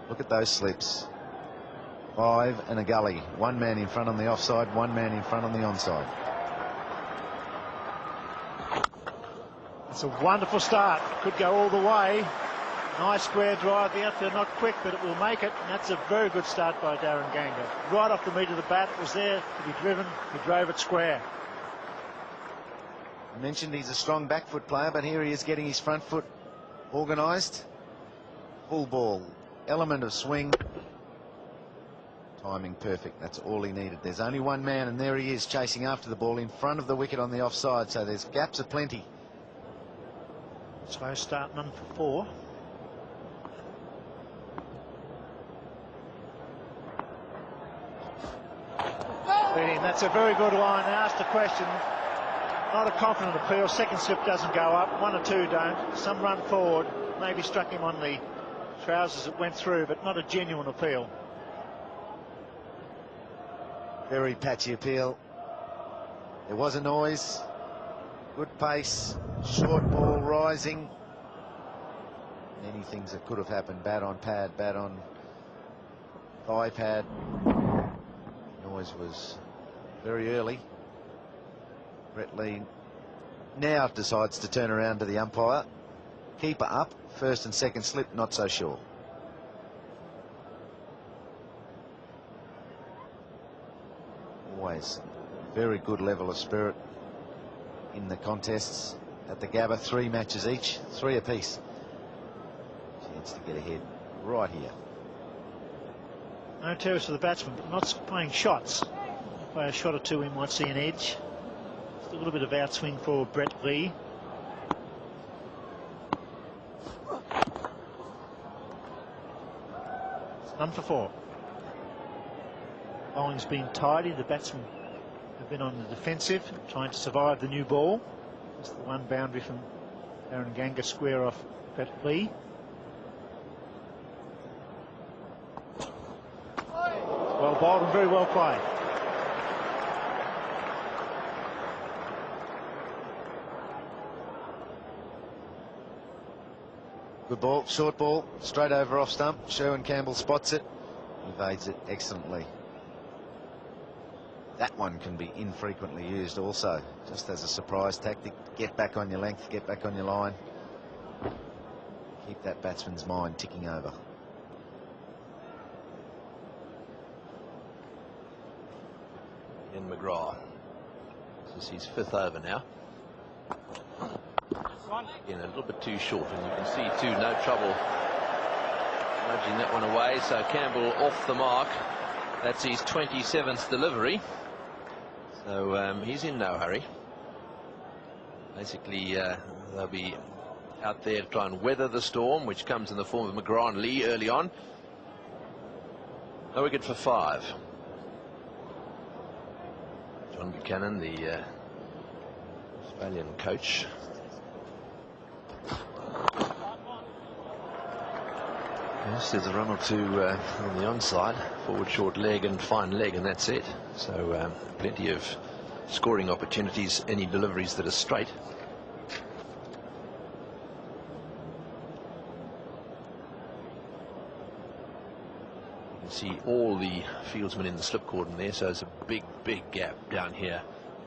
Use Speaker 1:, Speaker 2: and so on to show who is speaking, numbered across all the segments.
Speaker 1: Look at those slips. 5 and a gully. One man in front on the offside, one man in front on the onside.
Speaker 2: It's a wonderful start. Could go all the way. Nice square drive. The outfield not quick, but it will make it. And that's a very good start by Darren Ganga. Right off the meat of the bat. It was there to be driven. He drove it square.
Speaker 1: I mentioned he's a strong back foot player, but here he is getting his front foot organised. Full ball. Element of swing. Timing perfect. That's all he needed. There's only one man, and there he is chasing after the ball in front of the wicket on the offside. So there's gaps aplenty.
Speaker 2: Slow start, none for 4. That's a very good line. I asked a question. Not a confident appeal. Second slip doesn't go up. 1 or 2 don't. Some run forward. Maybe struck him on the trousers that went through, but not a genuine appeal.
Speaker 1: Very patchy appeal. There was a noise. Good pace. Short ball rising. Many things that could have happened. Bat on pad, bat on thigh pad. Noise was very early. Brett Lee now decides to turn around to the umpire. Keeper up. First and second slip, not so sure. Always very good level of spirit in the contests at the Gabba. 3 matches each, 3 apiece. Chance to get ahead right here.
Speaker 2: No terrors for the batsman, but not playing shots. Play a shot or 2, we might see an edge. Just a little bit of outswing for Brett Lee. It's none for 4. Bowling's been tidy. The batsmen have been on the defensive, trying to survive the new ball. It's the one boundary from Darren Ganga, square off Brett Lee. Well bowled and very well played.
Speaker 1: Good ball, short ball, straight over off stump. Sherwin Campbell spots it, evades it excellently. That one can be infrequently used also, just as a surprise tactic. Get back on your length, get back on your line. Keep that batsman's mind ticking over.
Speaker 3: In McGrath. This is his 5th over now. Again, a little bit too short, and you can see too, no trouble nudging that one away. So Campbell off the mark. That's his 27th delivery. So he's in no hurry. Basically, they'll be out there to try and weather the storm, which comes in the form of McGrath and Lee early on. No wicket for 5. John Buchanan, the Australian coach. Yes, there's a run or 2 on the onside. Forward short leg and fine leg, and that's it. So plenty of scoring opportunities, any deliveries that are straight. You can see all the fieldsmen in the slip cordon there, so it's a big, big gap down here.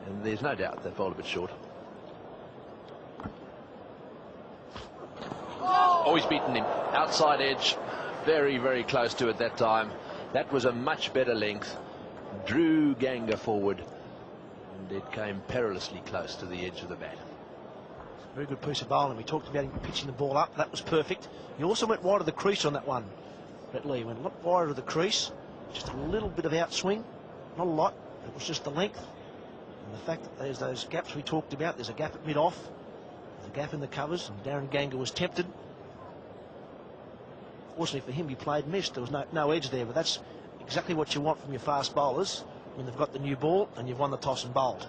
Speaker 3: And there's no doubt they've bowled a bit short. Always beaten him. Outside edge, very, very close to it that time. That was a much better length. Drew Ganga forward, and it came perilously close to the edge of the bat.
Speaker 4: Very good piece of bowling. We talked about him pitching the ball up. That was perfect. He also went wide of the crease on that one. Brett Lee went a lot wider of the crease. Just a little bit of outswing. Not a lot. It was just the length. And the fact that there's those gaps we talked about. There's a gap at mid-off. There's a gap in the covers. And Darren Ganga was tempted. Fortunately for him, he played missed. There was no edge there. But that's exactly what you want from your fast bowlers when they've got the new ball and you've won the toss and bowled.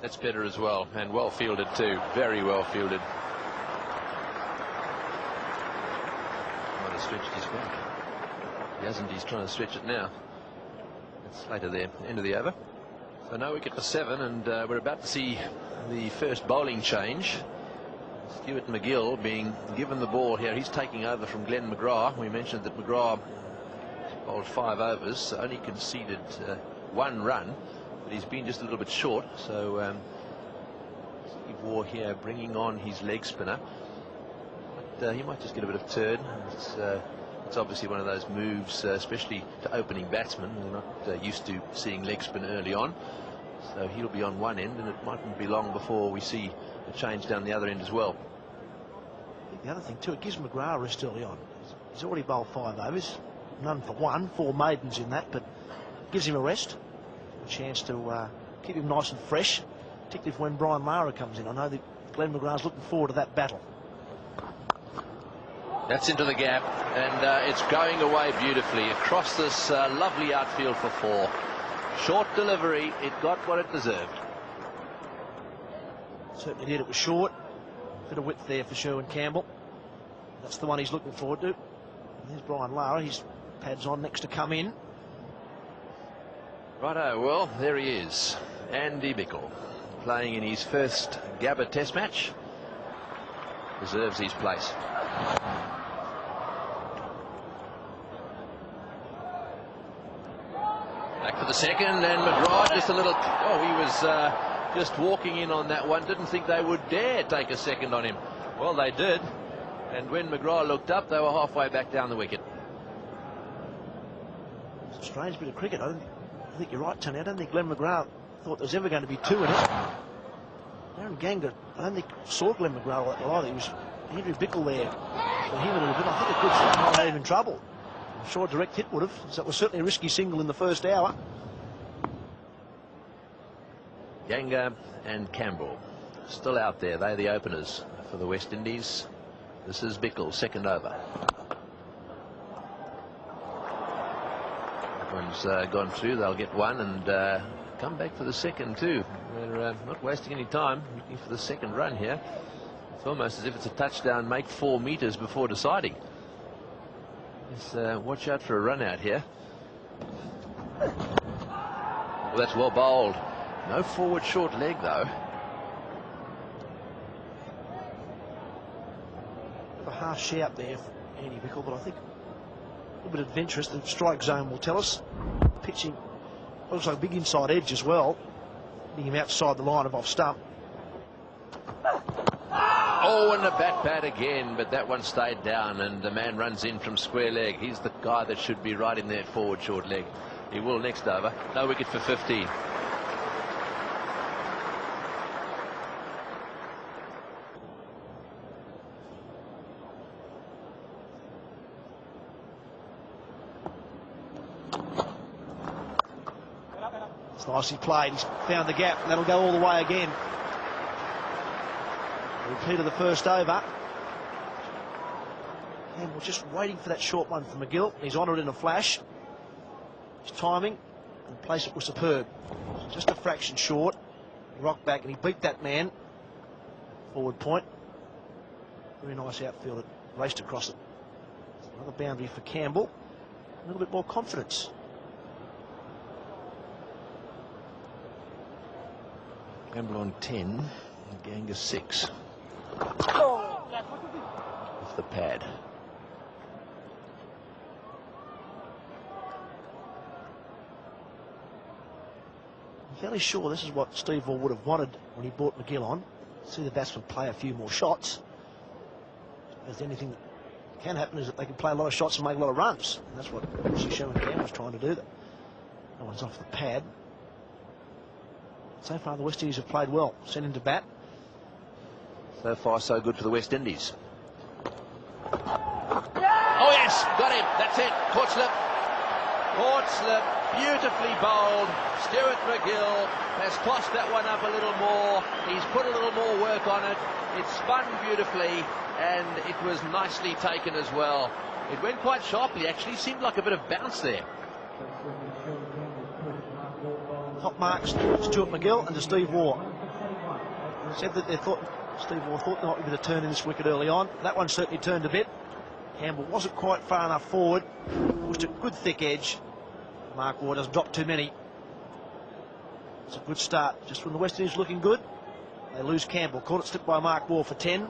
Speaker 3: That's better as well, and well fielded too. Very well fielded. Might have stretched his back. He hasn't. He's trying to stretch it now. It's later there, end of the over. So no wicket for 7, and we're about to see the first bowling change. Stuart McGill being given the ball here. He's taking over from Glenn McGrath. We mentioned that McGrath bowled 5 overs, only conceded 1 run, but he's been just a little bit short. So Steve Waugh here bringing on his leg spinner. But, he might just get a bit of turn. It's obviously one of those moves, especially to opening batsmen. They're not used to seeing leg spin early on. So he'll be on one end, and it mightn't be long before we see a change down the other end as well.
Speaker 4: I think the other thing too, it gives McGrath a rest early on. He's already bowled 5 overs, none for 1, 4 maidens in that, but gives him a rest, a chance to keep him nice and fresh, particularly when Brian Lara comes in. I know that Glenn McGrath's looking forward to that battle.
Speaker 3: That's into the gap, and it's going away beautifully across this lovely outfield for 4. Short delivery, it got what it deserved.
Speaker 4: Certainly did. It was short. Bit of width there for Sherwin Campbell. That's the one he's looking forward to. And there's Brian Lara. His pads on next to come in.
Speaker 3: Righto, well, there he is. Andy Bickle, playing in his first Gabba Test match. Deserves his place. Back for the second, and McGrath just a little... Oh, he was just walking in on that one. Didn't think they would dare take a second on him. Well, they did. And when McGrath looked up, they were halfway back down the wicket.
Speaker 4: It's a strange bit of cricket. I think you're right, Tony. I don't think Glenn McGrath thought there was ever going to be 2 in it. Darren Ganger, I don't think saw Glenn McGrath either. He was Andrew Bickle there for him a little bit. I think it could not have even trouble. I'm sure a direct hit would have. So it was certainly a risky single in the first hour.
Speaker 3: Ganger and Campbell still out there. They're the openers for the West Indies. This is Bickle, second over. That one's gone through. They'll get 1 and come back for the second too. They're not wasting any time looking for the second run here. It's almost as if it's a touchdown, make 4 meters before deciding. Just watch out for a run out here. Well, that's well bowled. No forward short leg though.
Speaker 4: A half shout there for Andy Bickle, but I think a little bit adventurous. The strike zone will tell us. Pitching looks like a big inside edge as well. Hitting him outside the line of off stump.
Speaker 3: Oh, and the bat pad again, but that one stayed down, and the man runs in from square leg. He's the guy that should be right in there at forward short leg. He will next over. No wicket for 15.
Speaker 4: It's nicely played. He's found the gap, and that'll go all the way again. Repeat of the first over. And we're just waiting for that short one from McGill. He's on it in a flash. His timing and placement was superb. Just a fraction short. He rocked back and he beat that man. Forward point. Very nice outfield. It raced across it. Another boundary for Campbell. A little bit more confidence.
Speaker 3: Campbell on 10, Ganger 6. With the pad.
Speaker 4: I'm fairly sure this is what Steve Waugh would have wanted when he brought McGill on. See the batsmen play a few more shots. If there's anything that can happen is that they can play a lot of shots and make a lot of runs. And that's what Sherwin Campbell was trying to do. That no one's off the pad. So far the West Indies have played well. Sent him to bat.
Speaker 3: So far so good for the West Indies. Oh yes, got him. That's it. Court slip. Court slip. Beautifully bowled. Stuart McGill has tossed that one up a little more. He's put a little more work on it. It spun beautifully, and it was nicely taken as well. It went quite sharply, actually. Seemed like a bit of bounce there.
Speaker 4: Top marks to Stuart McGill and to Steve Waugh. Said that Steve Waugh thought there might be a bit of turn in this wicket early on. That one certainly turned a bit. Campbell wasn't quite far enough forward. Pushed a good thick edge. Mark Waugh doesn't drop too many. It's a good start. Just when the West Indies looking good, they lose Campbell. Caught it slipped by Mark Waugh for 10.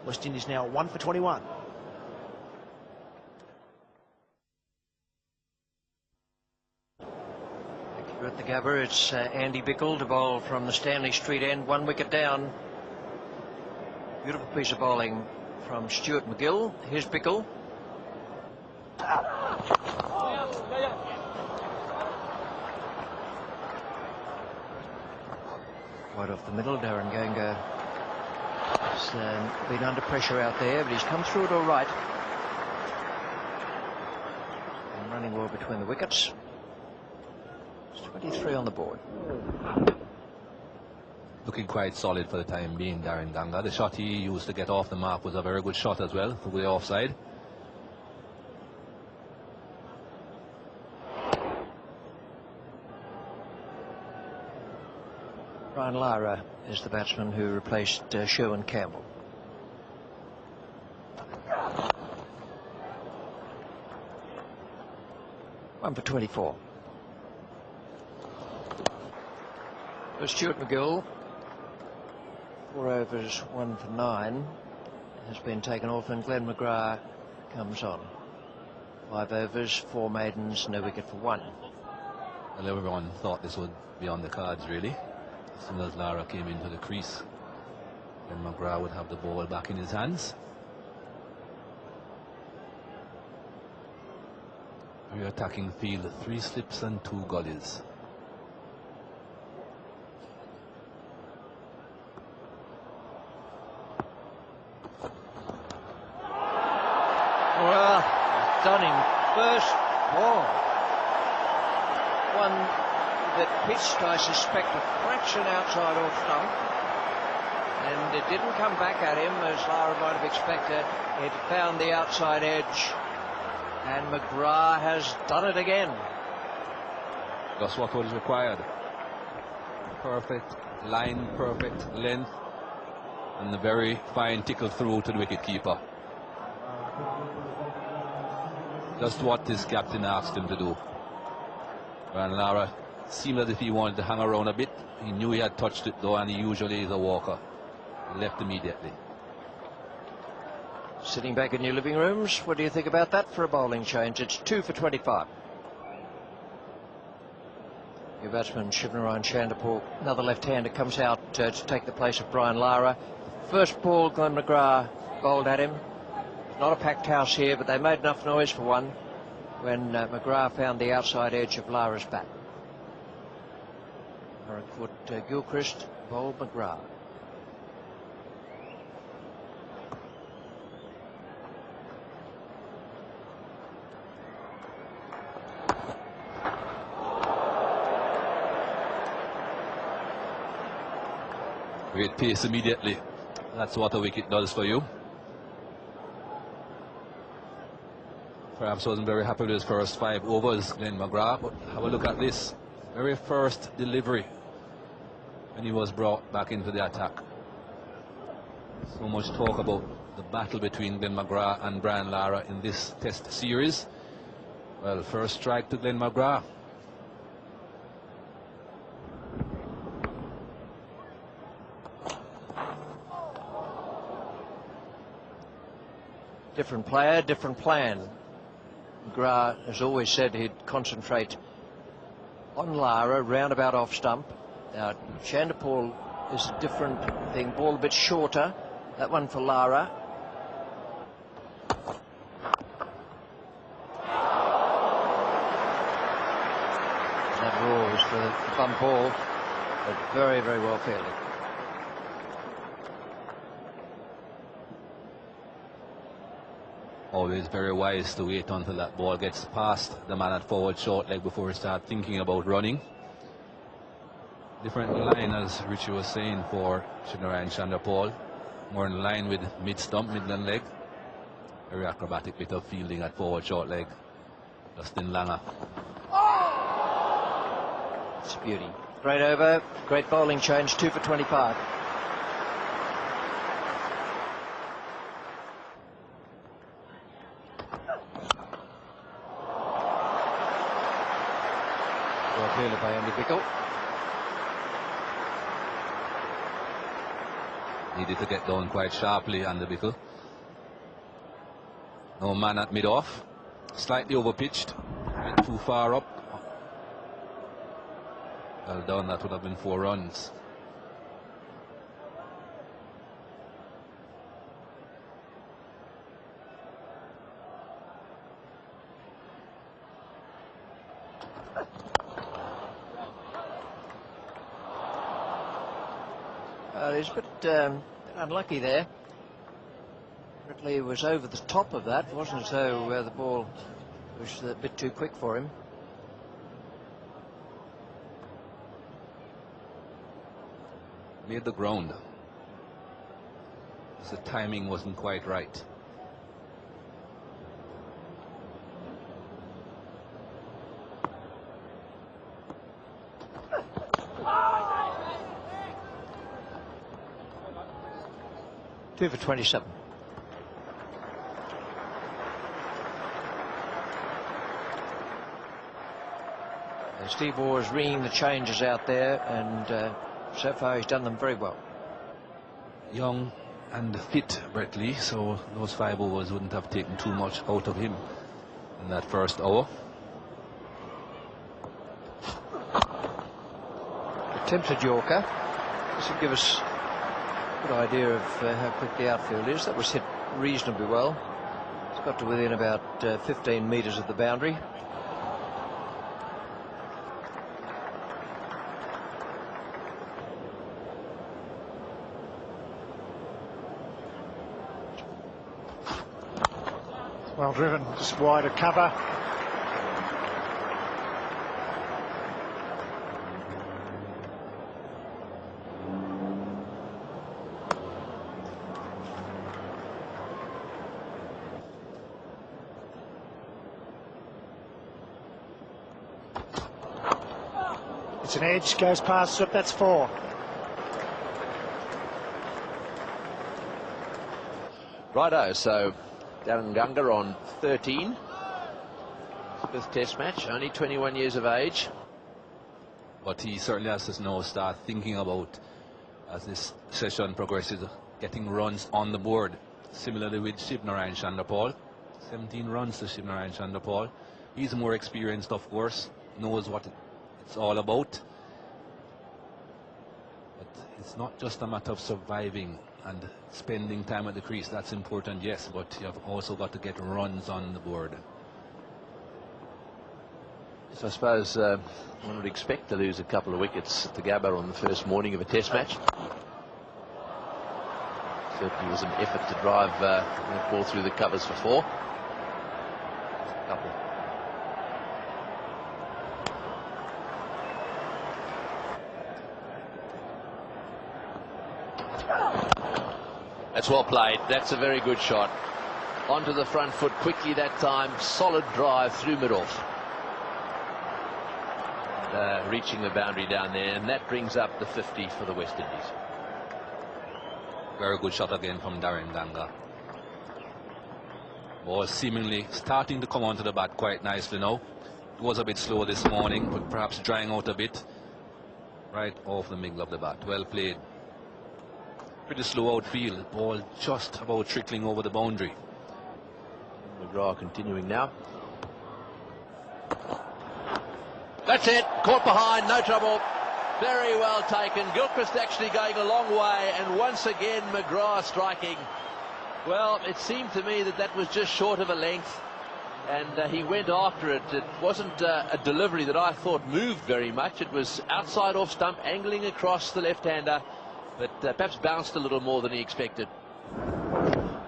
Speaker 4: West Indies now 1 for 21.
Speaker 5: At the Gabba, it's Andy Bickle to bowl from the Stanley Street end, 1 wicket down. Beautiful piece of bowling from Stuart McGill. Here's Bickle. Right off the middle, Darren Ganga has been under pressure out there, but he's come through it all right. And running well between the wickets. 23 on the board.
Speaker 6: Looking quite solid for the time being, Darren Ganga. The shot he used to get off the mark was a very good shot as well, for the offside.
Speaker 5: Brian Lara is the batsman who replaced Sherwin Campbell. One for 24. For Stuart McGill, 4 overs, 1 for 9 has been taken off, and Glenn McGrath comes on. 5 overs, 4 maidens, no wicket for 1.
Speaker 6: Well, everyone thought this would be on the cards, really. As soon as Lara came into the crease, then McGrath would have the ball back in his hands. We're attacking field, 3 slips and 2 gullies.
Speaker 5: Well, done him first ball. One that pitched, I suspect, a fraction outside off stump. And it didn't come back at him as Lara might have expected. It found the outside edge. And McGrath has done it again.
Speaker 6: That's what was required. Perfect line, perfect length, and a very fine tickle through to the wicketkeeper. Just what this captain asked him to do. And Lara seemed as if he wanted to hang around a bit. He knew he had touched it though, and he usually is a walker. He left immediately.
Speaker 5: Sitting back in your living rooms, what do you think about that for a bowling change? It's 2 for 25. Your batsman, Shivnarine Chanderpaul, another left-hander, comes out to take the place of Brian Lara. First ball, Glenn McGrath bowled at him. Not a packed house here, but they made enough noise for one when McGrath found the outside edge of Lara's bat. Aaron Gilchrist bowled McGrath.
Speaker 6: Great pace immediately. That's what a wicket does for you. Perhaps wasn't very happy with his first 5 overs, Glenn McGrath, but have a look at this. Very first delivery when he was brought back into the attack. So much talk about the battle between Glenn McGrath and Brian Lara in this test series. Well, first strike to Glenn McGrath.
Speaker 5: Different player, different plan. McGrath has always said he'd concentrate on Lara, roundabout off stump. Now, Chanderpaul is a different thing. Ball a bit shorter. That one for Lara. That raw was for the bump ball, but very, very well fielded.
Speaker 6: Always very wise to wait until that ball gets past the man at forward short leg before he starts thinking about running. Different line, as Richie was saying, for Shivnarine Chanderpaul. More in line with mid-stump, midland leg. Very acrobatic bit of fielding at forward short leg. Justin Langer.
Speaker 5: It's a beauty. Great over, great bowling change, 2 for 25. Well fielded by Andy Bickle.
Speaker 6: Needed to get down quite sharply on the bickle. No man at mid-off. Slightly overpitched. Went too far up. Well done, that would have been 4 runs.
Speaker 5: He's a bit unlucky there. Ridley was over the top of that. It wasn't as though the ball was a bit too quick for him.
Speaker 6: Made the ground. The timing wasn't quite right.
Speaker 5: Two for 27. Steve Waugh is ringing the changes out there, and so far he's done them very well.
Speaker 6: Young and fit Brett Lee, so those 5 overs wouldn't have taken too much out of him in that first hour.
Speaker 5: Attempted Yorker. This will give us a good idea of how quick the outfield is. That was hit reasonably well. It's got to within about 15 metres of the boundary.
Speaker 2: Well driven, just wide of cover. It's an edge, goes past it, that's 4.
Speaker 3: Righto, so Darren Gunga on 13. Fifth test match, only 21 years of age.
Speaker 6: But he certainly has to now start thinking about, as this session progresses, getting runs on the board. Similarly with Shivnarine Chanderpaul. 17 runs to Shivnarine Chanderpaul. He's more experienced, of course, knows what it's all about. But it's not just a matter of surviving and spending time at the crease. That's important, yes, but you have also got to get runs on the board.
Speaker 3: So I suppose one would expect to lose a couple of wickets at the Gabba on the first morning of a test match. Certainly was an effort to drive the ball through the covers for 4. Couple. That's well played. That's a very good shot. Onto the front foot quickly that time. Solid drive through mid-off. Reaching the boundary down there, and that brings up the 50 for the West Indies.
Speaker 6: Very good shot again from Darren Gunga. Ball seemingly starting to come onto the bat quite nicely now. It was a bit slow this morning, but perhaps drying out a bit. Right off the middle of the bat. Well played. Pretty slow outfield. Ball just about trickling over the boundary.
Speaker 3: McGrath continuing now. That's it. Caught behind. No trouble. Very well taken. Gilchrist actually going a long way, and once again McGrath striking. Well, it seemed to me that that was just short of a length, and he went after it. It wasn't a delivery that I thought moved very much. It was outside off stump, angling across the left-hander, but perhaps bounced a little more than he expected.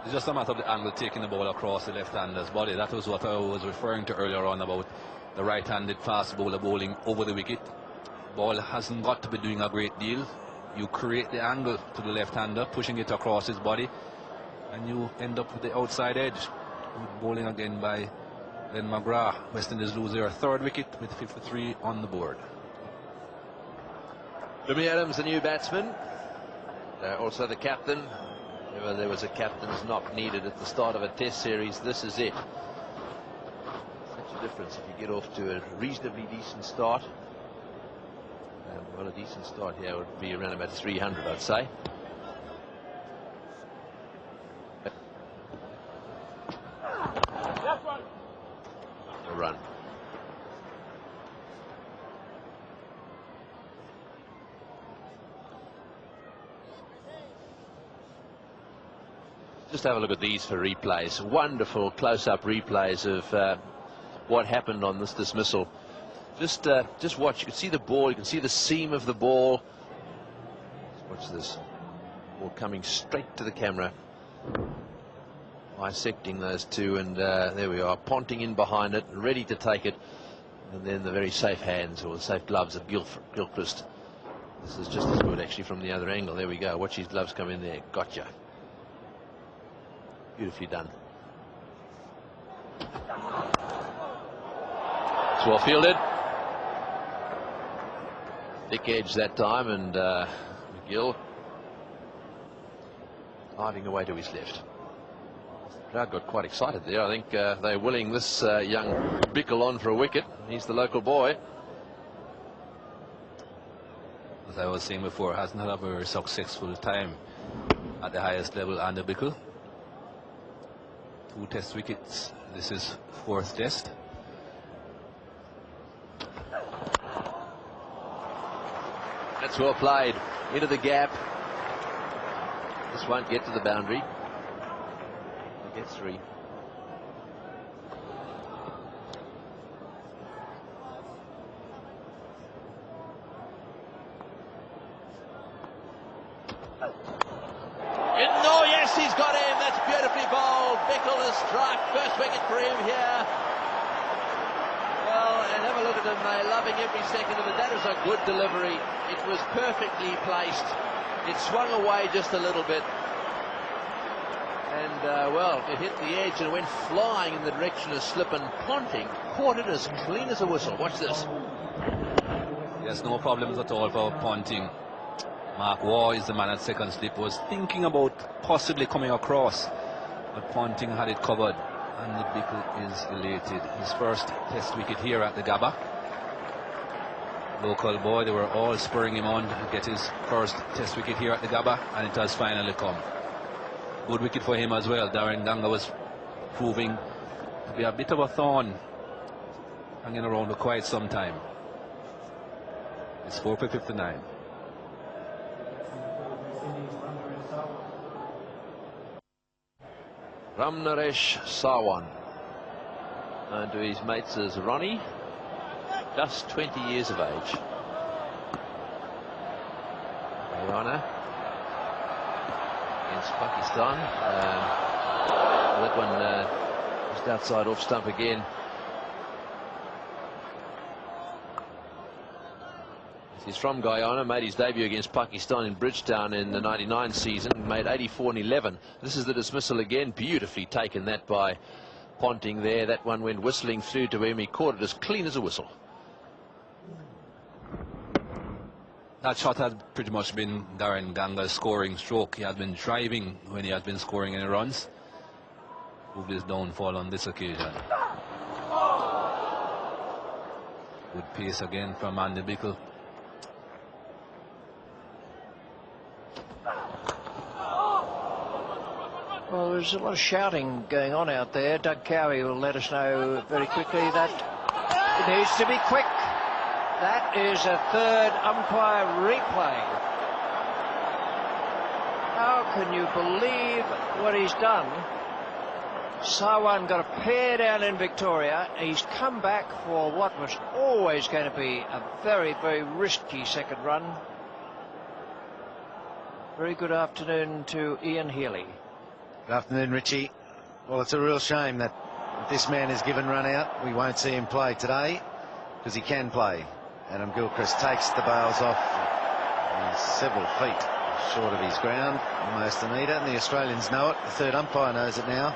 Speaker 6: It's just a matter of the angle taking the ball across the left-hander's body. That was what I was referring to earlier on about the right-handed fast bowler bowling over the wicket. Ball hasn't got to be doing a great deal. You create the angle to the left-hander, pushing it across his body, and you end up with the outside edge. Good bowling again by Glenn McGrath. West Indies lose their 3rd wicket with 53 on the board.
Speaker 3: Jimmy Adams, the new batsman, also the captain. Whenever there was a captain's knock needed at the start of a test series, this is it. Such a difference if you get off to a reasonably decent start. Well, a decent start here would be around about 300, I'd say. a run. Just have a look at these for replays. Wonderful close-up replays of what happened on this dismissal. Just watch. You can see the ball. You can see the seam of the ball. Watch this. Ball coming straight to the camera, bisecting those two, and there we are, Ponting in behind it, ready to take it, and then the very safe hands, or the safe gloves of Gilchrist. This is just as good actually from the other angle. There we go. Watch his gloves come in there. Gotcha. Beautifully done. It's well fielded. Thick edge that time, and McGill diving away to his left. The crowd got quite excited there. I think they're willing this young Bickle on for a wicket. He's the local boy.
Speaker 6: As I was saying before, hasn't had a very successful time at the highest level under Bickle. 2 test wickets. This is 4th test.
Speaker 3: That's well played. Into the gap. This won't get to the boundary. They get 3. Oh yes, he's got him. That's beautifully bowled. Bickle has struck. First wicket for him here. Well, and have a look at them. They're loving every second of it. That is a good delivery. It was perfectly placed. It swung away just a little bit. And, well, it hit the edge and went flying in the direction of slip, and Ponting caught it as clean as a whistle. Watch this.
Speaker 6: Yes, no problems at all for Ponting. Mark Waugh is the man at second slip, was thinking about possibly coming across, but Ponting had it covered, and the Bickle is elated. His first test wicket here at the Gabba. Local boy, they were all spurring him on to get his first test wicket here at the Gabba, and it has finally come. Good wicket for him as well. Darren Ganga was proving to be a bit of a thorn, hanging around for quite some time. It's 4 for 59.
Speaker 3: Ramnaresh Sawan, known to his mates as Ronnie, just 20 years of age. Guyana against Pakistan. That one just outside off stump again. He's from Guyana, made his debut against Pakistan in Bridgetown in the 99 season, made 84 and 11. This is the dismissal again, beautifully taken that by Ponting there. That one went whistling through to him. He caught it as clean as a whistle.
Speaker 6: That shot had pretty much been Darren Ganga's scoring stroke. He had been driving when he had been scoring any runs. Proved his downfall on this occasion. Good pace again from Andy Bickle.
Speaker 5: Well, there's a lot of shouting going on out there. Doug Cowie will let us know very quickly that it needs to be quick. That is a 3rd umpire replay. How can you believe what he's done? Sawan got a pair down in Victoria. He's come back for what was always going to be a very, very risky second run. Very good afternoon to Ian Healy.
Speaker 1: Good afternoon, Richie. Well, it's a real shame that this man is given run out. We won't see him play today because he can play. Adam Gilchrist takes the bails off. He's several feet short of his ground, almost a metre, and the Australians know it. The 3rd umpire knows it now,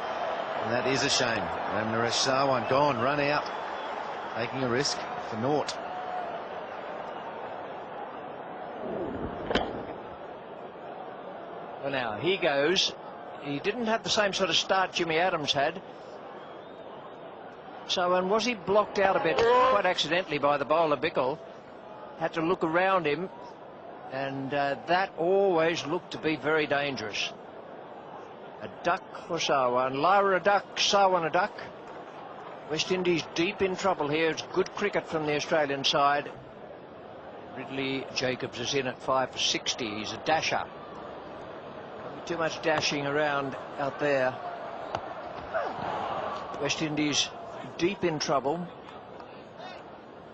Speaker 1: and that is a shame. Ramnaresh Sawan gone, run out, taking a risk for naught.
Speaker 5: Well, now he goes. He didn't have the same sort of start Jimmy Adams had. So, and was he blocked out a bit quite accidentally by the bowler Bickle? Had to look around him, and that always looked to be very dangerous. A duck for Sawan. Lara a duck, Sawan a duck. West Indies deep in trouble here. It's good cricket from the Australian side. Ridley Jacobs is in at 5 for 60. He's a dasher. Too much dashing around out there. West Indies deep in trouble.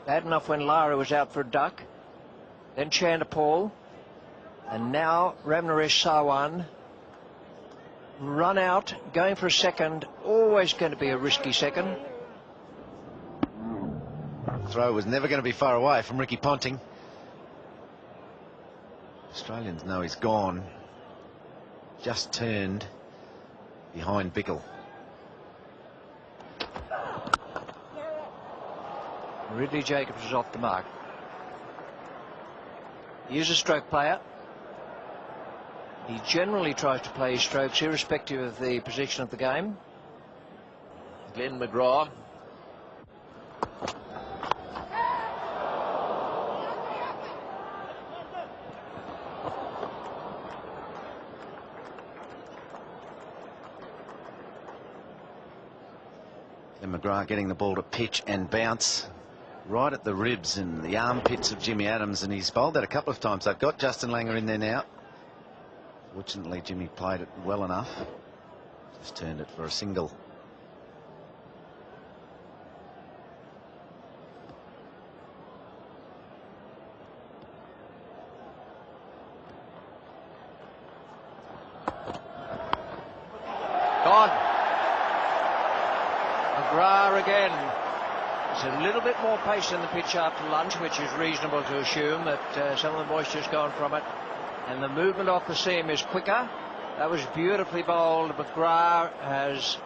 Speaker 5: Bad enough when Lara was out for a duck. Then Chanderpaul. And now Ramnaresh Sarwan. Run out, going for a second. Always going to be a risky second.
Speaker 1: Throw was never going to be far away from Ricky Ponting. Australians know he's gone. Just turned behind Bickle.
Speaker 5: Ridley Jacobs is off the mark. He is a stroke player. He generally tries to play his strokes irrespective of the position of the game.
Speaker 3: Glenn McGrath.
Speaker 1: And McGrath getting the ball to pitch and bounce right at the ribs and the armpits of Jimmy Adams, and he's bowled that a couple of times. They've got Justin Langer in there now. Fortunately, Jimmy played it well enough. Just turned it for a single.
Speaker 5: Gone. McGrath again. There's a little bit more pace in the pitch after lunch, which is reasonable to assume that some of the moisture's gone from it. And the movement off the seam is quicker. That was beautifully bowled. McGrath has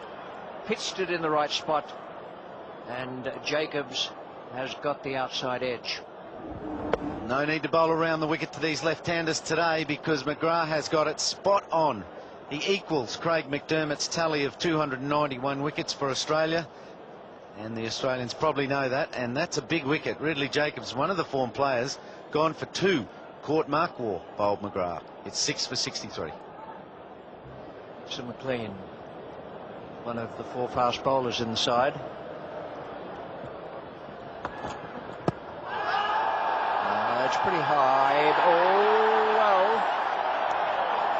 Speaker 5: pitched it in the right spot. And Jacobs has got the outside edge.
Speaker 1: No need to bowl around the wicket to these left-handers today because McGrath has got it spot on. He equals Craig McDermott's tally of 291 wickets for Australia. And the Australians probably know that. And that's a big wicket. Ridley Jacobs, one of the form players, gone for 2. Caught Mark Waugh, bowled McGrath. It's 6 for 63.
Speaker 5: Sir McLean, one of the 4 fast bowlers in the side. It's pretty high. Oh, well.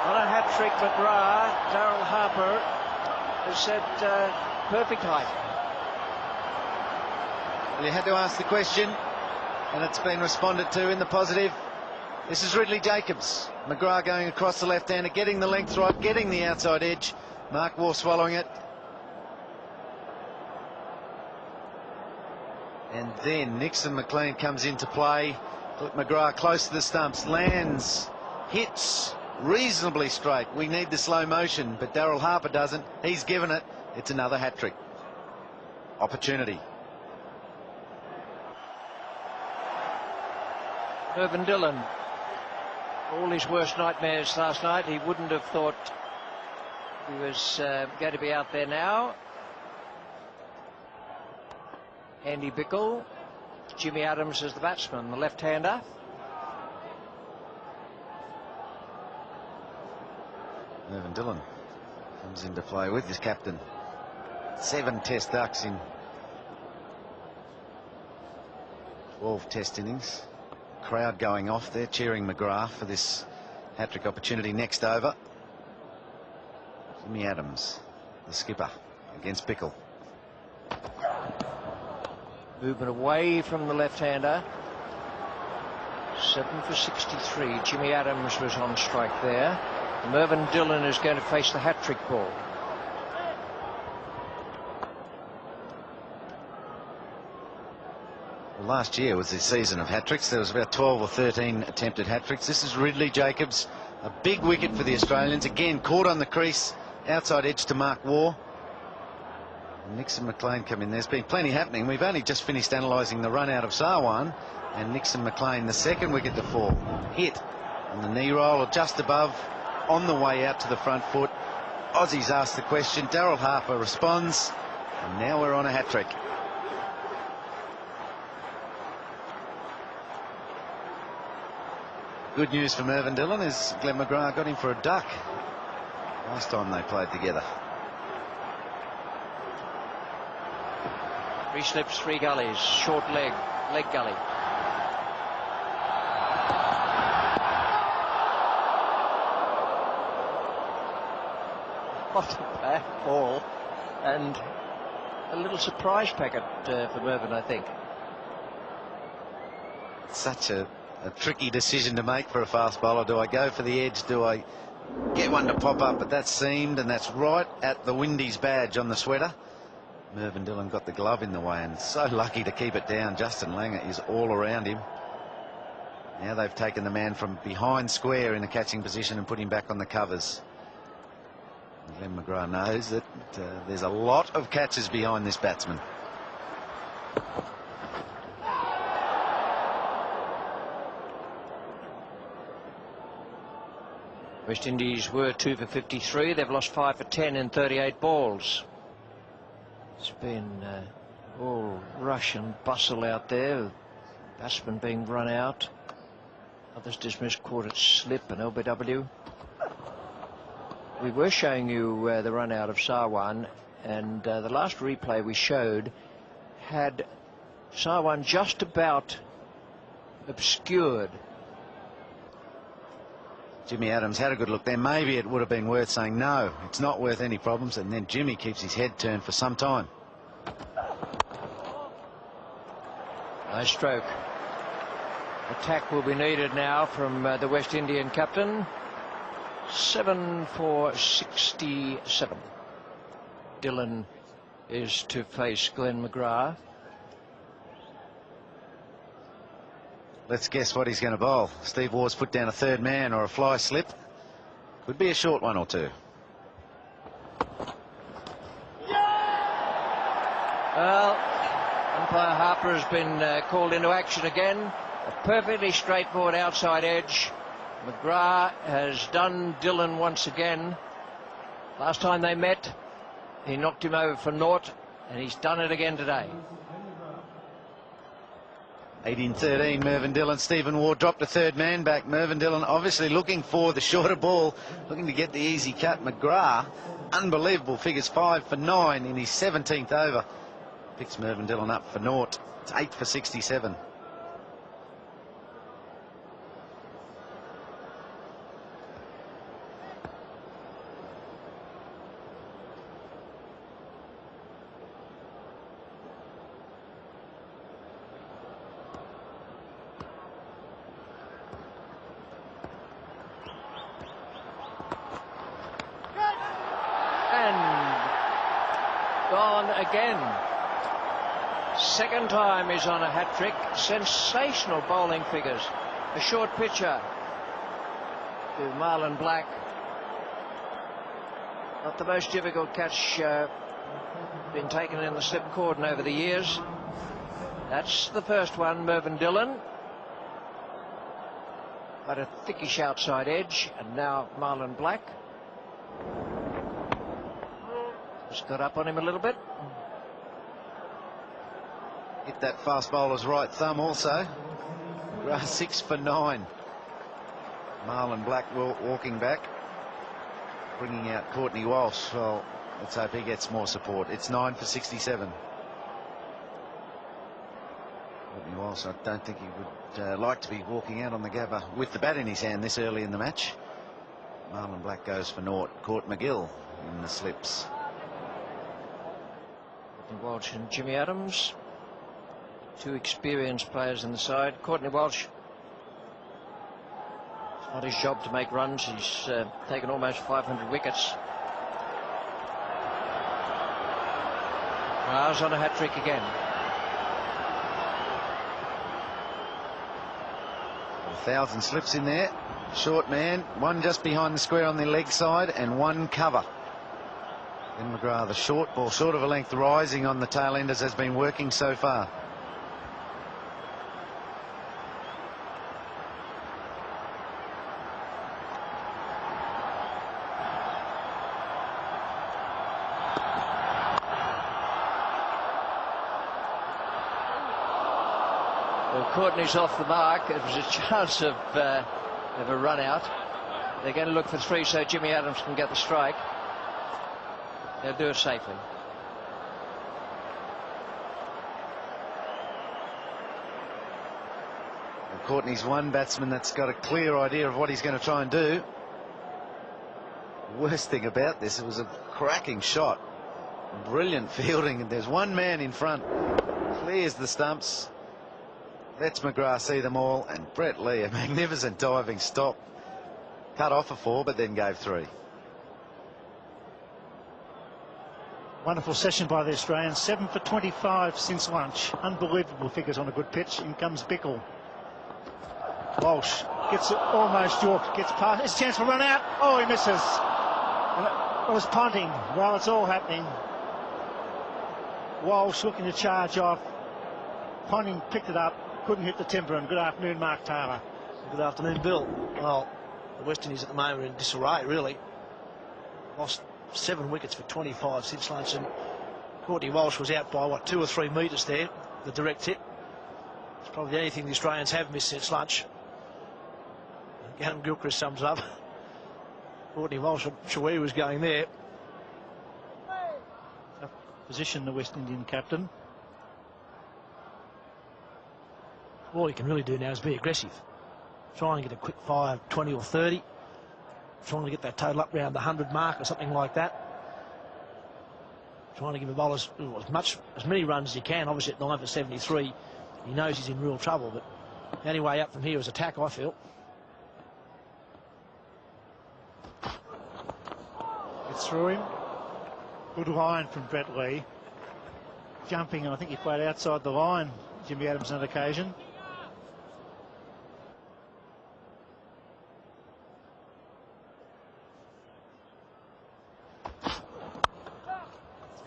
Speaker 5: On a hat-trick, McGrath. Daryl Harper has said perfect height.
Speaker 1: Well, you had to ask the question, and it's been responded to in the positive. This is Ridley Jacobs. McGrath going across the left-hander, getting the length right, getting the outside edge. Mark Waugh swallowing it. And then Nixon McLean comes into play. McGrath close to the stumps, lands, hits reasonably straight. We need the slow motion, but Daryl Harper doesn't. He's given it. It's another hat-trick. Opportunity.
Speaker 5: Irvin Dillon. All his worst nightmares last night. He wouldn't have thought he was going to be out there now. Andy Bickle. Jimmy Adams as the batsman, the left-hander.
Speaker 1: Irvin Dillon comes into play with his captain. 7 test ducks in 12 test innings. Crowd going off there, cheering McGrath for this hat-trick opportunity next over. Jimmy Adams, the skipper, against Bickle.
Speaker 5: Movement away from the left-hander. 7 for 63. Jimmy Adams was on strike there. Mervyn Dillon is going to face the hat-trick ball.
Speaker 1: Well, last year was the season of hat-tricks. There was about 12 or 13 attempted hat-tricks. This is Ridley Jacobs, a big wicket for the Australians. Again, caught on the crease, outside edge to Mark Waugh. Nixon McLean come in. There's been plenty happening. We've only just finished analysing the run out of Sarwan, and Nixon McLean, the second wicket to fall, hit on the knee roll or just above, on the way out to the front foot. Aussies asked the question. Daryl Harper responds, and now we're on a hat-trick. Good news for Mervyn Dillon is Glenn McGrath got him for a duck last time they played together.
Speaker 5: 3 slips, 3 gullies, short leg gully. What a bad ball, and a little surprise packet for Mervyn, I think.
Speaker 1: Such a tricky decision to make for a fast bowler. Do I go for the edge? Do I get one to pop up? But that's seamed, and that's right at the Windies badge on the sweater. Mervyn Dillon got the glove in the way, and so lucky to keep it down. Justin Langer is all around him. Now they've taken the man from behind square in a catching position and put him back on the covers. Glenn McGrath knows that there's a lot of catches behind this batsman.
Speaker 5: West Indies were 2 for 53. They've lost 5 for 10 in 38 balls. It's been all rush and bustle out there. Batsmen being run out. Others dismissed, caught at slip and LBW. We were showing you the run out of Sarwan, and the last replay we showed had Sarwan just about obscured.
Speaker 1: Jimmy Adams had a good look there. Maybe it would have been worth saying no, it's not worth any problems, and then Jimmy keeps his head turned for some time.
Speaker 5: Nice stroke. Attack will be needed now from the West Indian captain. 7 for 67. Dillon is to face Glenn McGrath.
Speaker 1: Let's guess what he's going to bowl. Steve Waugh's put down a third man or a fly slip. Could be a short one or two.
Speaker 5: Well, umpire Harper has been called into action again. A perfectly straightforward outside edge. McGrath has done Dillon once again. Last time they met, he knocked him over for naught, and he's done it again today.
Speaker 1: 18-13, Mervyn Dillon. Stephen Waugh dropped a third man back. Mervyn Dillon obviously looking for the shorter ball, looking to get the easy cut. McGrath, unbelievable figures, 5 for 9 in his 17th over. Picks Mervyn Dillon up for naught. It's 8 for 67.
Speaker 5: Again, second time he's on a hat-trick. Sensational bowling figures. A short pitcher to Marlon Black. Not the most difficult catch been taken in the slip cordon over the years. That's the first one, Mervyn Dillon. But a thickish outside edge, and now Marlon Black. Just got up on him a little bit.
Speaker 1: Hit that fast bowler's right thumb also. 6 for 9. Marlon Black walking back, bringing out Courtney Walsh. Well, let's hope he gets more support. It's 9 for 67. Courtney Walsh, I don't think he would like to be walking out on the Gabba with the bat in his hand this early in the match. Marlon Black goes for naught. Court McGill in the slips.
Speaker 5: Walsh and Jimmy Adams, 2 experienced players in the side. Courtney Walsh, it's not his job to make runs. He's taken almost 500 wickets. Miles on a hat-trick again.
Speaker 1: 1,000 slips in there. Short man, one just behind the square on the leg side and one cover. Glenn McGrath, the short ball, short of a length, rising on the tail enders, has been working so far.
Speaker 5: Well, Courtney's off the mark. It was a chance of a run out. They're going to look for 3 so Jimmy Adams can get the strike. They'll do it safely.
Speaker 1: Courtney's one batsman that's got a clear idea of what he's going to try and do. Worst thing about this, it was a cracking shot. Brilliant fielding, and there's one man in front. Clears the stumps. Lets McGrath see them all, and Brett Lee, a magnificent diving stop. Cut off a 4, but then gave 3.
Speaker 2: Wonderful session by the Australians. 7 for 25 since lunch. Unbelievable figures on a good pitch. In comes Bickle. Walsh gets it almost yorked, gets past. It's a chance for run out. Oh, he misses. And it was punting. Well, it's all happening. Walsh looking to charge off. Ponting picked it up, couldn't hit the timber. And good afternoon, Mark Taylor.
Speaker 4: Good afternoon, Bill. Well, the West Indies at the moment are in disarray, really. Lost 7 wickets for 25 since lunch, and Courtney Walsh was out by, what, 2 or 3 metres there, the direct hit. It's probably the only thing the Australians have missed since lunch. Gavin Gilchrist sums up. Courtney Walsh, I'm sure he was going there.
Speaker 2: Tough position, the West Indian captain.
Speaker 4: All he can really do now is be aggressive. Try and get a quick 5, 20 or 30. Trying to get that total up around the 100 mark or something like that. Trying to give the bowlers as many runs as he can. Obviously at 9 for 73, he knows he's in real trouble. But the only way up from here is attack, I feel.
Speaker 2: Gets through him. Good line from Brett Lee. Jumping, and I think he played outside the line, Jimmy Adams, on occasion.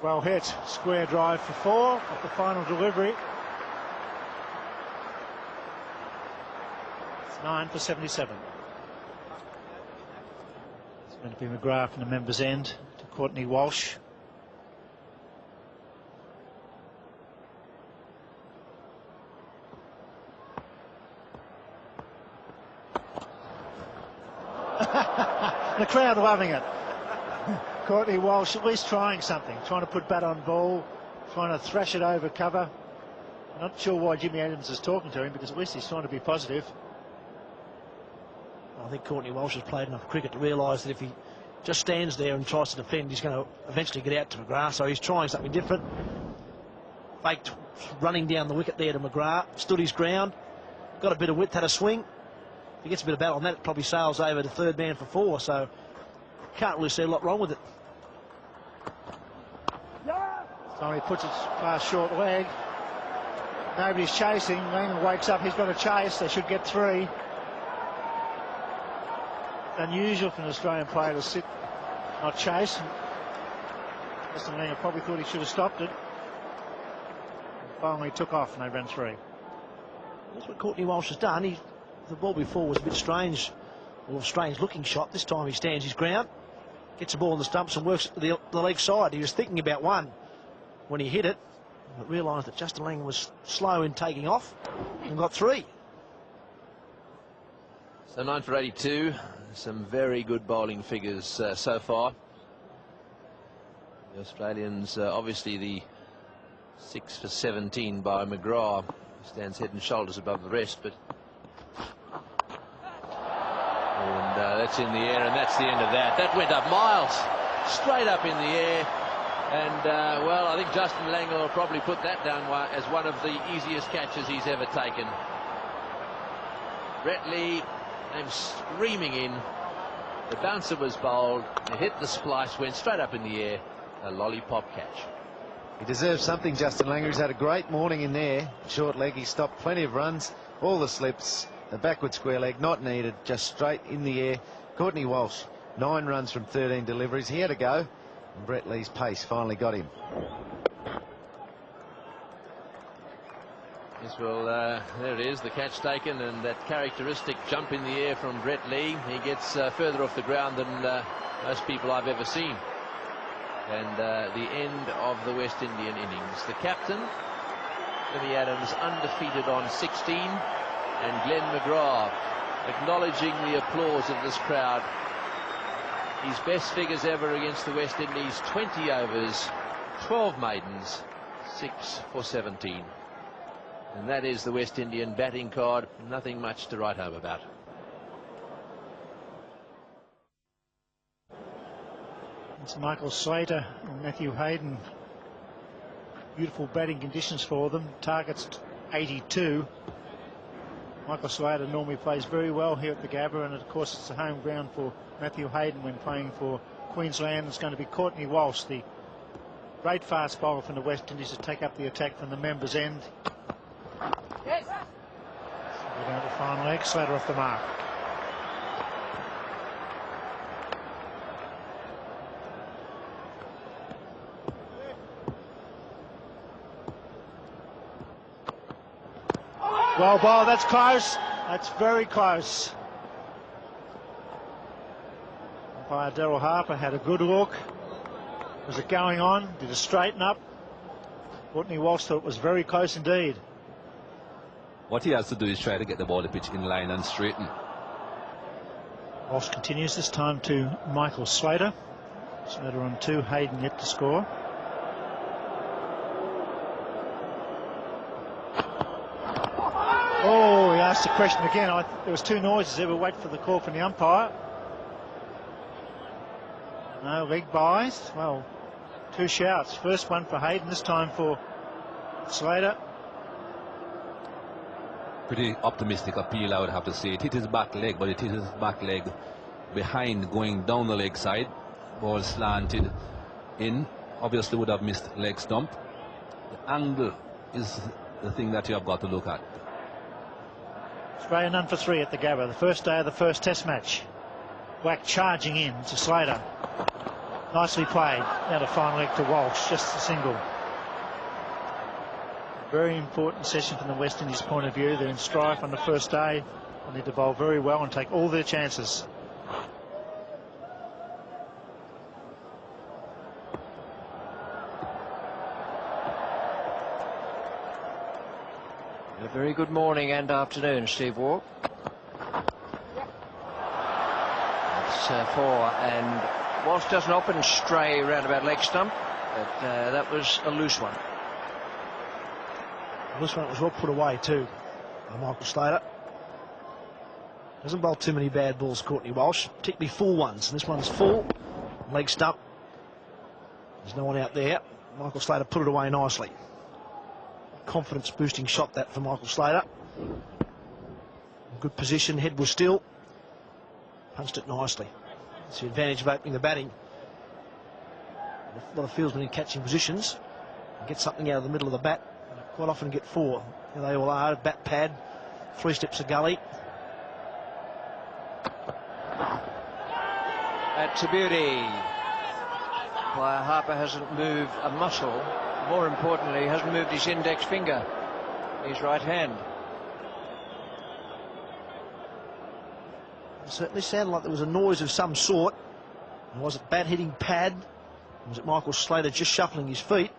Speaker 2: Well hit. Square drive for 4 at the final delivery. It's 9 for 77. It's going to be McGrath from the members' end to Courtney Walsh. The crowd loving it. Courtney Walsh at least trying something, trying to put bat on ball, trying to thrash it over cover. Not sure why Jimmy Adams is talking to him, because at least he's trying to be positive.
Speaker 4: I think Courtney Walsh has played enough cricket to realise that if he just stands there and tries to defend, he's going to eventually get out to McGrath. So he's trying something different. Faked running down the wicket there to McGrath, stood his ground, got a bit of width, had a swing. If he gets a bit of bat on that, it probably sails over to third man for 4. So can't really see a lot wrong with it.
Speaker 2: So he puts it past short leg. Nobody's chasing. Langham wakes up. He's got a chase. They should get 3. Unusual for an Australian player to sit, not chase. Mr. Langham probably thought he should have stopped it. And finally took off and they ran 3.
Speaker 4: That's what Courtney Walsh has done. The ball before was a bit strange, or a strange looking shot. This time he stands his ground, gets the ball on the stumps and works the leg side. He was thinking about 1 when he hit it, but realised that Justin Langham was slow in taking off and got 3.
Speaker 3: So 9 for 82. Some very good bowling figures so far. The Australians, obviously the 6 for 17 by McGrath, stands head and shoulders above the rest, but that's in the air, and that's the end of that. That went up miles, straight up in the air, and well, I think Justin Langham will probably put that down as one of the easiest catches he's ever taken. Brett Lee came screaming in. The bouncer was bowled, it hit the splice, went straight up in the air, a lollipop catch.
Speaker 1: He deserves something, Justin Langer. He's had a great morning in there. Short leg, he stopped plenty of runs, all the slips, the backward square leg not needed, just straight in the air. Courtney Walsh, 9 runs from 13 deliveries. He had a go, and Brett Lee's pace finally got him.
Speaker 3: Yes, well, there it is, the catch taken, and that characteristic jump in the air from Brett Lee. He gets further off the ground than most people I've ever seen. And the end of the West Indian innings. The captain, Jimmy Adams, undefeated on 16, and Glenn McGrath acknowledging the applause of this crowd. His best figures ever against the West Indies, 20 overs, 12 maidens, 6 for 17. And that is the West Indian batting card. Nothing much to write home about.
Speaker 2: It's Michael Slater and Matthew Hayden. Beautiful batting conditions for them. Targets 82. Michael Slater normally plays very well here at the Gabba, and of course it's the home ground for Matthew Hayden when playing for Queensland. It's going to be Courtney Walsh, the great fast bowler from the West Indies, to take up the attack from the members' end. Yes. So we're down to the final leg. Slater off the mark. Well, ball, that's close. That's very close. Umpire Daryl Harper had a good look. Was it going on? Did it straighten up? Courtney Walsh thought it was very close indeed.
Speaker 6: What he has to do is try to get the ball to pitch in line and straighten.
Speaker 2: Walsh continues, this time to Michael Slater. Slater on 2, Hayden yet to score. Oh, he asked the question again. There was 2 noises there. We'll wait for the call from the umpire. No, leg buys. Well, 2 shouts. First one for Hayden, this time for Slater.
Speaker 6: Pretty optimistic appeal, I would have to say. It hit his back leg, but it hit his back leg behind, going down the leg side. Ball slanted in. Obviously would have missed leg stump. The angle is the thing that you have got to look at.
Speaker 2: Australia none for 3 at the Gabba, the first day of the first Test match. Black charging in to Slater. Nicely played. Now the final leg to Walsh, just a single. Very important session from the West Indies point of view. They're in strife on the first day. They need to bowl very well and take all their chances.
Speaker 5: A very good morning and afternoon, Steve Waugh. That's 4, and Walsh doesn't often stray around about leg stump, but that was a loose one.
Speaker 4: This one was well put away too by Michael Slater. Doesn't bowl too many bad balls, Courtney Walsh, particularly full ones. And this one's full, leg stump. There's no one out there. Michael Slater put it away nicely. Confidence boosting shot that for Michael Slater. Good position, head was still. Punched it nicely. It's the advantage of opening the batting. A lot of fieldsmen in catching positions and get something out of the middle of the bat. Quite often get 4. Here they all are. Bat pad, 3 steps of gully.
Speaker 5: That's a beauty. Umpire Harper hasn't moved a muscle. More importantly, he hasn't moved his index finger, his right hand.
Speaker 4: It certainly sounded like there was a noise of some sort. Was it bat hitting pad? Was it Michael Slater just shuffling his feet?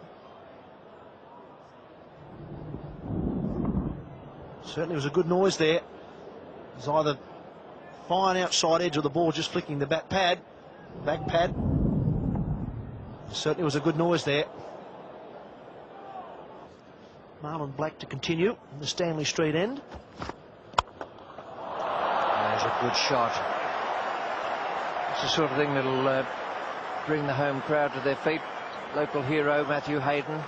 Speaker 4: Certainly was a good noise there. It was either fine outside edge or the ball just flicking the back pad. It certainly was a good noise there. Marlon Black to continue in the Stanley Street end.
Speaker 5: There's a good shot. It's the sort of thing that'll bring the home crowd to their feet. Local hero Matthew Hayden.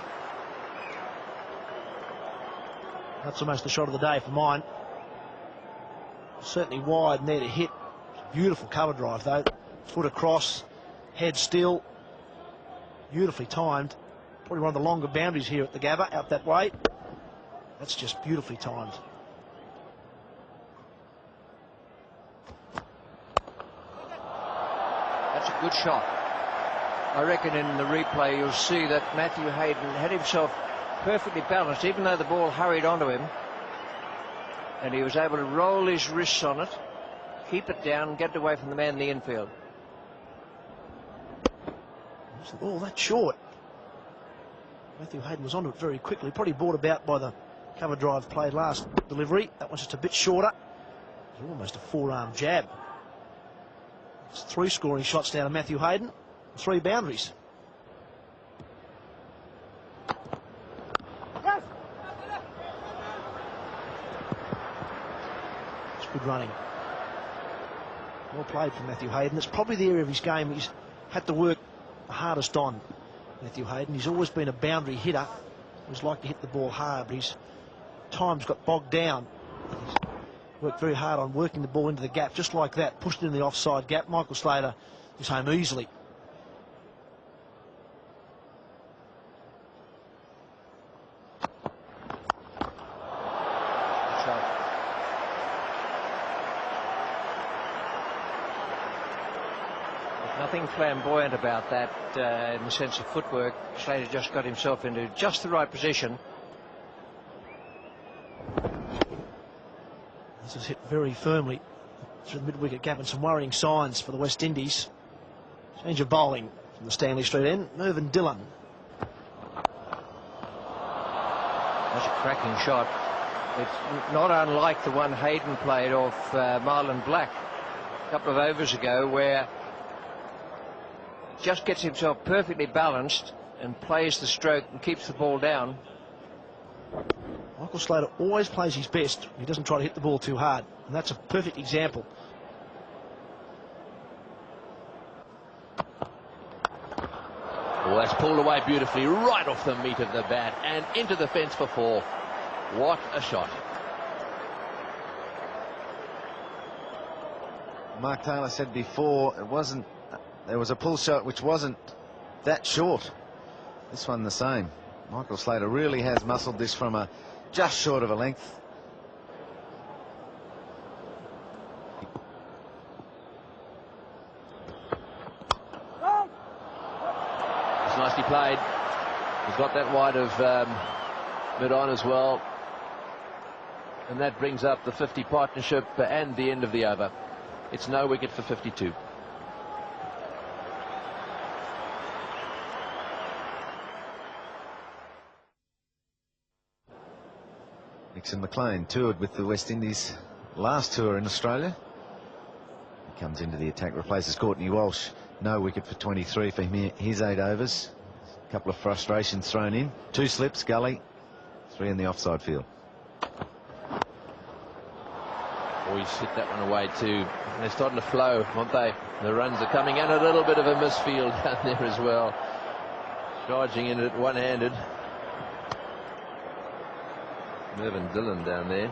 Speaker 4: That's almost the shot of the day for mine. Certainly wide and there to hit. Beautiful cover drive though. Foot across, head still. Beautifully timed. Probably one of the longer boundaries here at the Gabba, out that way. That's just beautifully timed.
Speaker 5: That's a good shot. I reckon in the replay you'll see that Matthew Hayden had himself perfectly balanced, even though the ball hurried onto him, and he was able to roll his wrists on it, keep it down, get it away from the man in the infield.
Speaker 4: Oh, that's short. Matthew Hayden was onto it very quickly, probably brought about by the cover drive played last delivery. That one's just a bit shorter. It was almost a forearm jab. It's 3 scoring shots down to Matthew Hayden, 3 boundaries. good running. Well played from Matthew Hayden. It's probably the area of his game he's had to work the hardest on, Matthew Hayden. He's always been a boundary hitter. He's liked to hit the ball hard, but his time's got bogged down. He's worked very hard on working the ball into the gap, just like that, pushed it in the offside gap. Michael Slater is home easily.
Speaker 5: Nothing flamboyant about that in the sense of footwork. Slater just got himself into just the right position.
Speaker 4: This is hit very firmly through the mid-wicket gap, and some worrying signs for the West Indies. Change of bowling from the Stanley Street end. Mervyn Dillon.
Speaker 5: That's a cracking shot. It's not unlike the one Hayden played off Marlon Black a couple of overs ago, where just gets himself perfectly balanced and plays the stroke and keeps the ball down.
Speaker 4: Michael Slater always plays his best. He doesn't try to hit the ball too hard, and that's a perfect example.
Speaker 3: Well, that's pulled away beautifully, right off the meat of the bat and into the fence for 4. What a shot.
Speaker 1: Mark Taylor said before there was a pull shot which wasn't that short. This one the same. Michael Slater really has muscled this from just short of a length.
Speaker 3: It's nicely played. He's got that wide of mid-on as well. And that brings up the 50 partnership and the end of the over. It's no wicket for 52.
Speaker 1: Nixon McLean toured with the West Indies last tour in Australia. He comes into the attack, replaces Courtney Walsh. No wicket for 23 for his 8 overs. A couple of frustrations thrown in. 2 slips, gully, 3 in the offside field.
Speaker 3: Oh, he's hit that one away too. They're starting to flow, aren't they? The runs are coming in. A little bit of a misfield down there as well. Charging in it one-handed. Mervyn Dillon down there.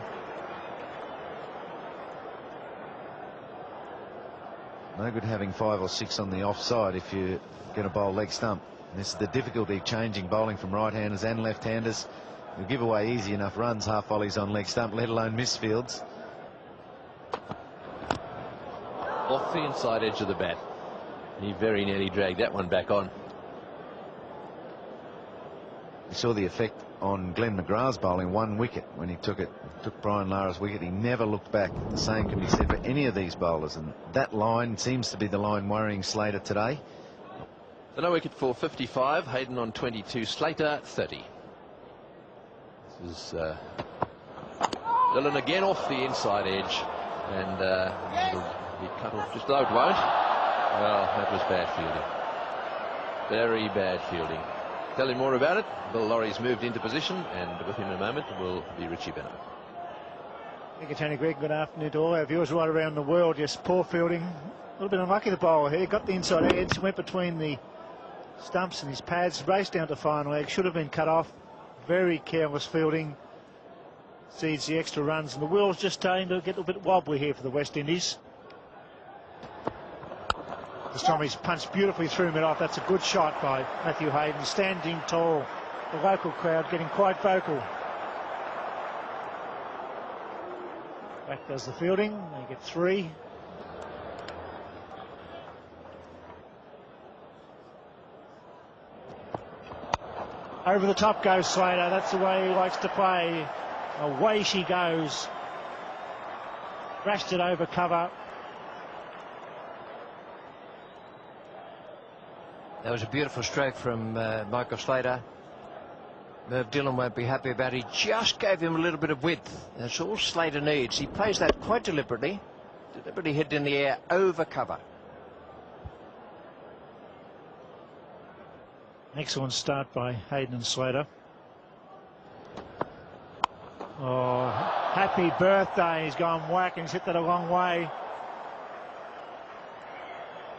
Speaker 1: No good having 5 or 6 on the offside if you're going to bowl leg stump. And this is the difficulty of changing bowling from right-handers and left-handers. You'll give away easy enough runs, half volleys on leg stump, let alone misfields.
Speaker 3: Off the inside edge of the bat. He very nearly dragged that one back on.
Speaker 1: You saw the effect on Glenn McGrath's bowling, 1 wicket when he took Brian Lara's wicket. He never looked back. The same can be said for any of these bowlers, and that line seems to be the line worrying Slater today.
Speaker 3: So no wicket for 55. Hayden on 22. Slater 30. This is Dillon again off the inside edge, and it'll be cut off just below. It won't. Well, that was bad fielding. Very bad fielding. Tell you more about it. Bill Laurie's moved into position, and with him in a moment will be Richie Bennett.
Speaker 2: Thank you, Tony Greg. Good afternoon to all our viewers right around the world. Just poor fielding. A little bit unlucky, the bowler here. Got the inside edge, went between the stumps and his pads, raced down to final leg. Should have been cut off. Very careless fielding. Sees the extra runs, and the wheel's just starting to get a little bit wobbly here for the West Indies. This time he's punched beautifully through mid-off. That's a good shot by Matthew Hayden, standing tall. The local crowd getting quite vocal. Back does the fielding. They get 3. Over the top goes Slater. That's the way he likes to play. Away she goes. Thrashed it over cover.
Speaker 5: That was a beautiful stroke from Michael Slater. Merv Dillon won't be happy about it. He just gave him a little bit of width. That's all Slater needs. He plays that quite deliberately. Deliberately hit in the air over cover.
Speaker 2: Excellent start by Hayden and Slater. Oh, Happy birthday. He's gone whack and he's hit that a long way.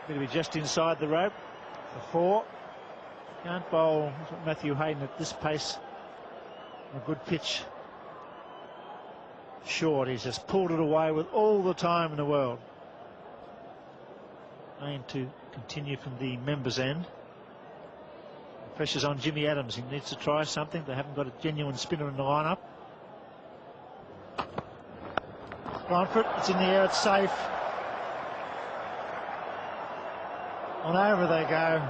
Speaker 2: Going to be just inside the rope for 4. Can't bowl Matthew Hayden at this pace. A good pitch. Short. He's just pulled it away with all the time in the world. Going to continue from the members' end. The pressure's on Jimmy Adams. He needs to try something. They haven't got a genuine spinner in the lineup. Gone for it. It's in the air. It's safe. On over they go.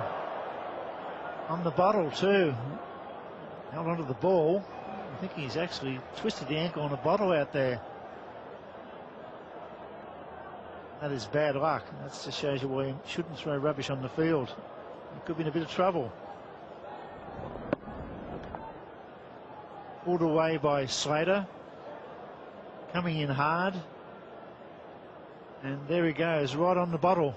Speaker 2: On the bottle too. Held onto the ball. I think he's actually twisted the ankle on a bottle out there. That is bad luck. That just shows you why you shouldn't throw rubbish on the field. He could be in a bit of trouble. Pulled away by Slater. Coming in hard. And there he goes, right on the bottle.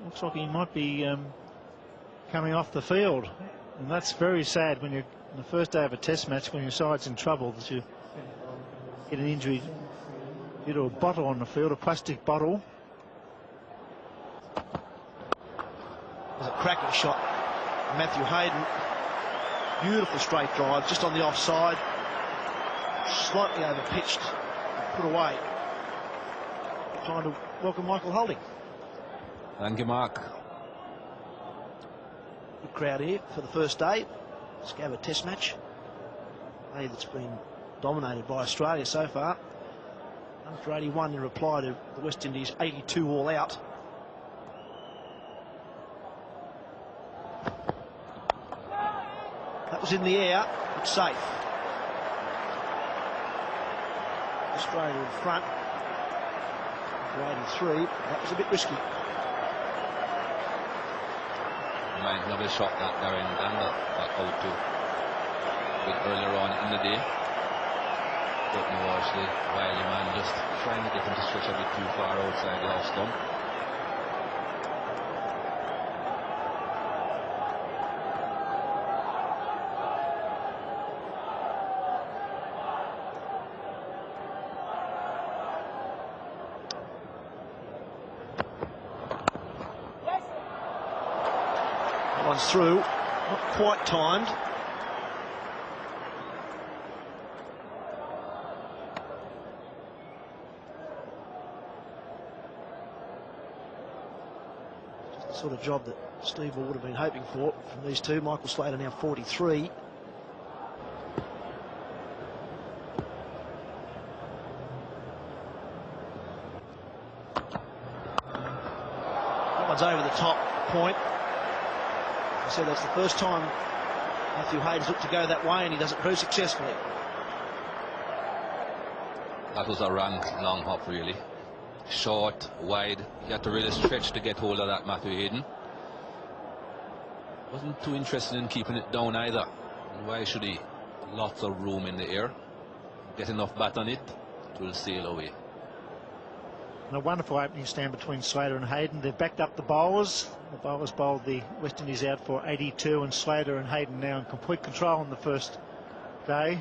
Speaker 2: Looks like he might be coming off the field. And that's very sad when you're on the first day of a test match, when your side's in trouble, that you get an injury due to a bottle on the field, a plastic bottle.
Speaker 4: There's a cracking shot. Matthew Hayden. Beautiful straight drive, just on the offside. Slightly over pitched, put away. Trying to welcome Michael Holding.
Speaker 6: Thank you, Mark.
Speaker 4: Good crowd here for the first day. Scabba Test match. A that's been dominated by Australia so far. 1 for 81 in reply to the West Indies 82 all out. That was in the air. It's safe. Australia in front. For 83. That was a bit risky.
Speaker 6: Another shot that Darren Gander got out to a bit earlier on in the day. But was the wily man just trying to get him to stretch a bit too far outside the off stump.
Speaker 4: One's through, not quite timed. Just the sort of job that Steve would have been hoping for from these two. Michael Slater now 43. That one's over the top point. I said that's the first time Matthew Hayden's looked to go that way, and he does it very successfully.
Speaker 6: That was a ranked long hop, really. Short, wide. You had to really stretch to get hold of that, Matthew Hayden. Wasn't too interested in keeping it down either. Why should he? Lots of room in the air. Get enough bat on it, it will sail away.
Speaker 2: And a wonderful opening stand between Slater and Hayden. They've backed up the bowlers. The bowlers bowled the West Indies out for 82, and Slater and Hayden now in complete control on the first day.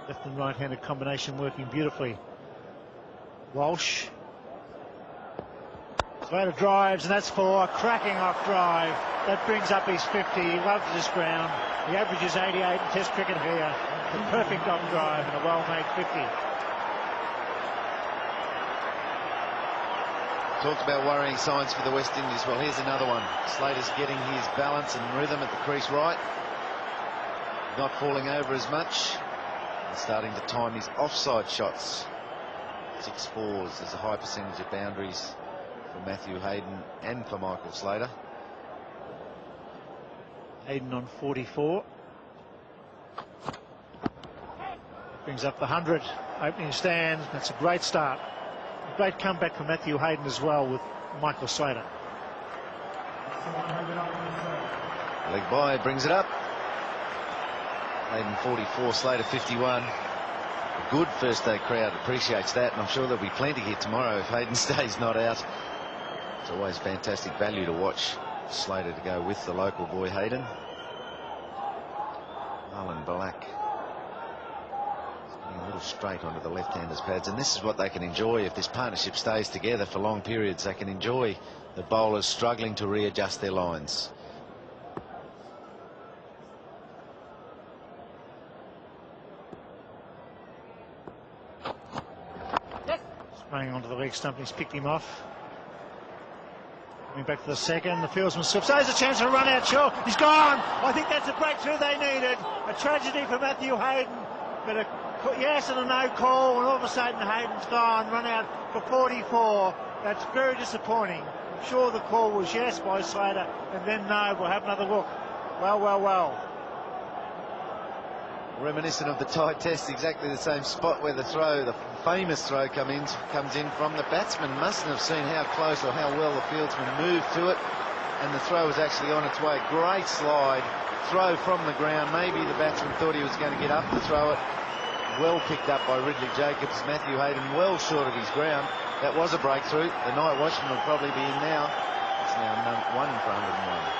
Speaker 2: Left and right-handed combination working beautifully. Walsh. Slater drives, and that's 4. Cracking off drive. That brings up his 50. He loves this ground. He averages 88 in Test cricket here. A perfect off drive and a well-made 50.
Speaker 1: Talked about worrying signs for the West Indies. Well, here's another one. Slater's getting his balance and rhythm at the crease right. Not falling over as much. And starting to time his offside shots. 6 fours. There's a high percentage of boundaries for Matthew Hayden and for Michael Slater.
Speaker 2: Hayden on 44. Brings up the 100. Opening stand. That's a great start. A great comeback for Matthew Hayden as well with Michael Slater.
Speaker 1: Leg by, brings it up. Hayden 44, Slater 51. A good first day crowd appreciates that, and I'm sure there'll be plenty here tomorrow if Hayden stays not out. It's always fantastic value to watch Slater to go with the local boy Hayden. Alan Black. A little straight onto the left-handers' pads, and this is what they can enjoy if this partnership stays together for long periods. They can enjoy the bowlers struggling to readjust their lines.
Speaker 2: Spraying onto the leg stump, he's picked him off. Coming back to the second, the fieldsman slips. There's a chance for a run out, sure. He's gone. I think that's a breakthrough they needed. A tragedy for Matthew Hayden, but a yes and a no call, and all of a sudden Hayden's gone, run out for 44. That's very disappointing. I'm sure the call was yes by Slater, and then no. We'll have another look. Well, well, well.
Speaker 1: Reminiscent of the tie test, exactly the same spot where the throw, the famous throw, comes in from. The batsman mustn't have seen how close or how well the fieldsman moved to it, and the throw was actually on its way. Great slide, throw from the ground. Maybe the batsman thought he was going to get up to throw it. Well picked up by Ridley Jacobs. Matthew Hayden well short of his ground. That was a breakthrough. The night watchman will probably be in now. It's now 1 for 101.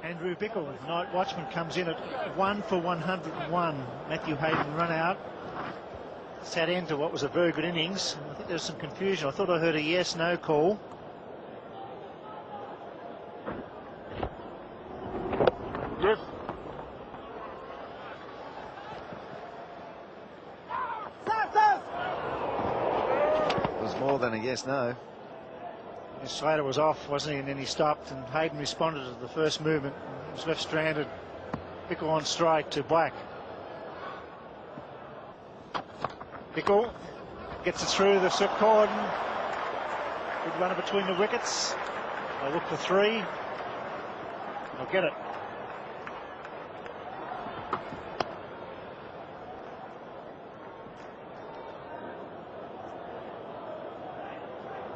Speaker 2: Andrew Bickle, night watchman, comes in at 1 for 101. Matthew Hayden run out. Sat into what was a very good innings. I think there was some confusion. I thought I heard a yes-no call.
Speaker 1: Yes. It was more than a yes-no.
Speaker 2: Slater was off, wasn't he? And then he stopped, and Hayden responded to the first movement. He was left stranded. Bickle on strike to Black. Bickle gets it through the slip cordon. Good runner between the wickets. They look for 3. They'll get it.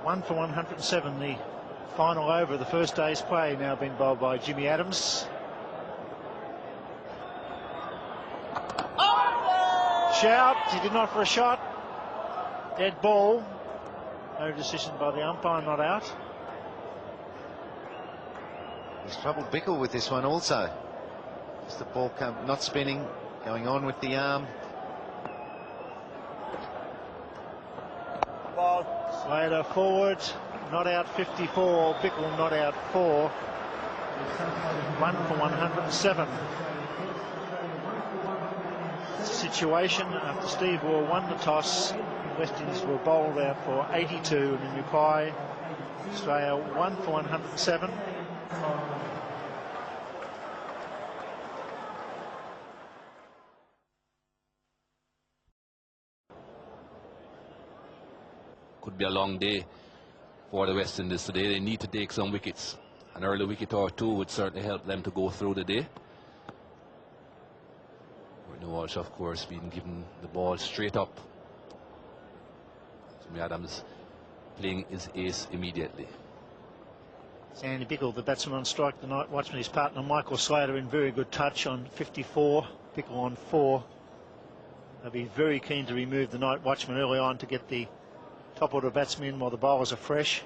Speaker 2: One for 107, the final over of the first day's play, now been bowled by Jimmy Adams. Shout, he did not for a shot. Dead ball. No decision by the umpire, not out.
Speaker 1: He's troubled Bickle with this one also. Just the ball not spinning, going on with the arm.
Speaker 2: Slater forward, not out 54. Bickle not out 4. 1 for 107. Situation after Steve Waugh won the toss. West Indies were bowled out for 82, and in reply, Australia 1 for 107.
Speaker 6: Could be a long day for the West Indies today. They need to take some wickets. An early wicket or 2 would certainly help them to go through the day. Whitney Walsh, of course, being given the ball straight up. Jimmy Adams playing his ace immediately.
Speaker 2: Sandy Bickle, the batsman on strike, the night watchman, his partner Michael Slater in very good touch on 54. Bickle on 4. They'll be very keen to remove the night watchman early on to get the top order batsmen while the bowlers are fresh.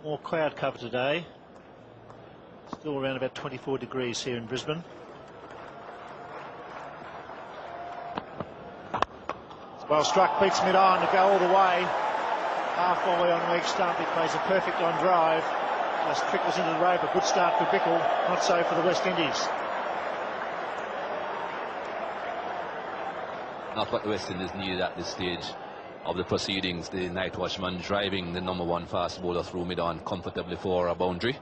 Speaker 2: More cloud cover today. Still around about 24 degrees here in Brisbane. Well struck, beats mid-on to go all the way. Half volley on leg stump. He plays a perfect on drive. Just trickles into the rope. A good start for Bickle. Not so for the West Indies.
Speaker 6: Not what the West Indies needed at this stage of the proceedings. The night watchman driving the #1 fast bowler through mid-on comfortably for a boundary.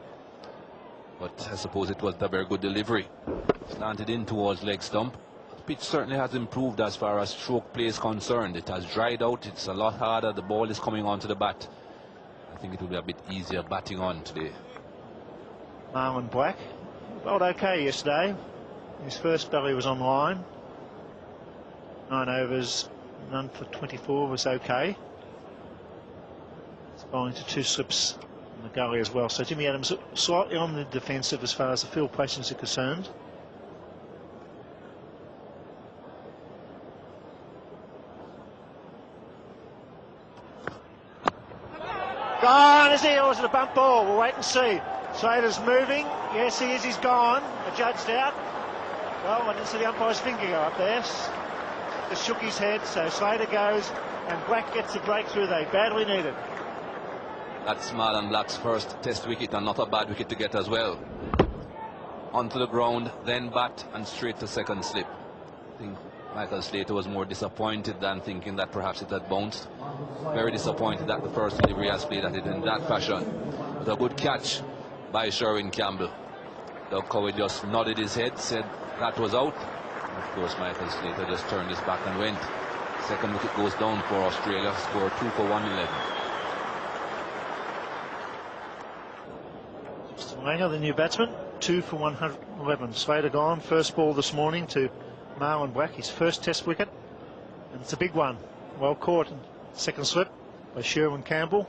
Speaker 6: But I suppose it was a very good delivery. Slanted in towards leg stump. The pitch certainly has improved as far as stroke play is concerned. It has dried out. It's a lot harder. The ball is coming onto the bat. I think it will be a bit easier batting on today.
Speaker 2: Marlon Black bowled okay yesterday. His first belly was online. 9 overs, none for 24 was okay. He's bowling to 2 slips in the gully as well. So Jimmy Adams slightly on the defensive as far as the field placings are concerned. Is he, or is it a bump ball? We'll wait and see. Slater's moving. Yes, he is. He's gone. Adjudged out. Well, I didn't see the umpire's finger go up there. Just shook his head. So Slater goes, and Black gets the breakthrough they badly needed.
Speaker 6: That's Marlon Black's first test wicket, and not a bad wicket to get as well. Onto the ground, then bat and straight to second slip. I think Michael Slater was more disappointed than thinking that perhaps it had bounced. Very disappointed that the first delivery has played at it in that fashion. But a good catch by Sherwin Campbell. Doug Cowie just nodded his head, said that was out. And of course, Michael Slater just turned his back and went. Second wicket goes down for Australia, score 2 for 111.
Speaker 2: Langer, the new batsman, 2 for 111. Slater gone. First ball this morning to Marlon Black, his first test wicket. And it's a big one. Well caught. Second slip by Sherwin Campbell.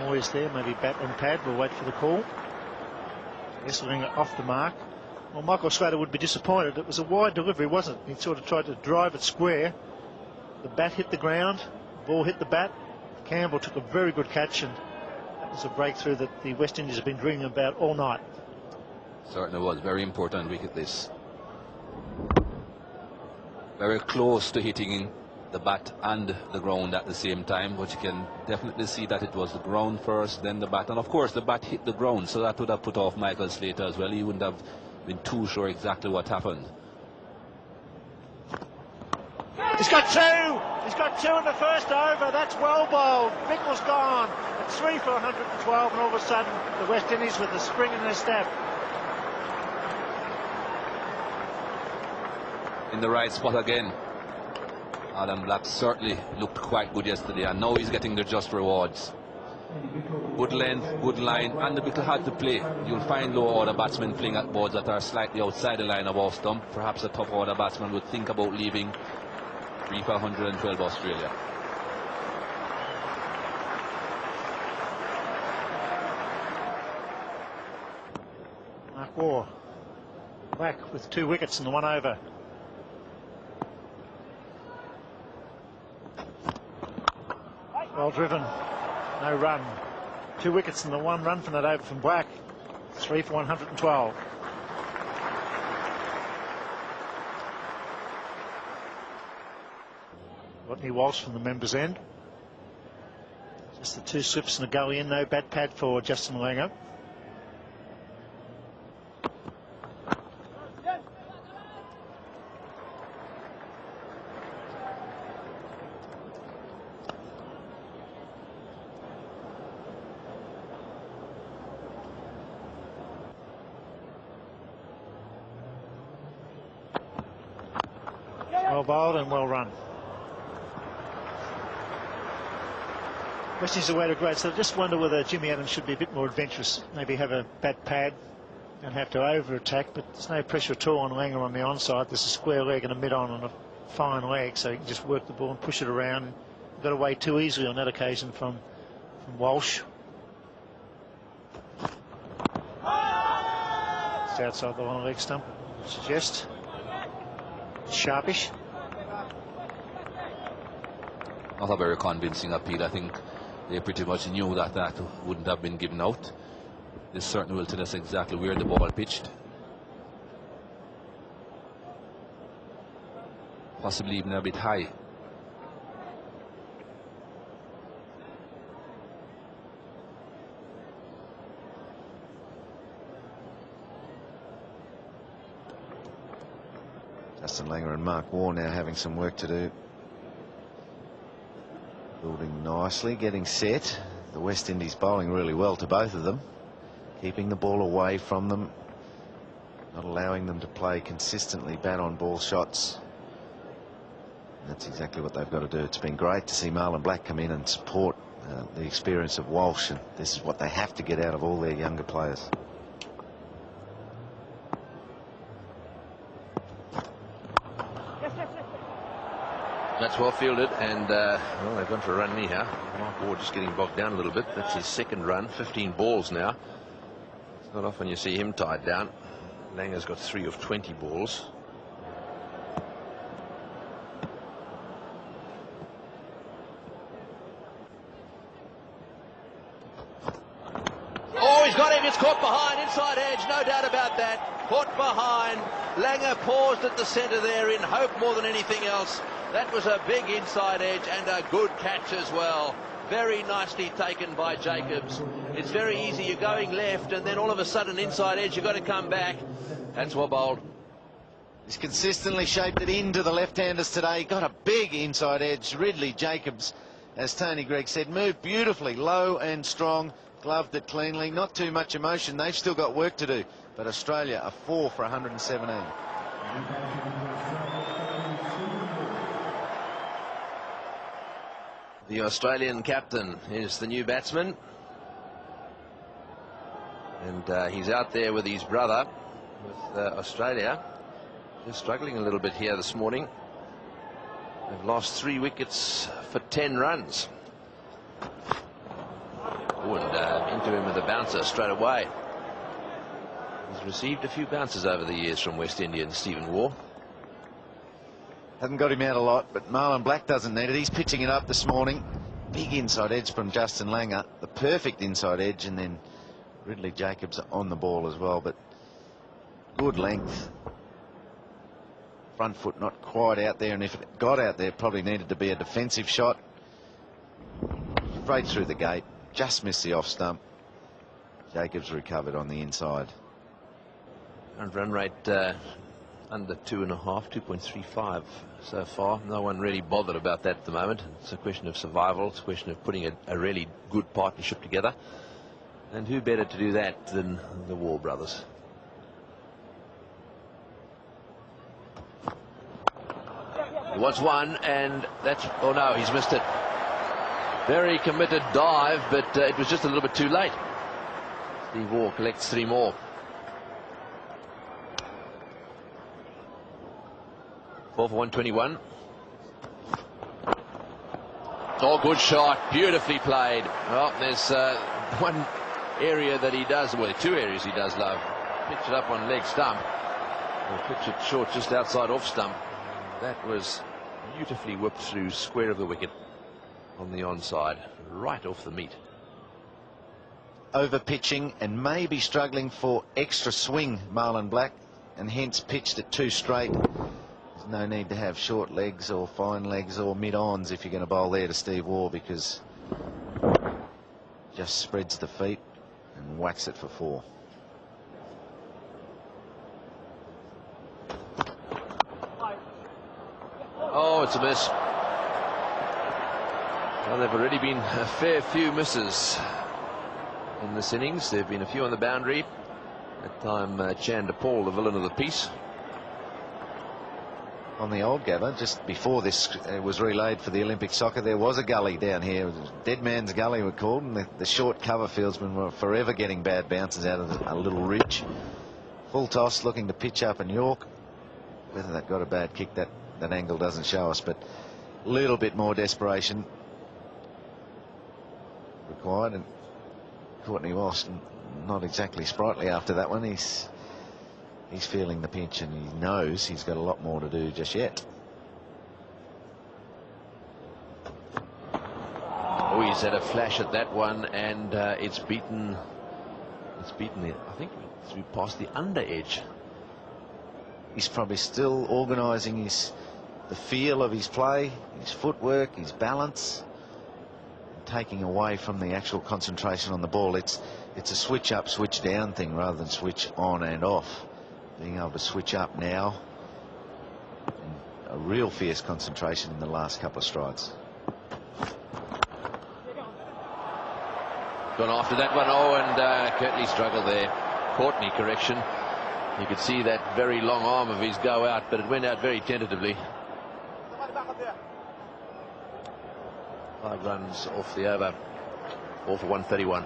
Speaker 2: Always there, maybe bat and pad. We'll wait for the call. Esslinger off the mark. Well, Michael Slater would be disappointed. It was a wide delivery, wasn't it? He sort of tried to drive it square. The bat hit the ground, the ball hit the bat. Campbell took a very good catch, and that was a breakthrough that the West Indies have been dreaming about all night.
Speaker 6: Certainly was. Very important wicket this. Very close to hitting the bat and the ground at the same time, but you can definitely see that it was the ground first, then the bat, and of course the bat hit the ground, so that would have put off Michael Slater as well. He wouldn't have been too sure exactly what happened.
Speaker 2: He's got two! He's got two in the first over. That's well bowled. Bickle's gone. It's 3 for 112, and all of a sudden the West Indies with the spring in their step.
Speaker 6: In the right spot again. Adam Black certainly looked quite good yesterday, and now he's getting the just rewards. Good length, good line, and a bit hard to play. You'll find low order batsmen playing at boards that are slightly outside the line of off stump. Perhaps a top order batsman would think about leaving. 3 for 112 Australia.
Speaker 2: Mark Waugh back with 2 wickets in the 1 over. Well driven, no run. 2 wickets and the 1 run from that over from Black. 3 for 112. Rodney Walsh from the members' end. Just the 2 slips and a go in, no bat pad for Justin Langer. Well bowled and well run. West Indies away to great, so I just wonder whether Jimmy Adams should be a bit more adventurous. Maybe have a bat pad and have to over attack, but there's no pressure at all on Langer on the onside. There's a square leg and a mid on a fine leg, so you can just work the ball and push it around. Got away too easily on that occasion from Walsh. It's outside the long leg stump, I suggest. Sharpish.
Speaker 6: Not a very convincing appeal. I think they pretty much knew that that wouldn't have been given out. This certainly will tell us exactly where the ball pitched. Possibly even a bit high.
Speaker 1: Justin Langer and Mark Waugh now having some work to do. Building nicely, getting set. The West Indies bowling really well to both of them. Keeping the ball away from them. Not allowing them to play consistently bat-on-ball shots. That's exactly what they've got to do. It's been great to see Marlon Black come in and support the experience of Walsh. And this is what they have to get out of all their younger players.
Speaker 3: That's well fielded, and well, they've gone for a run anyhow. Mark Waugh just getting bogged down a little bit. That's his second run, 15 balls now. It's not often you see him tied down. Langer's got 3 of 20 balls. Oh, he's got him. It's caught behind, inside edge, no doubt about that. Caught behind. Langer paused at the centre there in hope more than anything else. That was a big inside edge and a good catch as well. Very nicely taken by Jacobs. It's very easy. You're going left and then all of a sudden inside edge, you've got to come back. That's well bowled.
Speaker 1: He's consistently shaped it into the left-handers today. Got a big inside edge. Ridley Jacobs, as Tony Greig said, moved beautifully, low and strong, gloved it cleanly. Not too much emotion. They've still got work to do. But Australia are 4 for 117.
Speaker 3: The Australian captain is the new batsman. And he's out there with his brother, with Australia. They're struggling a little bit here this morning. They've lost 3 wickets for 10 runs. Oh, and into him with a bouncer straight away. He's received a few bounces over the years from West Indian Stephen Waugh.
Speaker 1: Hasn't got him out a lot, but Marlon Black doesn't need it. He's pitching it up this morning. Big inside edge from Justin Langer. The perfect inside edge, and then Ridley Jacobs on the ball as well, but good length. Front foot not quite out there, and if it got out there, probably needed to be a defensive shot. Straight through the gate, just missed the off stump. Jacobs recovered on the inside.
Speaker 3: And run rate under 2.5, 2.35 so far. No one really bothered about that at the moment. It's a question of survival. It's a question of putting a really good partnership together. And who better to do that than the Waugh brothers? He wants one, and that's... Oh no, he's missed it. Very committed dive, but it was just a little bit too late. Steve Waugh collects 3 more. 4 for 121. Oh, good shot. Beautifully played. Well, there's one area that he does, well, 2 areas he does love. Pitch it up on leg stump, or pitch it short just outside off stump. That was beautifully whipped through square of the wicket on the onside, right off the meat.
Speaker 1: Over pitching and maybe struggling for extra swing, Marlon Black, and hence pitched it too straight. There's no need to have short legs or fine legs or mid-ons if you're going to bowl there to Steve Waugh, because just spreads the feet and whacks it for 4.
Speaker 3: Oh, it's a miss. Well, there have already been a fair few misses in this innings. There have been a few on the boundary. That time, Chanda Paul, the villain of the piece.
Speaker 1: On the old Gabba, just before this was relayed for the Olympic soccer, there was a gully down here. It was Dead Man's Gully, we called, and the short cover fieldsmen were forever getting bad bounces out of a little ridge. Full toss, looking to pitch up in York. Whether that got a bad kick, that angle doesn't show us, but a little bit more desperation required. And Courtney Walsh not exactly sprightly after that one. He's feeling the pinch, and he knows he's got a lot more to do just yet.
Speaker 3: Oh, he's had a flash at that one, and it's beaten it, I think, through past the under edge.
Speaker 1: He's probably still organising the feel of his play, his footwork, his balance, taking away from the actual concentration on the ball. It's a switch up, switch down thing rather than switch on and off. Being able to switch up now, and a real fierce concentration in the last couple of strides.
Speaker 3: Gone after that one. Oh, and Kirtley struggled there. Courtney, correction. You could see that very long arm of his go out, but it went out very tentatively. 5 runs off the over. 4 for 131.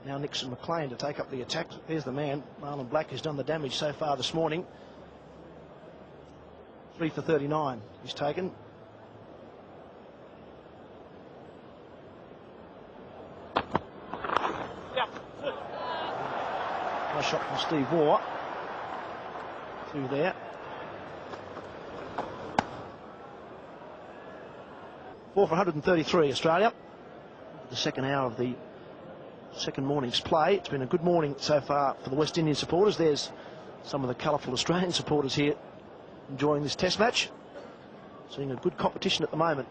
Speaker 4: Now Nixon McLean to take up the attack. There's the man, Marlon Black, who's done the damage so far this morning. 3 for 39 he's taken. Nice shot from Steve Waugh. Through there. Four for 133, Australia. The second hour of the second morning's play. It's been a good morning so far for the West Indian supporters. There's some of the colourful Australian supporters here enjoying this test match. Seeing a good competition at the moment.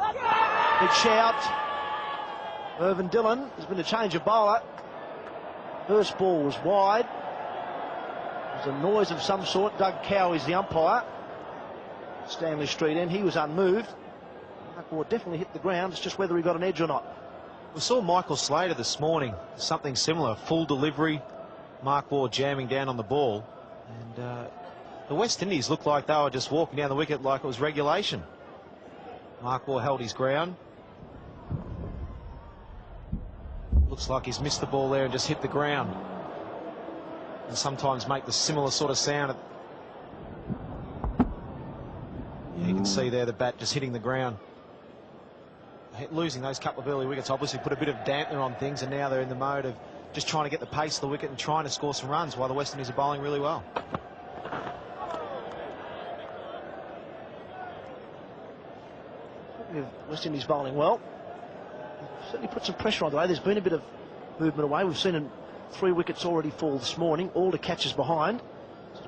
Speaker 4: Big shout. Irvin Dillon. There's been a change of bowler. First ball was wide. There's a noise of some sort. Doug Cow is the umpire. Stanley Street end. He was unmoved. Mark Waugh definitely hit the ground. It's just whether he got an edge or not.
Speaker 7: We saw Michael Slater this morning. Something similar. Full delivery. Mark Waugh jamming down on the ball. And the West Indies looked like they were just walking down the wicket like it was regulation. Mark Waugh held his ground. Looks like he's missed the ball there and just hit the ground. And sometimes make the similar sort of sound. Yeah, you can see there the bat just hitting the ground. Losing those couple of early wickets obviously put a bit of dampener on things, and now they're in the mode of just trying to get the pace of the wicket and trying to score some runs while the West Indies are bowling really well.
Speaker 4: West Indies bowling well. Certainly put some pressure on the way. There's been a bit of movement away. We've seen 3 wickets already fall this morning. All the catches behind.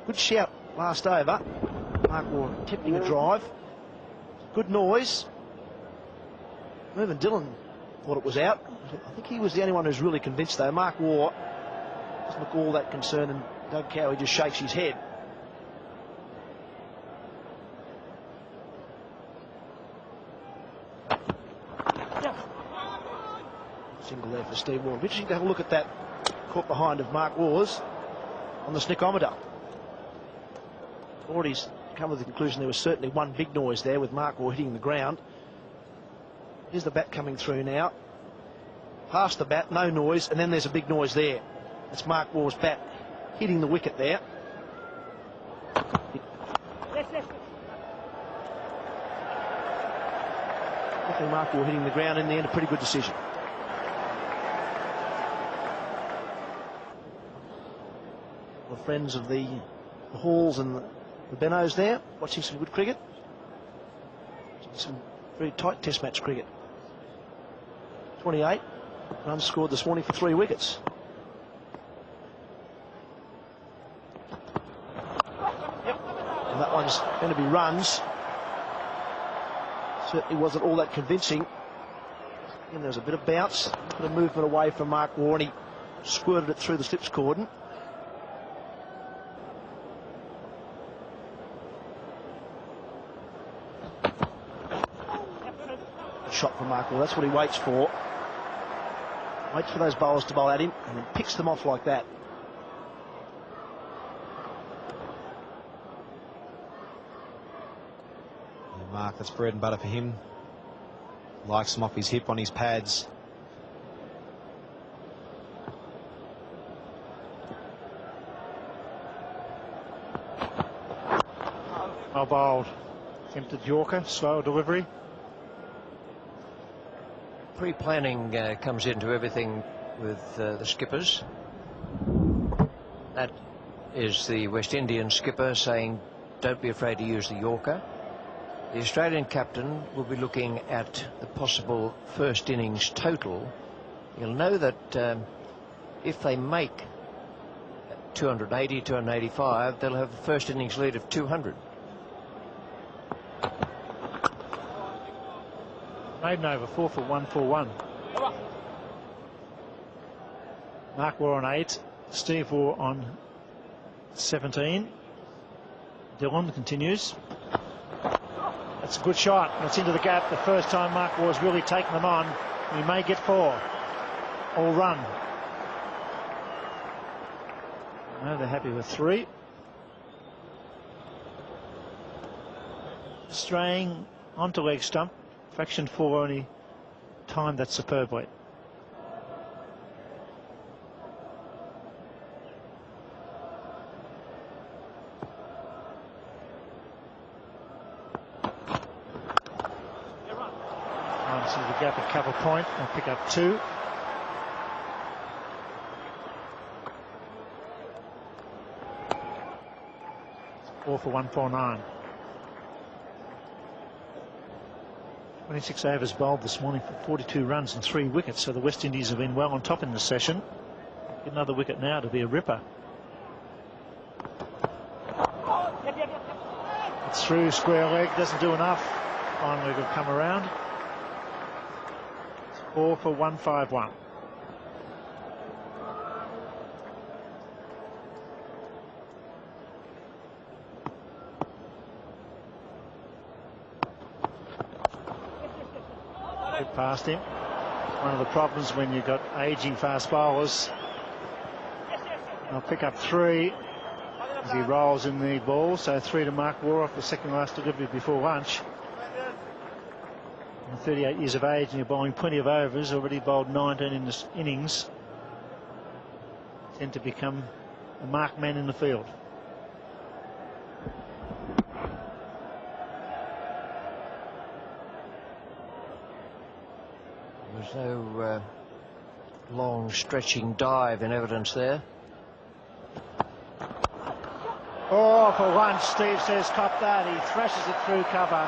Speaker 4: Good shout last over. Mark Waugh attempting a drive. Good noise. Irvin Dillon thought it was out. I think he was the only one who's really convinced though. Mark Waugh doesn't look all that concerned, and Doug Cowie just shakes his head. Single there for Steve Waugh. Interesting to have a look at that caught behind of Mark Waugh's on the snickometer. Already's come to the conclusion there was certainly one big noise there with Mark Waugh hitting the ground. Here's the bat coming through now. Past the bat, no noise, and then there's a big noise there. That's Mark Waugh's bat hitting the wicket there. Definitely Mark Waugh hitting the ground in the end, a pretty good decision. The friends of the Halls and the Bennos there, watching some good cricket. Some very tight test match cricket. 28 runs scored this morning for 3 wickets. Yep. And that one's going to be runs. Certainly wasn't all that convincing. And there was a bit of bounce, a bit of movement away from Mark Waugh, and he squirted it through the slips cordon. Shot from Mark Waugh. That's what he waits for. Waits for those bowlers to bowl at him and then picks them off like that.
Speaker 7: Yeah, Mark, that's bread and butter for him. Likes them off his hip on his pads.
Speaker 2: Well bowled. Attempted Yorker, slower delivery.
Speaker 5: Pre-planning comes into everything with the skippers. That is the West Indian skipper saying, don't be afraid to use the Yorker. The Australian captain will be looking at the possible first innings total. You'll know that if they make 280, 285, they'll have a first innings lead of 200.
Speaker 2: Maiden over 4 for 141. Mark Waugh on 8, Steve Waugh on 17. Dillon continues. That's a good shot. It's into the gap. The first time Mark Waugh's really taken them on. He may get 4 or run. No, they're happy with 3. Straying onto leg stump. Fraction 4 only timed that superbly. See the gap at cover point and pick up 2. 4 for 149. 26 overs bowled this morning for 42 runs and 3 wickets, so the West Indies have been well on top in the session. Get another wicket now to be a ripper. It's through, square leg, doesn't do enough. Fine leg will come around. It's 4 for 151. Get past him. One of the problems when you've got ageing fast bowlers. I'll pick up 3 as he rolls in the ball, so 3 to Mark Waugh off the second last delivery before lunch. And 38 years of age and you're bowling plenty of overs, already bowled 19 in this innings. Tend to become a marked man in the field.
Speaker 5: There's no long stretching dive in evidence there.
Speaker 2: Oh, for once, Steve says cop that. He thrashes it through cover.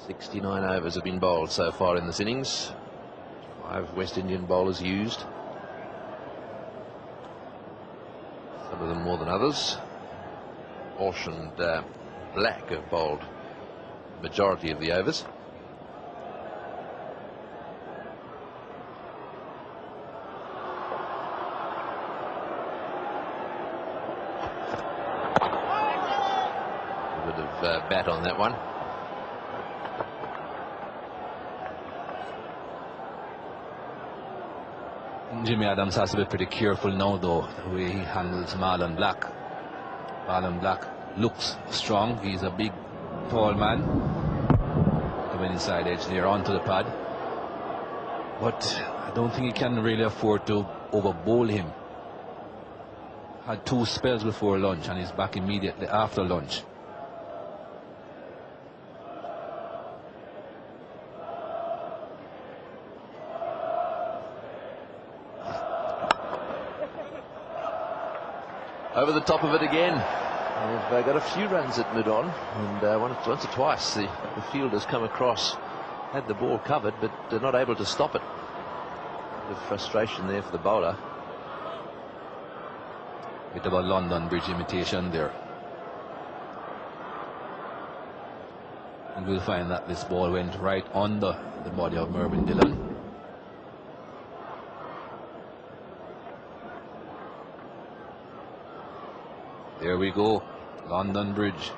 Speaker 3: "69 overs have been bowled so far in this innings. 5 West Indian bowlers used. Some of them more than others. Walsh and Black have bowled the majority of the overs. A bit of bat on that one.
Speaker 6: Jimmy Adams has to be pretty careful now, though, the way he handles Marlon Black. Marlon Black looks strong. He's a big, tall man. Coming inside edge there onto the pad. But I don't think he can really afford to overbowl him. Had 2 spells before lunch and he's back immediately after lunch.
Speaker 3: Over the top of it again. They've got a few runs at mid-on, and once or twice the fielders come across, had the ball covered, but they're not able to stop it. A bit of frustration there for the bowler.
Speaker 6: Bit of a London Bridge imitation there. And we'll find that this ball went right under the body of Mervyn Dillon. There we go, London Bridge.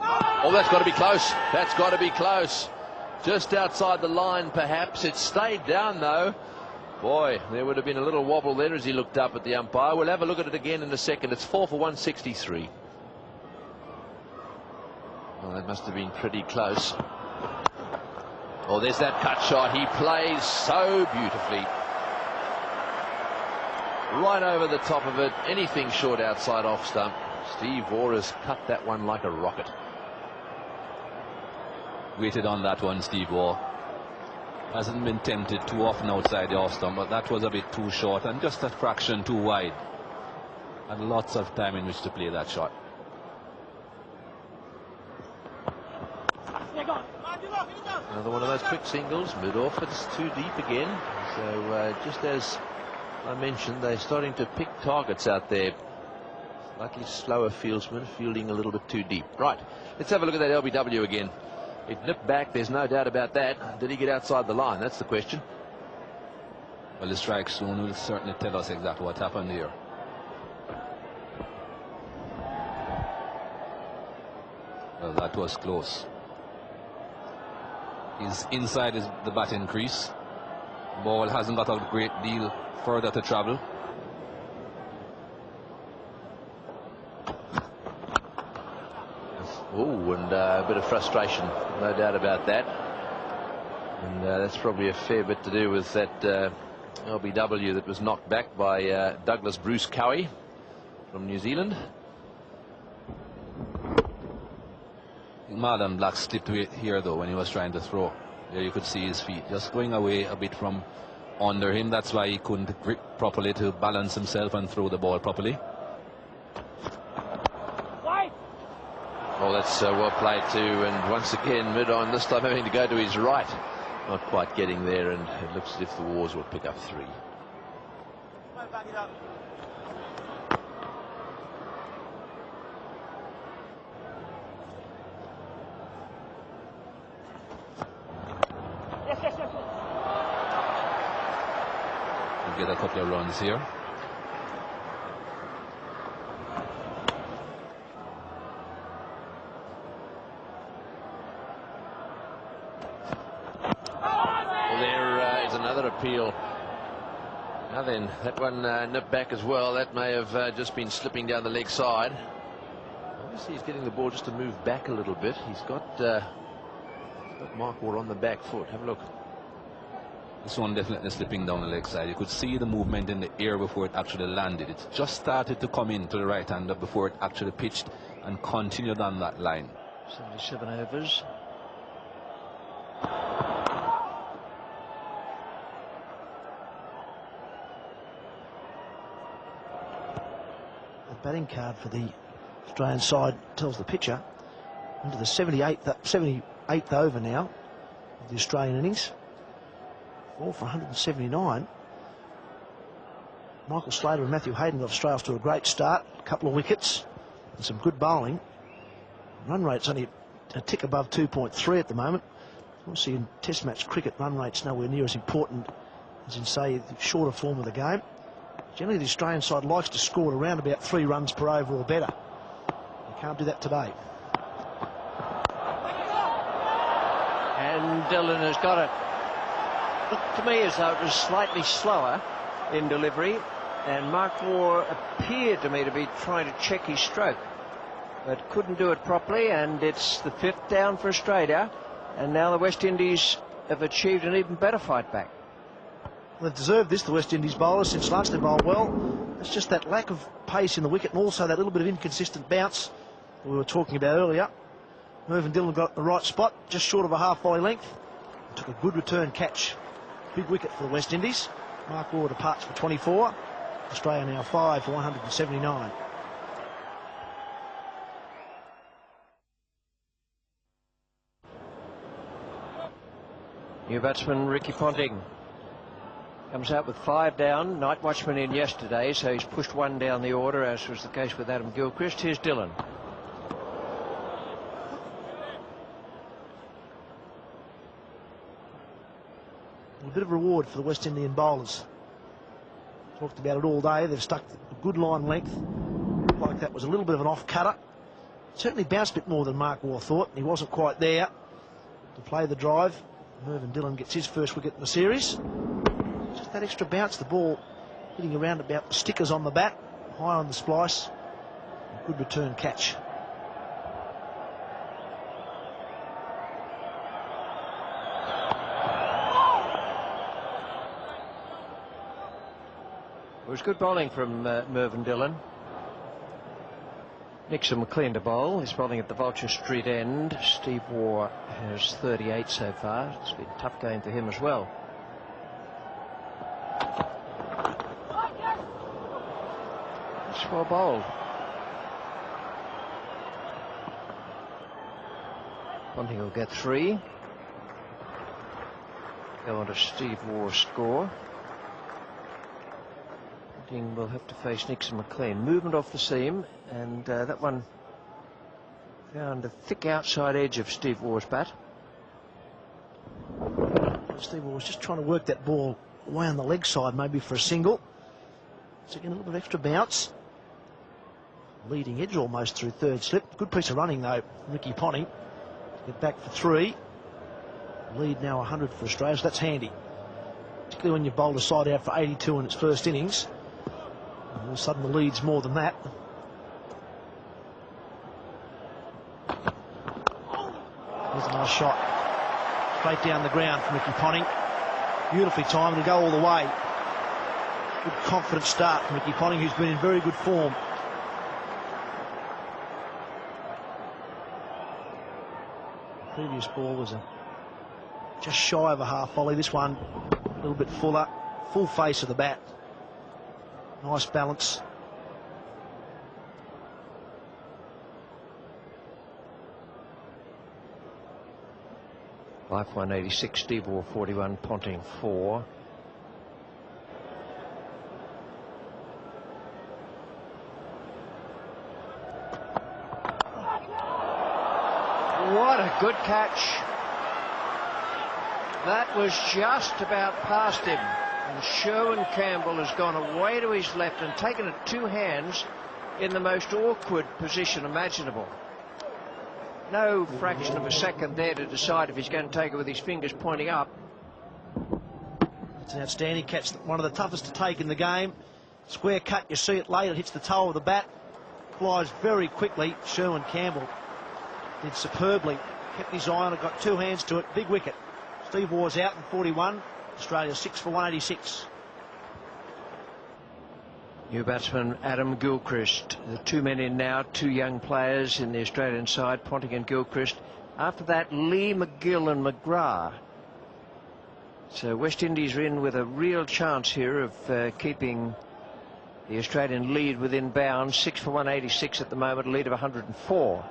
Speaker 3: Oh, that's got to be close. That's got to be close. Just outside the line, perhaps. It stayed down, though. Boy, there would have been a little wobble there as he looked up at the umpire. We'll have a look at it again in a second. It's 4 for 163. Well, that must have been pretty close. Oh, there's that cut shot. He plays so beautifully. Right over the top of it. Anything short outside off stump. Steve Waugh has cut that one like a rocket.
Speaker 6: Waited on that one, Steve Waugh. Hasn't been tempted too often outside the off stump, but that was a bit too short and just a fraction too wide. Had lots of time in which to play that shot.
Speaker 3: Another one of those quick singles, mid-off. It's too deep again. So just as I mentioned, they're starting to pick targets out there. Slightly slower fieldsman, fielding a little bit too deep. Right, let's have a look at that LBW again. It nipped back, there's no doubt about that. Did he get outside the line? That's the question.
Speaker 6: Well, the strike soon will certainly tell us exactly what happened here. Well, that was close. He's inside the batting crease. Ball hasn't got a great deal further to travel.
Speaker 3: Oh, and a bit of frustration, no doubt about that. And that's probably a fair bit to do with that LBW that was knocked back by Douglas Bruce Cowie from New Zealand.
Speaker 6: Marlon Black slipped here though when he was trying to throw. There you could see his feet just going away a bit from under him. That's why he couldn't grip properly to balance himself and throw the ball properly.
Speaker 3: Well, that's well played too, and once again mid-on, this time having to go to his right. Not quite getting there, and it looks as if the Wars will pick up 3.
Speaker 6: We'll get a couple of runs here.
Speaker 3: Appeal. Now then, that one nipped back as well. That may have just been slipping down the leg side. Obviously he's getting the ball just to move back a little bit. He's got Mark Waugh on the back foot. Have a look.
Speaker 6: This one definitely slipping down the leg side. You could see the movement in the air before it actually landed. It just started to come into the right hander before it actually pitched and continued on that line.
Speaker 5: 77 overs.
Speaker 4: Batting card for the Australian side tells the pitcher into the 78th over now of the Australian innings. 4 for 179. Michael Slater and Matthew Hayden of Australia to a great start. A couple of wickets and some good bowling. Run rate's only a tick above 2.3 at the moment. Obviously in Test match cricket, run rate's nowhere near as important as in, say, the shorter form of the game. Generally, the Australian side likes to score around about 3 runs per over or better. They can't do that today.
Speaker 5: And Dillon has got it. Looked to me as though it was slightly slower in delivery, and Mark Waugh appeared to me to be trying to check his stroke, but couldn't do it properly, and it's the 5th down for Australia, and now the West Indies have achieved an even better fight back.
Speaker 4: They've deserved this, the West Indies bowlers, since last they bowled well. It's just that lack of pace in the wicket and also that little bit of inconsistent bounce that we were talking about earlier. Mervyn Dillon got the right spot, just short of a half volley length. Took a good return catch. Big wicket for the West Indies. Mark Waugh departs for 24. Australia now 5 for 179.
Speaker 5: New batsman Ricky Ponting comes out with 5 down. Night watchman in yesterday, so he's pushed 1 down the order, as was the case with Adam Gilchrist. Here's Dillon.
Speaker 4: A bit of reward for the West Indian bowlers. Talked about it all day. They've stuck a good line length. Looked like that was a little bit of an off-cutter. Certainly bounced a bit more than Mark Waugh thought. He wasn't quite there to play the drive. Mervyn Dillon gets his first wicket in the series. Just that extra bounce, the ball hitting around about the stickers on the bat, high on the splice. A good return catch.
Speaker 5: It was good bowling from Mervyn Dillon. Nixon McLean to bowl. He's bowling at the Vulture Street end. Steve Waugh has 38 so far. It's been a tough game for him as well. It's well bowled. Ponting will get 3. Go on to Steve Waugh's score. Ponting will have to face Nixon McLean. Movement off the seam, and that one found a thick outside edge of Steve Waugh's bat.
Speaker 4: Steve Waugh was just trying to work that ball away on the leg side, maybe for a single. So again, a little bit of extra bounce. Leading edge almost through third slip. Good piece of running though, Ricky Ponting. Get back for 3. Lead now 100 for Australia, so that's handy. Particularly when you bowled a side out for 82 in its first innings. And all of a sudden the lead's more than that. Here's a nice shot. Straight down the ground from Ricky Ponting. Beautifully timed to go all the way. Good confident start from Ricky Ponting, who's been in very good form. Previous ball was just shy of a half volley. This one a little bit fuller, full face of the bat. Nice balance.
Speaker 5: Life 186, Steve 41, Ponting 4. What a good catch. That was just about past him. And Sherwin Campbell has gone away to his left and taken it two hands in the most awkward position imaginable. No fraction of a second there to decide if he's going to take it with his fingers pointing up.
Speaker 4: It's an outstanding catch, one of the toughest to take in the game. Square cut, you see it late, it hits the toe of the bat, flies very quickly. Sherwin Campbell did superbly, kept his eye on it, got two hands to it, big wicket. Steve Waugh's out in 41, Australia 6 for 186.
Speaker 5: New batsman Adam Gilchrist. The two men in now, two young players in the Australian side, Ponting and Gilchrist. After that, Lee, McGill and McGrath. So West Indies are in with a real chance here of keeping the Australian lead within bounds. 6 for 186 at the moment, a lead of 104.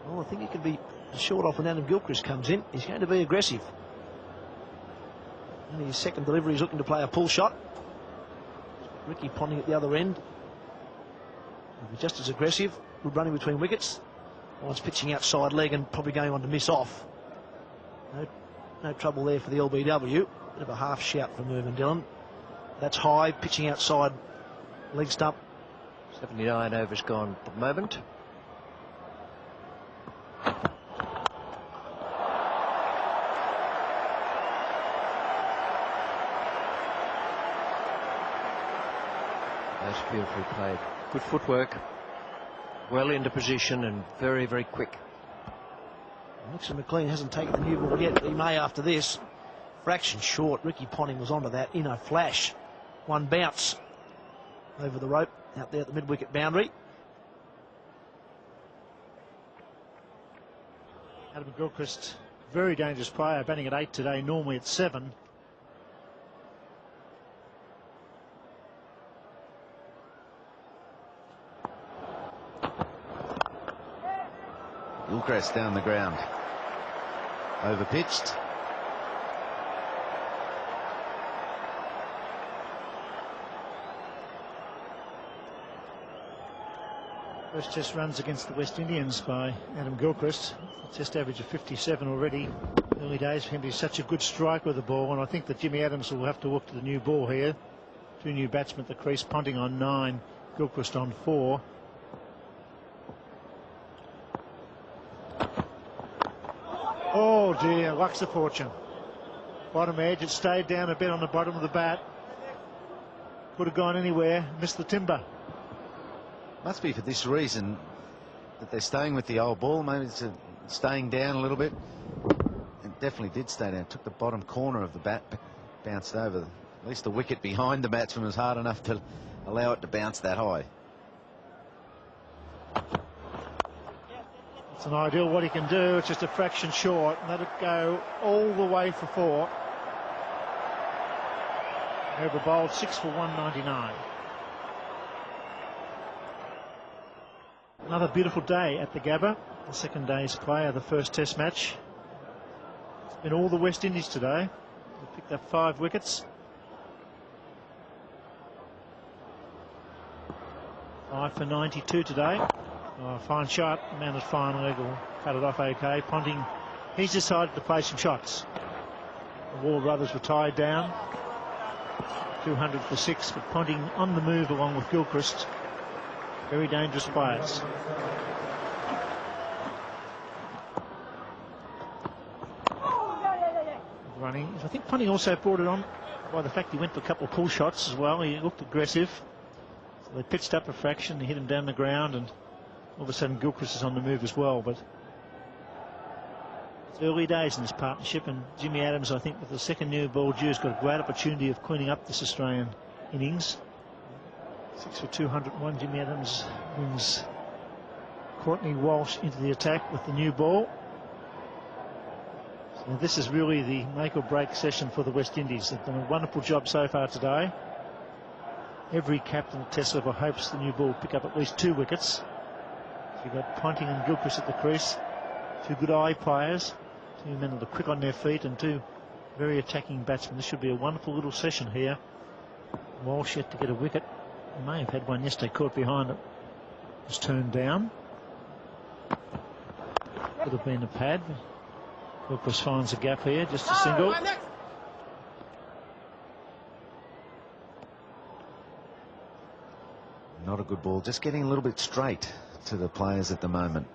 Speaker 4: Well, I think he could be short off when Adam Gilchrist comes in. He's going to be aggressive. Only his second delivery, he's looking to play a pull shot. Ricky Ponting at the other end. He'll be just as aggressive. Good running between wickets. One's pitching outside leg and probably going on to miss off. No trouble there for the LBW. Bit of a half shout from Mervyn Dillon. That's high, pitching outside leg stump.
Speaker 5: 79 overs gone at the moment. That's beautifully played. Good footwork. Well into position and very, very quick.
Speaker 4: Nixon McLean hasn't taken the new ball yet, but he may after this. Fraction short. Ricky Ponting was onto that in a flash. One bounce over the rope out there at the mid-wicket boundary.
Speaker 2: Adam Gilchrist, very dangerous player, batting at 8 today, normally at 7.
Speaker 1: Gilchrist down the ground. Overpitched.
Speaker 2: First test runs against the West Indians by Adam Gilchrist. A test average of 57 already. Early days for him. He's such a good striker with the ball, and I think that Jimmy Adams will have to look to the new ball here. Two new batsmen at the crease, Ponting on 9, Gilchrist on 4. Oh dear, luck's a fortune. Bottom edge, it stayed down a bit on the bottom of the bat. Could have gone anywhere, missed the timber.
Speaker 1: Must be for this reason that they're staying with the old ball. Maybe it's staying down a little bit. It definitely did stay down. Took the bottom corner of the bat, bounced over. At least the wicket behind the batsman was hard enough to allow it to bounce that high.
Speaker 2: It's an ideal what he can do. It's just a fraction short. Let it go all the way for 4. Over bowled 6 for 199. Another beautiful day at the Gabba. The second day's play of the first test match. It's been all the West Indies today. They picked up 5 wickets. 5 for 92 today. Oh, fine shot. The man is fine leg will cut it off okay. Ponting, he's decided to play some shots. The Waugh brothers were tied down. 200 for 6, but Ponting on the move along with Gilchrist. Very dangerous players. Running. I think Ponting also brought it on by the fact he went for a couple of pull shots as well. He looked aggressive. So they pitched up a fraction, he hit him down the ground, and All of a sudden Gilchrist is on the move as well, but it's early days in this partnership, and Jimmy Adams, I think, with the second new ball due, has got a great opportunity of cleaning up this Australian innings. 6 for 201, Jimmy Adams brings Courtney Walsh into the attack with the new ball. So this is really the make or break session for the West Indies. They've done a wonderful job so far today. Every captain at Test level hopes the new ball will pick up at least 2 wickets. So you've got Ponting and Gilchrist at the crease, 2 good eye players, 2 men that are quick on their feet, and 2 very attacking batsmen. This should be a wonderful little session here. Walsh yet to get a wicket. He may have had one yesterday, caught behind it, was turned down. Could have been a pad. Gilchrist finds a gap here, just a single.
Speaker 1: Not a good ball, just getting a little bit straight to the players at the moment.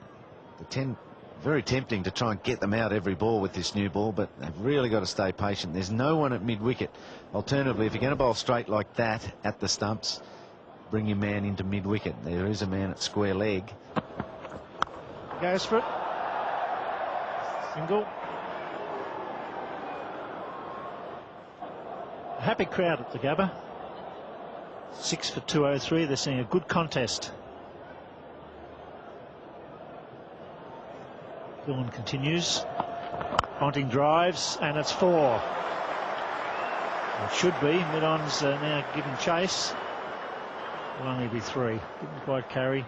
Speaker 1: Very tempting to try and get them out every ball with this new ball, but they've really got to stay patient. There's no one at mid-wicket. Alternatively, if you're going to bowl straight like that at the stumps, bring your man into mid-wicket. There is a man at square leg.
Speaker 2: Goes for it. Single. A happy crowd at the Gabba. 6 for 203. They're seeing a good contest. Gillen continues. Ponting drives, and it's 4. It should be. Mid-on's now giving chase. Will only be 3. Didn't quite carry.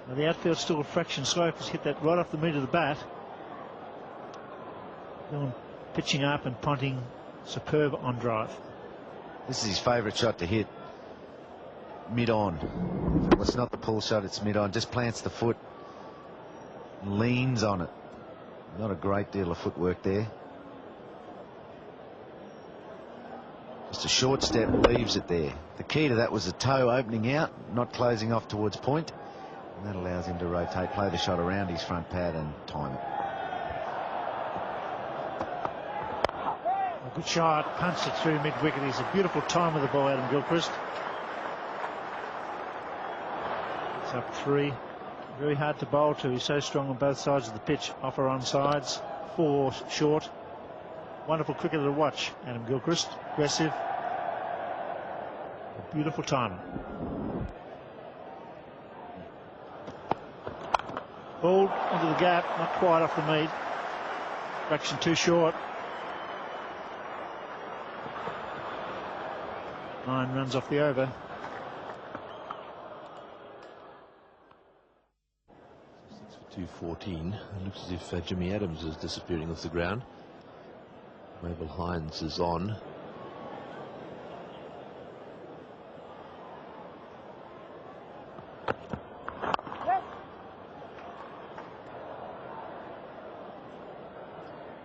Speaker 2: Now the outfield's still a fraction slow. He's hit that right off the meat of the bat. Gillen pitching up and Ponting superb on drive.
Speaker 1: This is his favourite shot to hit. Mid-on. Well, it's not the pull shot, it's mid-on. Just plants the foot. Leans on it. Not a great deal of footwork there. Just a short step, leaves it there. The key to that was the toe opening out, not closing off towards point. And that allows him to rotate, play the shot around his front pad and time it.
Speaker 2: A good shot, punched it through mid-wicket. He's a beautiful time with the ball, Adam Gilchrist. It's up 3. Very hard to bowl to. He's so strong on both sides of the pitch. Off or on sides. 4 short. Wonderful cricketer to watch, Adam Gilchrist. Aggressive. A beautiful timer. Balled into the gap, not quite off the meat. Fraction too short. 9 runs off the over.
Speaker 3: 6 for 214. It looks as if Jimmy Adams is disappearing off the ground. Mabel Hines is on.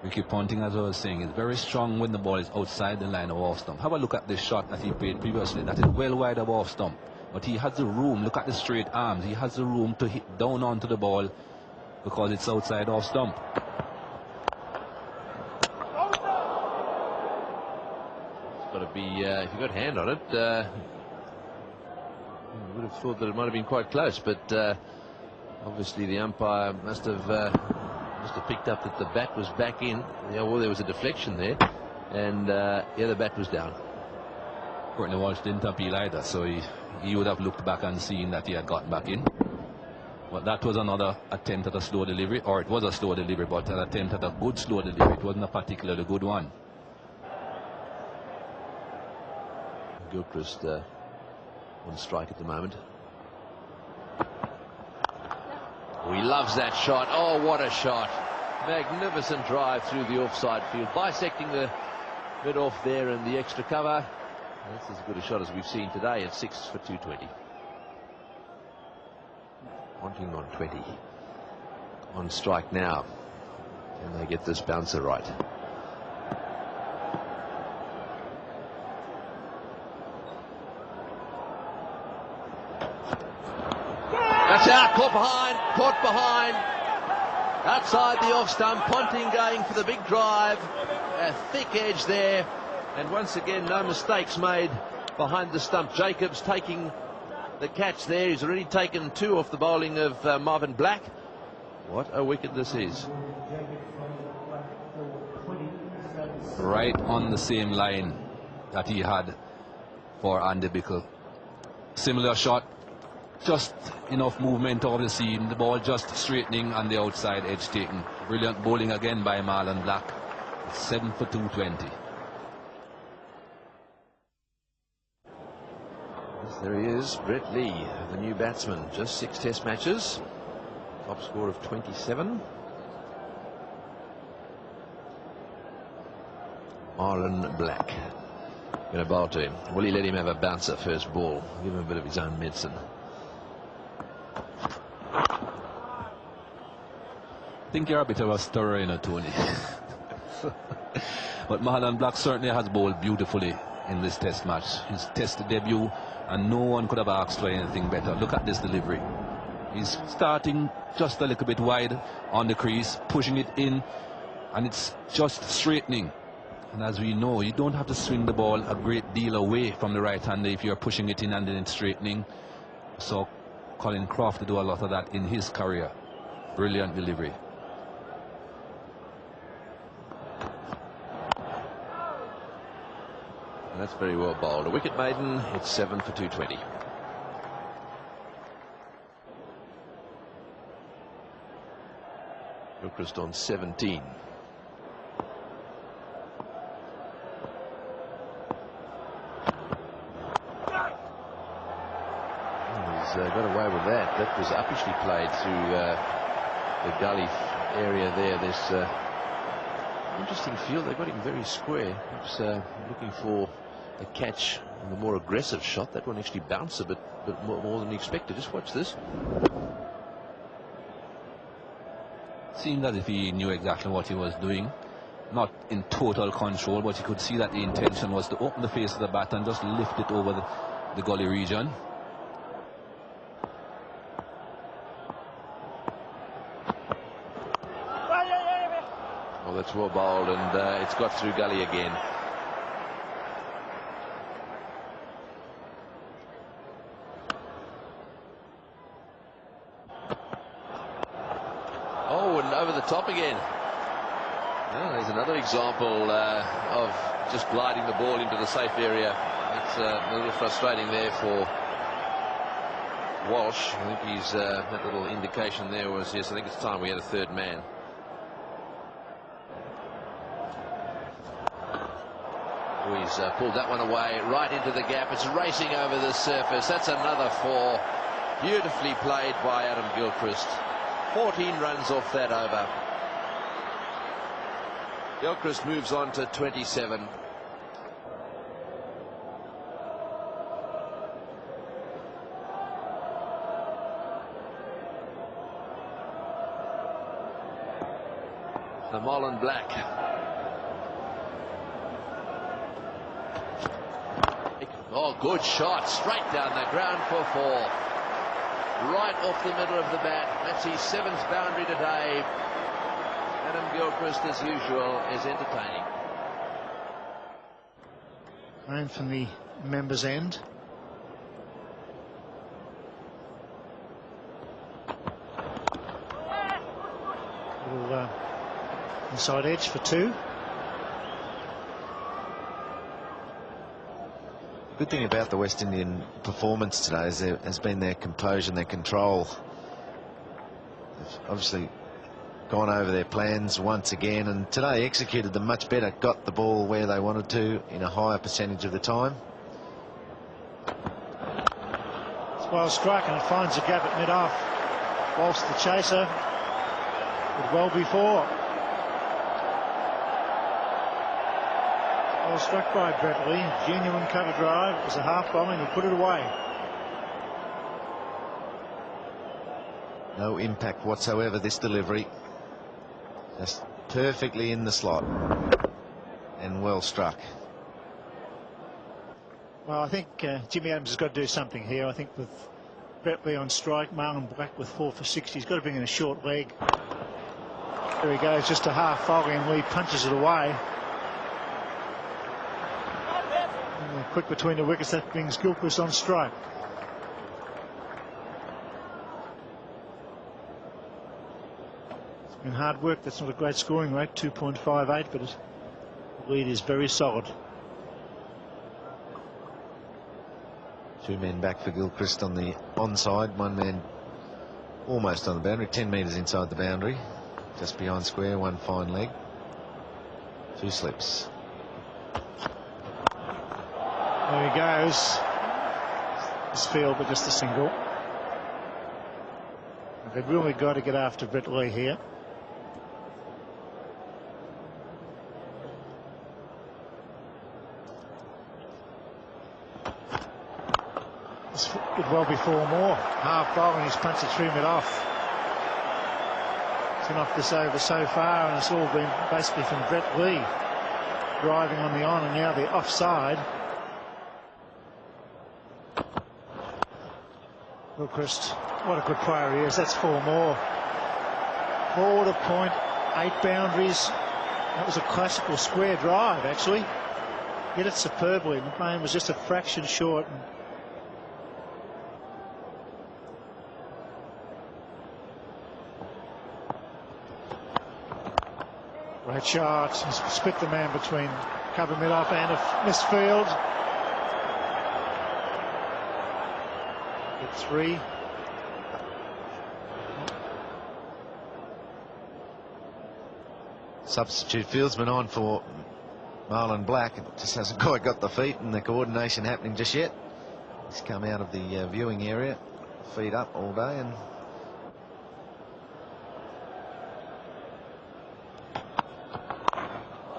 Speaker 6: Ricky Ponting, as I was saying, is very strong when the ball is outside the line of off stump. Have a look at this shot that he played previously. That is well wide of off stump. But he has the room. Look at the straight arms. He has the room to hit down onto the ball because it's outside off stump.
Speaker 3: It's got to be, if you got a hand on it, you would have thought that it might have been quite close. But obviously the umpire must have picked up that the bat was back in. Yeah, well, there was a deflection there, and yeah, the bat was down.
Speaker 6: Courtney Walsh didn't appeal either, so he would have looked back and seen that he had gotten back in. But that was another attempt at a slow delivery, or it was a slow delivery, but an attempt at a good slow delivery. It wasn't a particularly good one.
Speaker 3: Gilchrist on strike at the moment. Oh, he loves that shot. Oh, what a shot. Magnificent drive through the offside field, bisecting the bit off there and the extra cover. That's as good a shot as we've seen today at 6 for 220. Ponting on 20. On strike now. Can they get this bouncer right? That's out, caught behind, outside the off stump. Ponting going for the big drive, a thick edge there, and once again no mistakes made behind the stump. Jacobs taking the catch there. He's already taken 2 off the bowling of Marvin Black. What a wicket this is.
Speaker 6: Right on the same line that he had for Andy Bickle. Similar shot, just enough movement over the seam, the ball just straightening on the outside edge taken. Brilliant bowling again by Marlon Black. 7 for 220.
Speaker 3: Yes, there he is, Brett Lee, the new batsman. Just 6 test matches, top score of 27. Marlon Black going to bowl to him. Will he let him have a bouncer first ball? Give him a bit of his own medicine.
Speaker 6: I think you're a bit of a stirrer, you know, Tony. But Marlon Black certainly has bowled beautifully in this test match. His test debut, and no one could have asked for anything better. Look at this delivery. He's starting just a little bit wide on the crease, pushing it in, and it's just straightening. And as we know, you don't have to swing the ball a great deal away from the right-hander if you're pushing it in and then it's straightening. So Colin Croft to do a lot of that in his career. Brilliant delivery.
Speaker 3: And that's very well bowled. A wicket maiden, it's 7 for 220. Gilchrist on 17. Got away with that. That was uppishly played through the gully area there. There's interesting field. They got him very square. Perhaps looking for a catch and the more aggressive shot. That one actually bounced a bit more than expected. Just watch this.
Speaker 6: Seemed as if he knew exactly what he was doing. Not in total control, but you could see that the intention was to open the face of the bat and just lift it over the gully region.
Speaker 3: That's well bowled, and it's got through gully again. Oh, and over the top again. Oh, there's another example of just gliding the ball into the safe area. It's a little frustrating there for Walsh. I think he's that little indication there was, yes, I think it's time we had a third man. He's pulled that one away right into the gap. It's racing over the surface. That's another 4. Beautifully played by Adam Gilchrist. 14 runs off that over. Gilchrist moves on to 27. The Marlon Black. Oh, good shot, straight down the ground for 4. Right off the middle of the bat. That's his 7th boundary today. Adam Gilchrist, as usual, is entertaining.
Speaker 2: And from the members' end. Little inside edge for 2.
Speaker 1: Good thing about the West Indian performance today has been their composure and their control. They've obviously gone over their plans once again, and today executed them much better, got the ball where they wanted to in a higher percentage of the time.
Speaker 2: It's well struck, and it finds a gap at mid-off, whilst the chaser would well before. Well struck by Brett Lee. Genuine cover drive. It was a half bomb, and he put it away.
Speaker 1: No impact whatsoever, this delivery. Just perfectly in the slot. And well struck.
Speaker 2: Well, I think Jimmy Adams has got to do something here. I think with Brett Lee on strike, Marlon Black with 4 for 60, he's got to bring in a short leg. There he goes, just a half volley, and Lee punches it away. Quick between the wickets, that brings Gilchrist on strike. In hard work, that's not a great scoring rate, 2.58, but the lead is very solid.
Speaker 1: 2 men back for Gilchrist on the onside, 1 man almost on the boundary, 10 metres inside the boundary, just behind square, 1 fine leg, 2 slips.
Speaker 2: There he goes. This field, but just a single. They've really got to get after Brett Lee here. It well be 4 more. Half bowling, he's punched it through mid-off. He's gone off this over so far, and it's all been basically from Brett Lee driving on the on and now the offside. Gilchrist, what a good player he is. That's 4 more. Forward of point, 8 boundaries. That was a classical square drive, actually. Hit it superbly. McMahon was just a fraction short. Great shot. He's split the man between cover mid-off and a missed field. Hit 3.
Speaker 1: Substitute fieldsman on for Marlon Black. It just hasn't quite got the feet and the coordination happening just yet. He's come out of the viewing area, feet up all day, and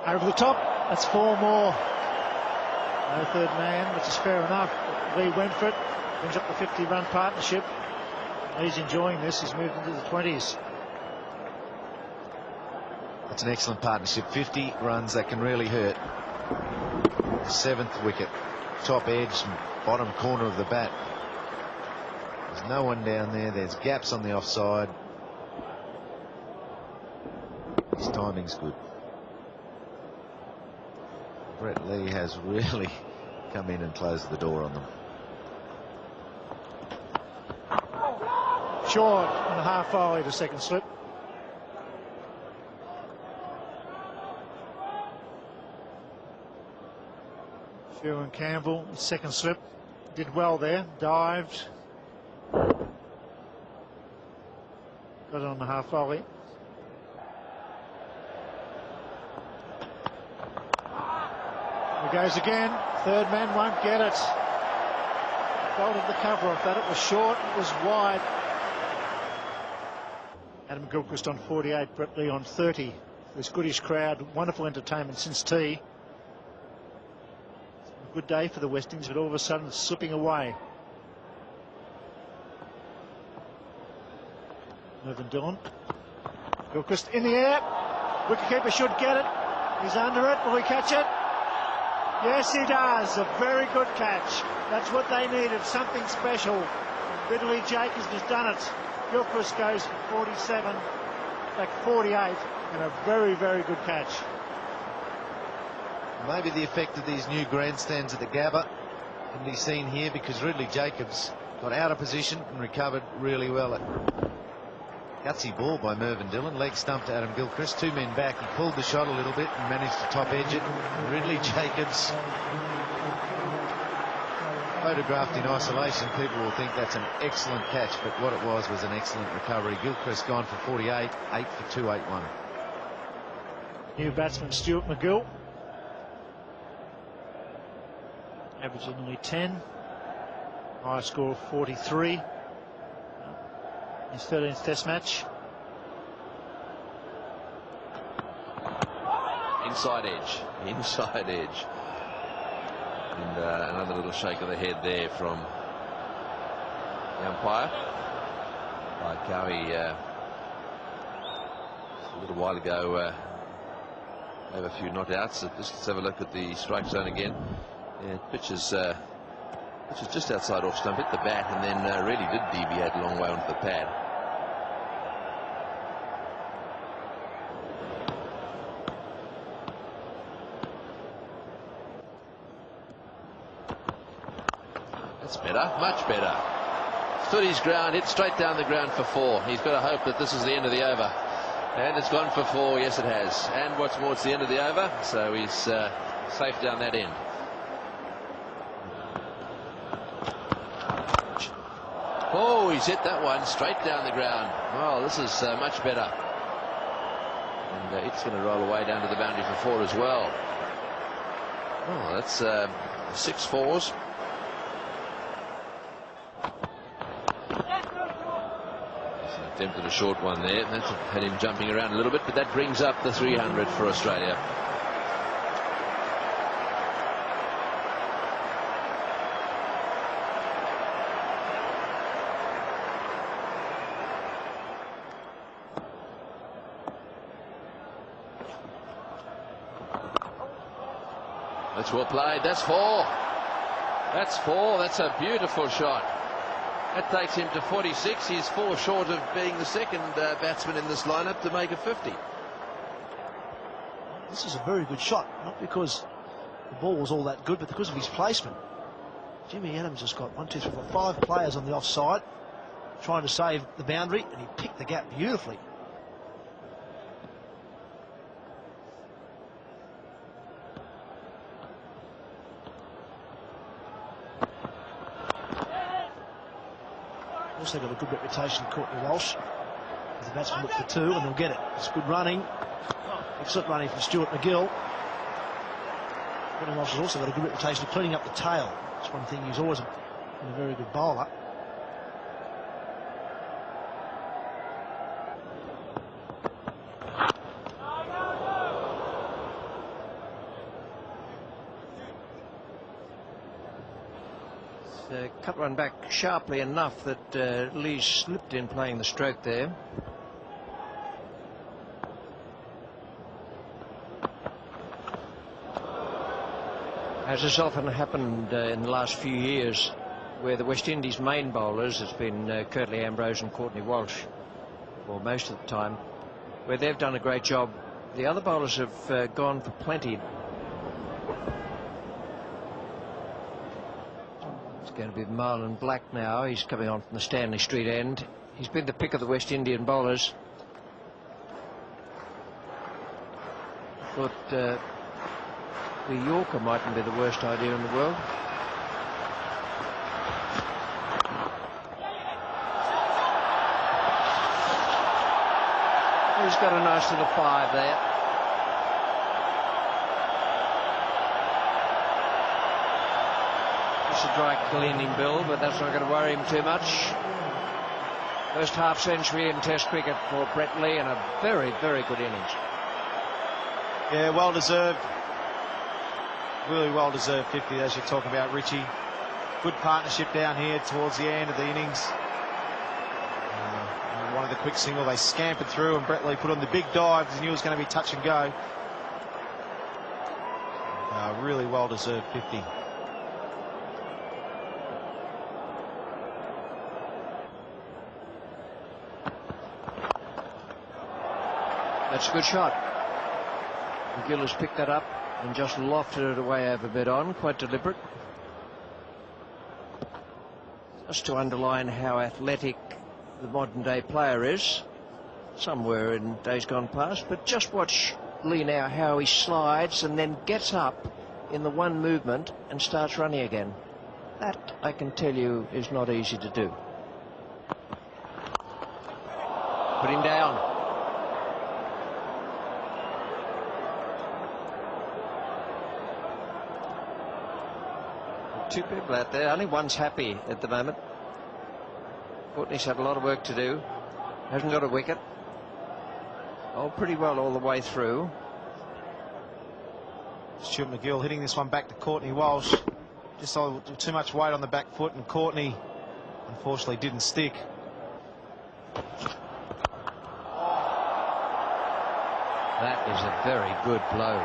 Speaker 2: over the top. That's 4 more. No third man, which is fair enough. Lee went for it. Brings up the 50-run partnership. He's enjoying this. He's moved into the 20s.
Speaker 1: that's an excellent partnership. 50 runs that can really hurt. 7th wicket, top edge, bottom corner of the bat. There's no one down there. There's gaps on the offside. His timing's good. Brett Lee has really come in and closed the door on them.
Speaker 2: Short on the half volley to second slip. Shew and Campbell, second slip, did well there, dived. Got it on the half volley. There goes again. Third man won't get it. Bolted the cover off that. It was short, it was wide. Adam Gilchrist on 48, Brett Lee on 30. This goodish crowd, wonderful entertainment since tea. It's been a good day for the West Indies, but all of a sudden it's slipping away. Mervyn Dillon. Gilchrist in the air. Wicketkeeper should get it. He's under it. Will he catch it? Yes, he does. A very good catch. That's what they needed, something special. Ridley Jacobs has done it. Gilchrist goes for 47, back 48, and a very, very good catch.
Speaker 1: Maybe the effect of these new grandstands at the Gabba can be seen here, because Ridley Jacobs got out of position and recovered really well. Gutsy ball by Mervyn Dillon, leg stump to Adam Gilchrist, 2 men back. He pulled the shot a little bit and managed to top edge it. Ridley Jacobs, photographed in isolation, people will think that's an excellent catch, but what it was an excellent recovery. Gilchrist gone for 48, 8 for 281.
Speaker 2: New batsman Stuart McGill, averaging only 10, high score of 43. His 13th Test match.
Speaker 3: Inside edge, inside edge. And another little shake of the head there from the umpire. Like how he a little while ago gave a few not outs. Let's have a look at the strike zone again. Yeah, pitch is just outside off stump, hit the bat, and then really did deviate a long way onto the pad. That's better, much better. Stood his ground, hit straight down the ground for 4. He's got to hope that this is the end of the over. And it's gone for 4, yes it has. And what's more, it's the end of the over, so he's safe down that end. Oh, he's hit that one straight down the ground. Oh, this is much better. And it's going to roll away down to the boundary for 4 as well. Oh, that's 6 fours. Attempted a short one there. That's had him jumping around a little bit, but that brings up the 300 for Australia. That's well played. That's 4. That's 4. That's a beautiful shot. That takes him to 46. He's 4 short of being the second batsman in this lineup to make a 50.
Speaker 4: This is a very good shot, not because the ball was all that good, but because of his placement. Jimmy Adams has got 1, 2, 3, 4, 5 players on the offside trying to save the boundary, and he picked the gap beautifully. Also got a good reputation, Courtney Walsh. As the batsman look for 2, and they'll get it. It's good running. Excellent running from Stuart McGill. Courtney Walsh has also got a good reputation of cleaning up the tail. That's one thing, he's always been a very good bowler.
Speaker 5: Cut one back sharply enough that Lee slipped in playing the stroke there. As has often happened in the last few years, where the West Indies main bowlers has been Curtly Ambrose and Courtney Walsh for most of the time, where they've done a great job, the other bowlers have gone for plenty. Going to be Marlon Black now. He's coming on from the Stanley Street end. He's been the pick of the West Indian bowlers. Thought the Yorker mightn't be the worst idea in the world. He's got a nice little 5 there. A dry cleaning bill, but that's not going to worry him too much. First half century in Test cricket for Brett Lee, and a very, very good innings.
Speaker 7: Yeah, well deserved. Really well deserved 50, as you're talking about, Richie. Good partnership down here towards the end of the innings. One of the quick single, they scampered through, and Brett Lee put on the big dive because he knew it was going to be touch and go. Really well deserved 50.
Speaker 5: That's a good shot. McGill has picked that up and just lofted it away over mid-on, quite deliberate. Just to underline how athletic the modern day player is. Some were in days gone past, but just watch Lee now, how he slides and then gets up in the one movement and starts running again. That, I can tell you, is not easy to do. Put him down. Two people out there, only one's happy at the moment. Courtney's had a lot of work to do, hasn't got a wicket. Oh, pretty well all the way through.
Speaker 7: Stuart McGill hitting this one back to Courtney Walsh. Just too much weight on the back foot, and Courtney unfortunately didn't stick.
Speaker 5: That is a very good blow.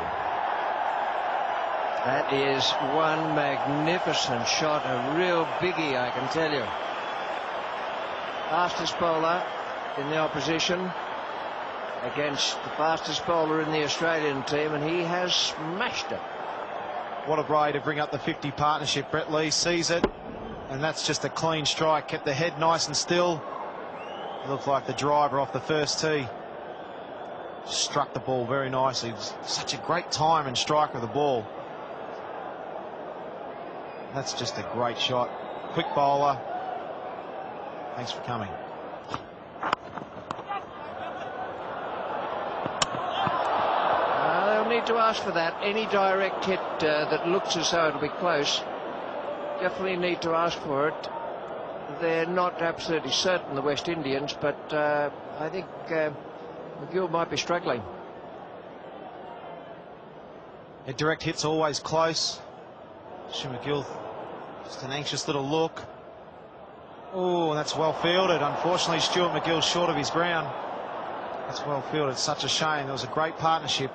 Speaker 5: That is one magnificent shot, a real biggie, I can tell you. Fastest bowler in the opposition against the fastest bowler in the Australian team, and he has smashed it.
Speaker 7: What a way to bring up the 50 partnership. Brett Lee sees it, and that's just a clean strike. Kept the head nice and still. Looked like the driver off the first tee. struck the ball very nicely. He was such a great time and striker of the ball. That's just a great shot. Quick bowler. Thanks for coming.
Speaker 5: They'll need to ask for that. Any direct hit that looks as though it'll be close, definitely need to ask for it. They're not absolutely certain, the West Indians, but I think McGill might be struggling.
Speaker 7: A direct hit's always close. McGill, just an anxious little look. Oh, that's well fielded. Unfortunately, Stuart McGill's short of his ground. That's well fielded. Such a shame. There was a great partnership.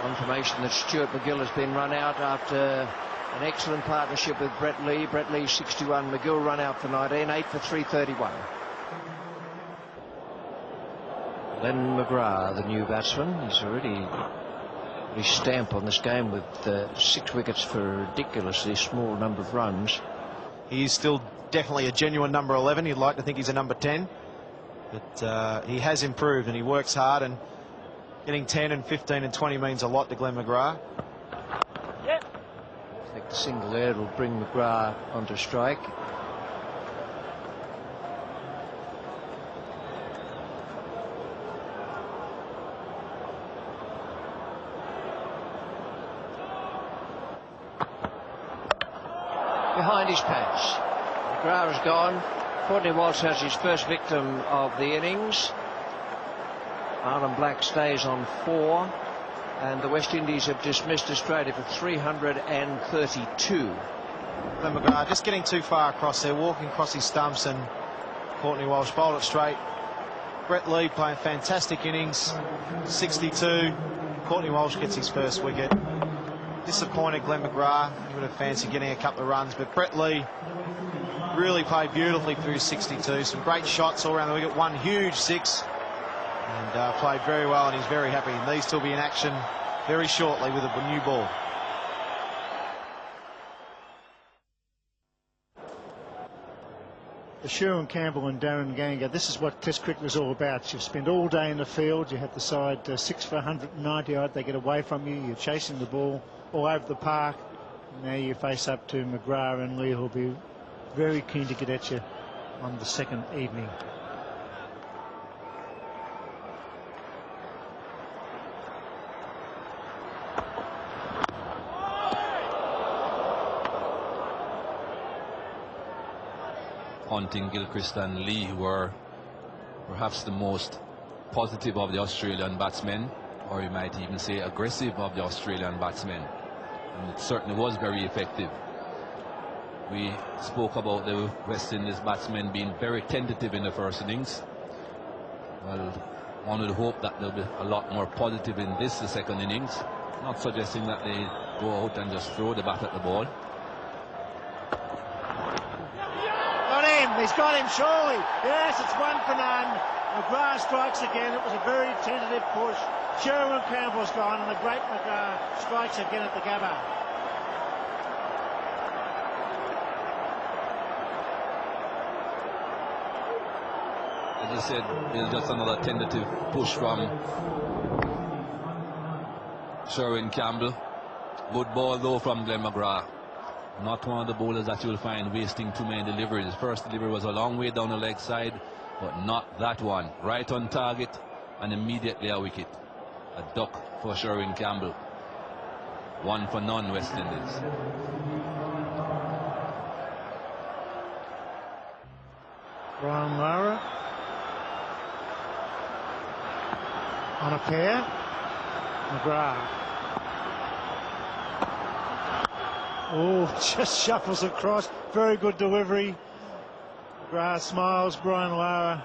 Speaker 5: Confirmation that Stuart McGill has been run out after an excellent partnership with Brett Lee. Brett Lee 61, McGill run out for 19, 8 for 331. Glenn McGrath, the new batsman, he's already put his stamp on this game with 6 wickets for a ridiculously small number of runs.
Speaker 7: He is still definitely a genuine number 11. You'd like to think he's a number 10. But he has improved and he works hard, and getting 10 and 15 and 20 means a lot to Glenn McGrath.
Speaker 5: Yep. I think the single there will bring McGrath onto strike. Behind his pads. McGrath has gone. Courtney Walsh has his first victim of the innings. Arlen Black stays on 4, and the West Indies have dismissed Australia for 332.
Speaker 7: Glenn McGrath just getting too far across there, walking across his stumps, and Courtney Walsh bowled it straight. Brett Lee playing fantastic innings, 62. Courtney Walsh gets his first wicket. Disappointed Glenn McGrath. He would have fancied getting a couple of runs, but Brett Lee really played beautifully through his 62. Some great shots all around the wicket. One huge 6. And played very well, and he's very happy. And these two will be in action very shortly with a new ball.
Speaker 2: Sherwin Campbell and Darren Ganger, this is what Test cricket is all about. You've spent all day in the field, you have the side 6 for 190 odd, they get away from you, you're chasing the ball all over the park. Now you face up to McGrath and Lee, who'll be very keen to get at you on the second evening.
Speaker 6: Hunting, Gilchrist and Lee were perhaps the most positive of the Australian batsmen, or you might even say aggressive of the Australian batsmen, and it certainly was very effective. We spoke about the West Indies batsmen being very tentative in the first innings. Well, one would hope that they'll be a lot more positive in this, the second innings. Not suggesting that they go out and just throw the bat at the ball.
Speaker 2: He's got him, surely. Yes, it's 1 for none. McGrath strikes again. It was a very tentative push. Sherwin Campbell's gone, and the great McGrath strikes again at the Gabba.
Speaker 6: As I said, it's just another tentative push from Sherwin Campbell. Good ball though from Glenn McGrath. Not one of the bowlers that you'll find wasting too many deliveries. His first delivery was a long way down the leg side, but not that one. Right on target and immediately a wicket. A duck for Sherwin Campbell. 1 for none, West Indies.
Speaker 2: Brian Lara on a pair. McGrath. Oh, just shuffles across. Very good delivery. McGrath smiles. Brian Lara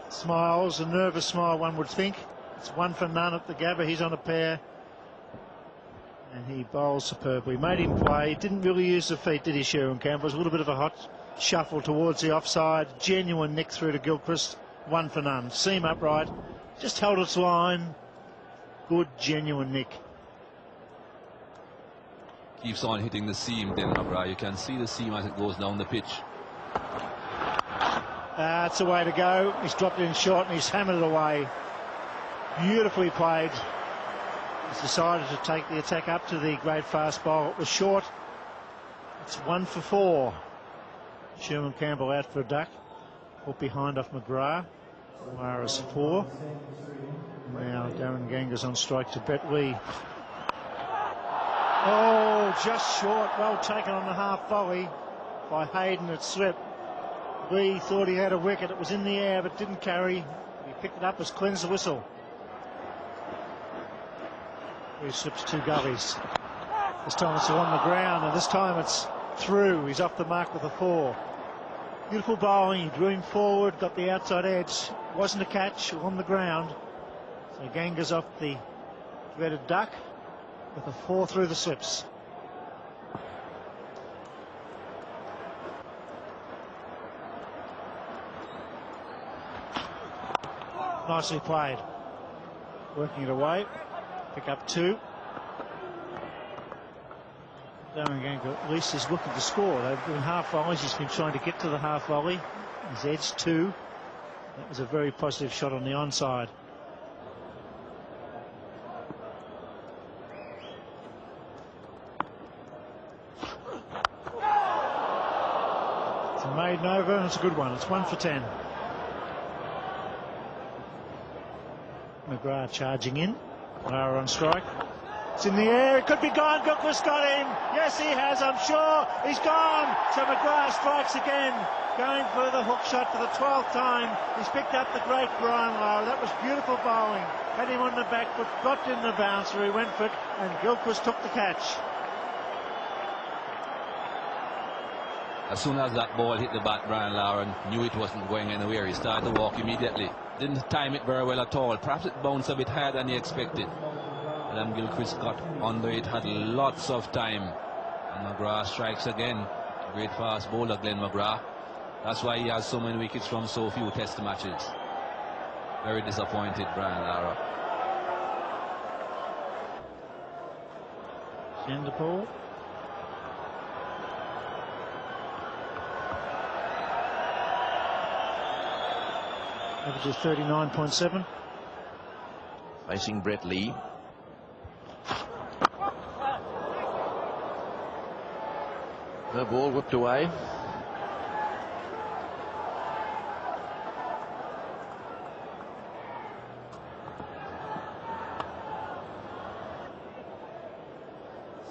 Speaker 2: smiles. A nervous smile, one would think. It's 1 for none at the Gabba. He's on a pair. And he bowls superbly. Made him play. Didn't really use the feet, did he, Sherwin Campbell? It was a little bit of a hot shuffle towards the offside. Genuine nick through to Gilchrist. 1 for none. Seam upright. Just held its line. Good, genuine nick.
Speaker 6: keeps on hitting the seam, Glenn McGrath. You can see the seam as it goes down the pitch.
Speaker 2: That's the way to go. He's dropped it in short and he's hammered it away. Beautifully played. He's decided to take the attack up to the great fast bowl. It was short. It's 1 for 4. Sherman Campbell out for a duck. Put behind off McGrath. Lara's 4. Now Darren Ganga's on strike to Betley. Oh, just short. Well taken on the half volley by Hayden at slip. Lee thought he had a wicket. It was in the air but didn't carry. He picked it up as cleanse the whistle. 3 slips, 2 gullies. This time it's on the ground, and this time it's through. He's off the mark with a 4. Beautiful bowling. He drew him forward, got the outside edge. Wasn't a catch on the ground. So Ganga's off the dreaded duck with a 4 through the slips. Nicely played. Working it away. Pick up 2. Darren Ganga at least is looking to score. They've been half volleys. He's been trying to get to the half volley. He's edged 2. That was a very positive shot on the onside. It's a maiden over and it's a good one. It's 1 for 10. McGrath charging in. Lara on strike. It's in the air. It could be gone. Gilchrist got him. Yes, he has. I'm sure. He's gone. So McGrath strikes again. Going for the hook shot for the 12th time. He's picked up the great Brian Lara. That was beautiful bowling. Had him on the back foot. Dropped in the bouncer. He went for it. And Gilchrist took the catch.
Speaker 6: As soon as that ball hit the bat, Brian Lara knew it wasn't going anywhere. He started to walk immediately. Didn't time it very well at all. Perhaps it bounced a bit higher than he expected. Adam Gilchrist got under it, had lots of time. And McGrath strikes again. Great fast bowler, Glenn McGrath. That's why he has so many wickets from so few test matches. Very disappointed, Brian Lara.
Speaker 2: Chanderpaul. Averages 39.7.
Speaker 3: Facing Brett Lee. The ball whipped away.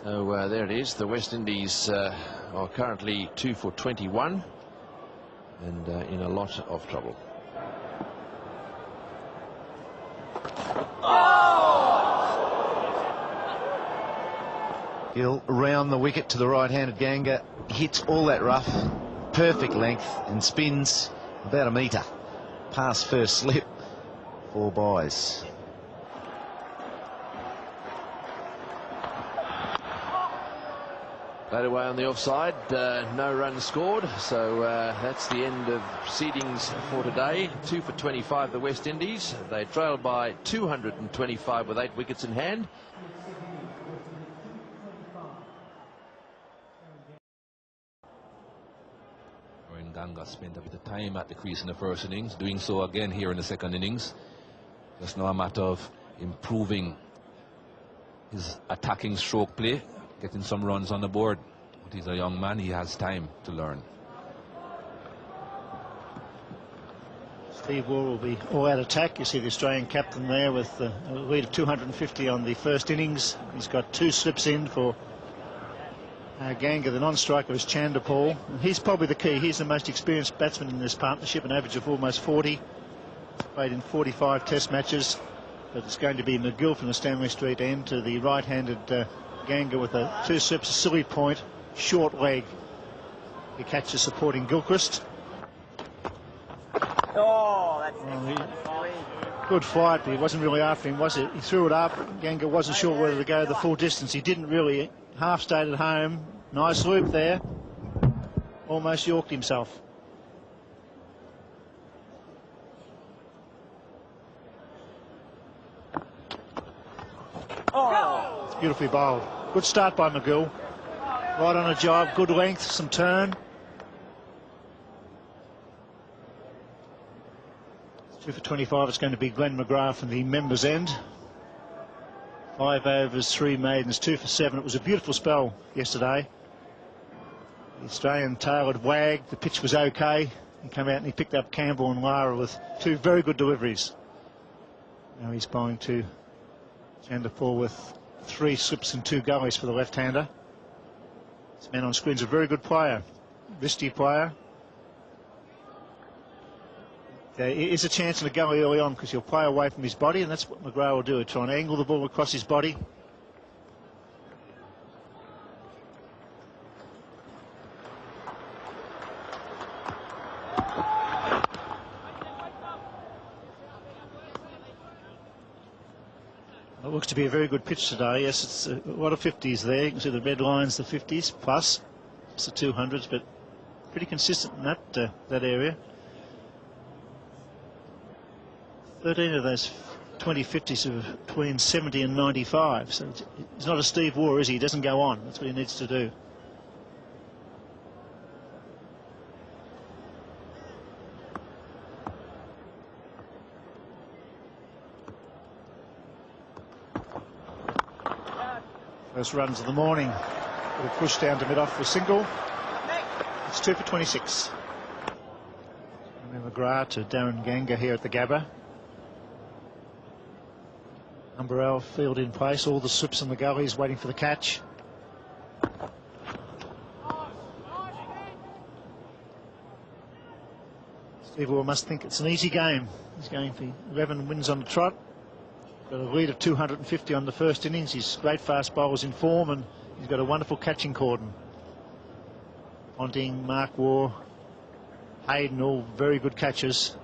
Speaker 3: So there it is. The West Indies are currently 2 for 21 and in a lot of trouble.
Speaker 1: Gill round the wicket to the right-handed Ganga, hits all that rough, perfect length, and spins about a metre past first slip. 4 byes.
Speaker 3: Played away on the offside, no runs scored, so that's the end of proceedings for today. 2 for 25, the West Indies. They trailed by 225 with 8 wickets in hand.
Speaker 6: Ganga spent a bit of time at the crease in the first innings, doing so again here in the second innings. Just now a matter of improving his attacking stroke play, getting some runs on the board. But he's a young man, he has time to learn.
Speaker 2: Steve Waugh will be all out attack. You see the Australian captain there with a lead of 250 on the first innings. He's got 2 slips in for Ganga. The non-striker is Chanderpaul. He's probably the key. He's the most experienced batsman in this partnership, an average of almost 40. Played in 45 test matches. But it's going to be McGill from the Stanley Street end to the right-handed Ganga with 2 slips, a silly point, short leg. He catches supporting Gilchrist.
Speaker 8: Oh, that's
Speaker 2: Good fight, but he wasn't really after him, was it? He threw it up. Ganga wasn't sure whether to go the full distance. He didn't really. Half stayed at home. Nice loop there. Almost yorked himself.
Speaker 8: oh.
Speaker 2: It's beautifully bowled. Good start by McGill. Right on a job, good length, some turn. 2 for 25, it's going to be Glenn McGrath from the members' end. 5 overs, 3 maidens, 2 for 7. It was a beautiful spell yesterday. The Australian tail had wagged, the pitch was okay. He came out and he picked up Campbell and Lara with 2 very good deliveries. Now he's bowling to Chanderpaul with 3 slips and 2 gullies for the left-hander. This man on screen's a very good player, wristy player. There is a chance in a gully early on because he'll play away from his body, and that's what McGrath will do. He'll try and angle the ball across his body. It looks to be a very good pitch today. Yes, it's a lot of 50s there. You can see the red lines, the 50s plus. It's the 200s, but pretty consistent in that area. 13 of those 2050s are between 70 and 95. So he's not a Steve Waugh, is he? He doesn't go on. That's what he needs to do. First runs of the morning. Little push down to mid-off for a single. It's 2 for 26. McGrath to Darren Ganga here at the Gabba. Umbrella field in place, all the slips and the gullies waiting for the catch. Steve Waugh must think it's an easy game. He's going for 11 wins on the trot. Got a lead of 250 on the first innings. He's great fast bowlers in form, and he's got a wonderful catching cordon. Ponting, Mark Waugh, Hayden, all very good catches.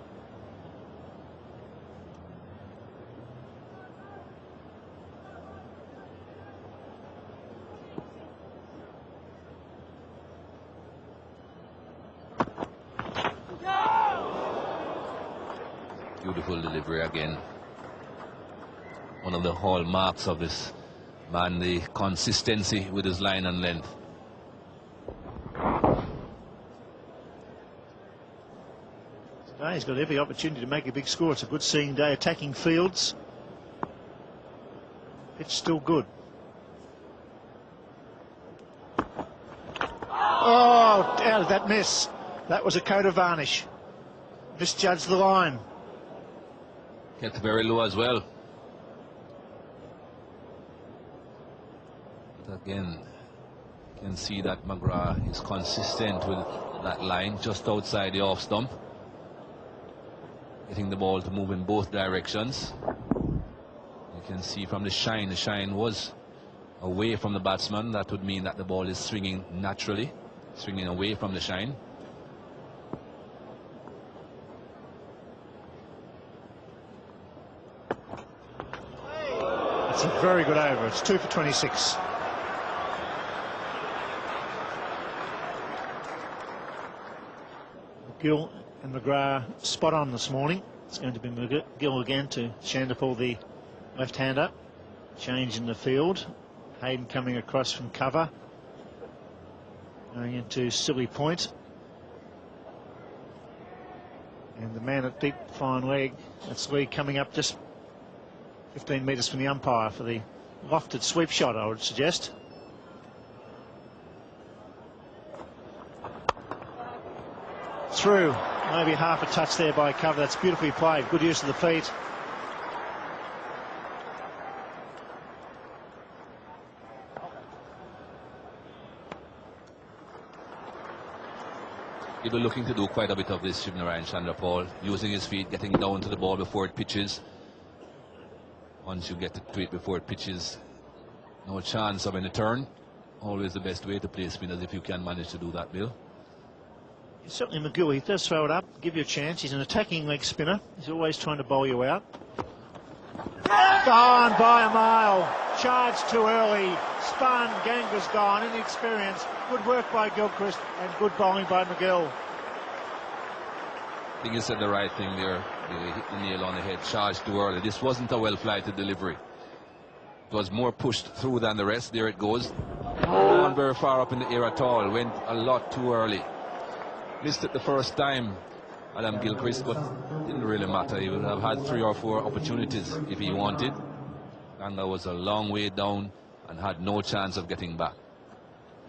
Speaker 6: Beautiful delivery again. One of the hallmarks of this man, the consistency with his line and length.
Speaker 2: Today he's got every opportunity to make a big score. It's a good seeing day, attacking fields. Pitch still good. Oh, out of that miss. That was a coat of varnish. Misjudged the line.
Speaker 6: Kept very low as well. But again, you can see that McGrath is consistent with that line just outside the off stump. Getting the ball to move in both directions. You can see from the shine was away from the batsman. That would mean that the ball is swinging naturally, swinging away from the shine.
Speaker 2: It's a very good over. It's 2 for 26. Gill and McGrath spot on this morning. It's going to be Gill again to Chanderpaul, the left-hander. Change in the field. Hayden coming across from cover. Going into silly point. And the man at deep fine leg, that's Lee coming up just 15 metres from the umpire for the lofted sweep shot, I would suggest. Through, maybe half a touch there by cover. That's beautifully played. Good use of the feet.
Speaker 6: He'll be looking to do quite a bit of this, Shivnarine Chanderpaul, using his feet, getting down to the ball before it pitches. Once you get to it before it pitches, no chance of any turn. Always the best way to play spinners if you can manage to do that, Bill.
Speaker 2: Certainly McGill, he does throw it up, give you a chance. He's an attacking leg spinner. He's always trying to bowl you out. Gone by a mile. Charged too early. Spun. Ganga's gone. Inexperience. Good work by Gilchrist and good bowling by McGill.
Speaker 6: I think you said the right thing there. He hit the nail on the head. Charged too early. This wasn't a well-flighted delivery. It was more pushed through than the rest. There it goes. On wasn't very far up in the air at all. Went a lot too early. Missed it the first time, Adam Gilchrist, but didn't really matter. He would have had 3 or 4 opportunities if he wanted. Ganga was a long way down and had no chance of getting back.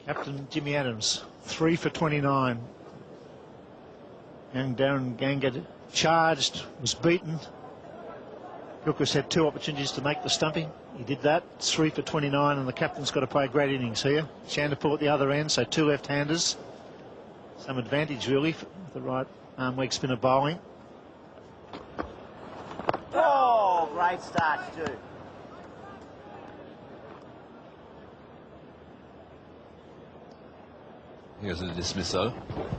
Speaker 2: Captain Jimmy Adams, 3 for 29. Young Darren Ganga charged, was beaten. Gilchrist had 2 opportunities to make the stumping. He did that. It's 3 for 29, and the captain's got to play great innings here. Chanderpaul at the other end, so 2 left-handers. Some advantage, really, for the right arm leg spinner bowling.
Speaker 8: Oh, great start, Stu.
Speaker 6: Here's the dismissal.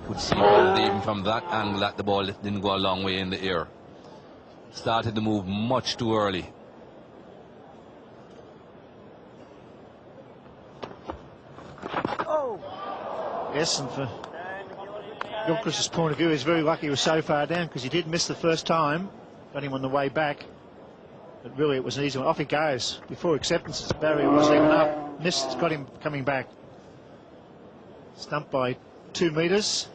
Speaker 6: Could see that even from that angle that the ball didn't go a long way in the air. Started to move much too early.
Speaker 8: Oh.
Speaker 2: Yes, and for Gilchrist's point of view, he's very lucky he was so far down, because he did miss the first time. Got him on the way back. But really, it was an easy one. Off he goes. Before acceptance, his barrier was even up. Missed, got him coming back. Stumped by 2 metres.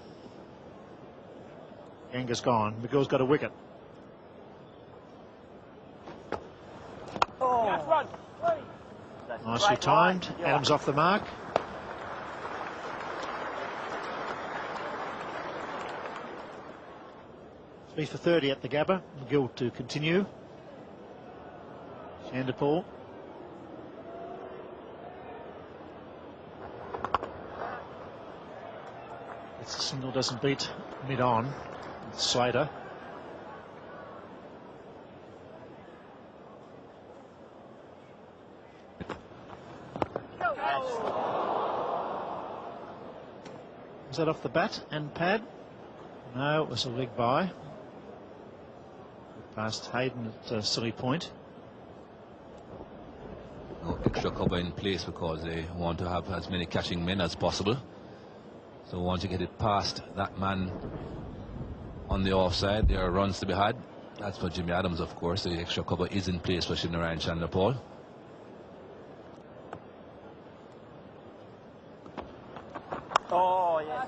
Speaker 2: Ganga's gone. McGill's got a wicket.
Speaker 8: Oh.
Speaker 2: Nicely timed. Adams off the mark. Three for 30 at the Gabba. McGill to continue. Chanderpaul. It's a single, doesn't beat mid-on. Slater. Was that off the bat and pad? No, it was a leg by. Past Hayden at silly point.
Speaker 6: No extra cover in place because they want to have as many catching men as possible. So once you get it past that man on the offside, there are runs to be had. That's for Jimmy Adams, of course. The extra cover is in place for Shivnarine Chanderpaul.
Speaker 8: Oh, yeah.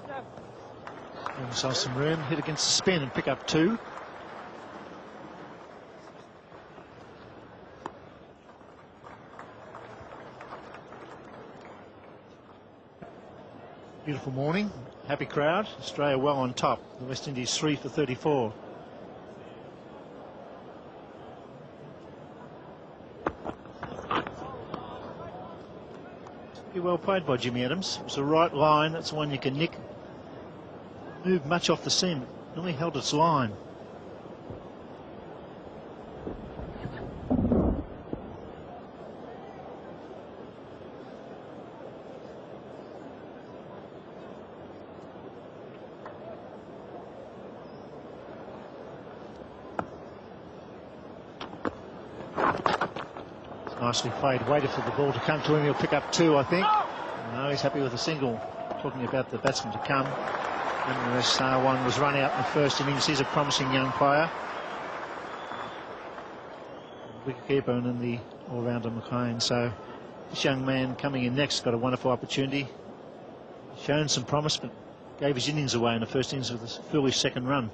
Speaker 2: Give himself some room, hit against the spin and pick up 2. Beautiful morning, happy crowd. Australia well on top. The West Indies 3 for 34. Pretty well played by Jimmy Adams. It was the right line. That's the one you can nick. Moved much off the seam. Nearly held its line. Nicely played, waited for the ball to come to him. He'll pick up 2, I think. No, he's happy with a single. Talking about the batsman to come. And the star one was run out in the first innings. He's a promising young player. Wicketkeeper and then the all-rounder McLean. So this young man coming in next got a wonderful opportunity. Shown some promise, but gave his innings away in the first innings with a foolish second run.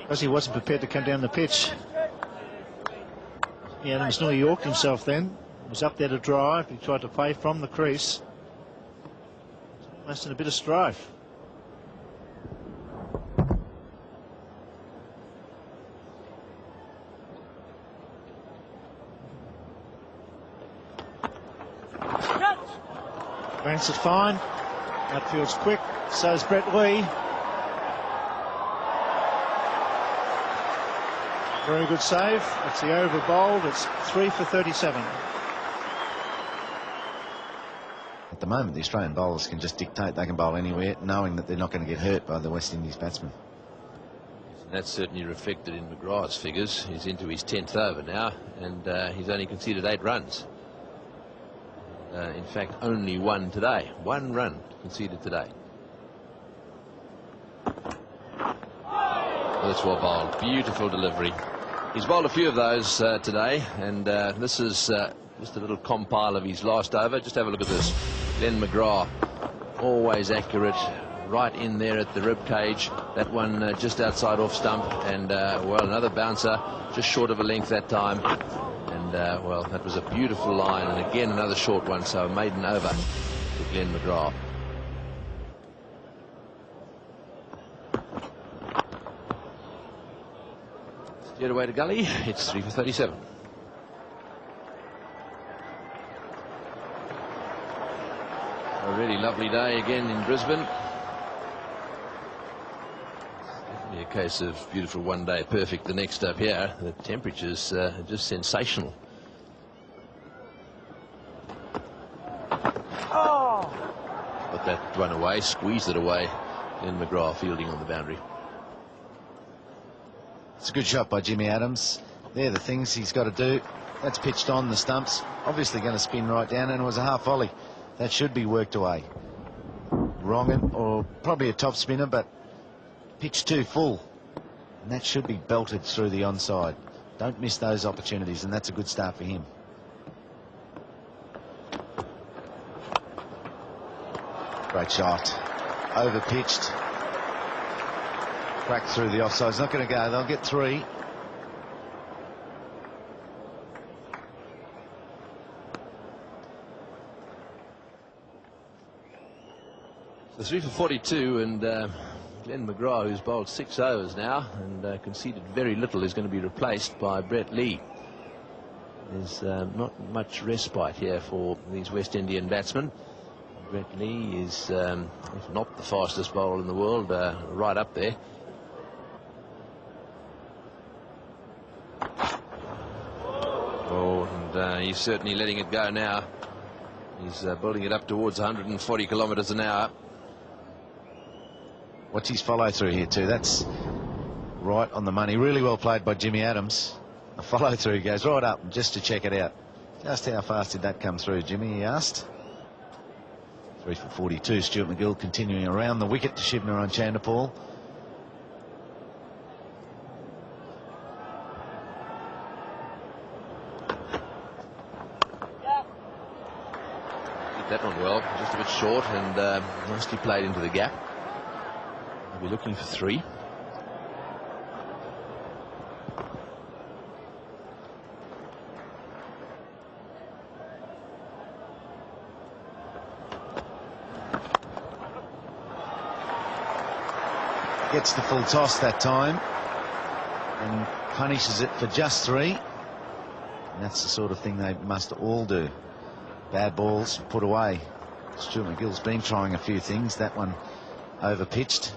Speaker 2: Because he wasn't prepared to come down the pitch. Yeah, Adams nearly yorked himself then. Was up there to drive. He tried to play from the crease. Almost in a bit of strife. Grants it fine. Outfield's quick. So's Brett Lee. Very good save. It's the over bowled. It's 3 for 37.
Speaker 1: At the moment, the Australian bowlers can just dictate they can bowl anywhere, knowing that they're not going to get hurt by the West Indies batsmen.
Speaker 3: That's certainly reflected in McGrath's figures. He's into his 10th over now, and he's only conceded 8 runs. In fact, only 1 today. 1 run conceded today. Well, that's well bowled. Beautiful delivery. He's bowled a few of those today, and this is just a little compile of his last over. Just have a look at this. Glenn McGrath, always accurate, right in there at the rib cage. That one just outside off stump, and well, another bouncer just short of a length that time. And well, that was a beautiful line, and again another short one, so a maiden over to Glenn McGrath. Steered away to gully. It's 3 for 37. A really lovely day again in Brisbane. Definitely a case of beautiful one day, perfect the next up here. The temperatures are just sensational.
Speaker 8: Oh!
Speaker 3: Got that one away, squeezed it away. Glenn McGrath fielding on the boundary.
Speaker 1: It's a good shot by Jimmy Adams. They're the things he's got to do. That's pitched on the stumps. Obviously going to spin right down, and it was a half volley. That should be worked away. Wrong, or probably a top spinner, but pitched too full. And that should be belted through the onside. Don't miss those opportunities, and that's a good start for him. Great shot. Over pitched. Cracked through the offside. It's not going to go. They'll get 3.
Speaker 3: So 3 for 42, and Glenn McGrath, who's bowled 6 overs now and conceded very little, is going to be replaced by Brett Lee. There's not much respite here for these West Indian batsmen. Brett Lee is, if not the fastest bowler in the world, right up there. Oh, and he's certainly letting it go now. He's building it up towards 140 kilometres an hour.
Speaker 1: Watch his follow through here too. That's right on the money. Really well played by Jimmy Adams. A follow through goes right up just to check it out. Just how fast did that come through, Jimmy, he asked. 3 for 42. Stuart McGill continuing around the wicket to Shivnarine Chanderpaul.
Speaker 3: Did that one well, just a bit short, and nicely played into the gap. We'll be looking for 3.
Speaker 1: Gets the full toss that time and punishes it for just 3. And that's the sort of thing they must all do. Bad balls put away. Stuart McGill's been trying a few things. That one over pitched.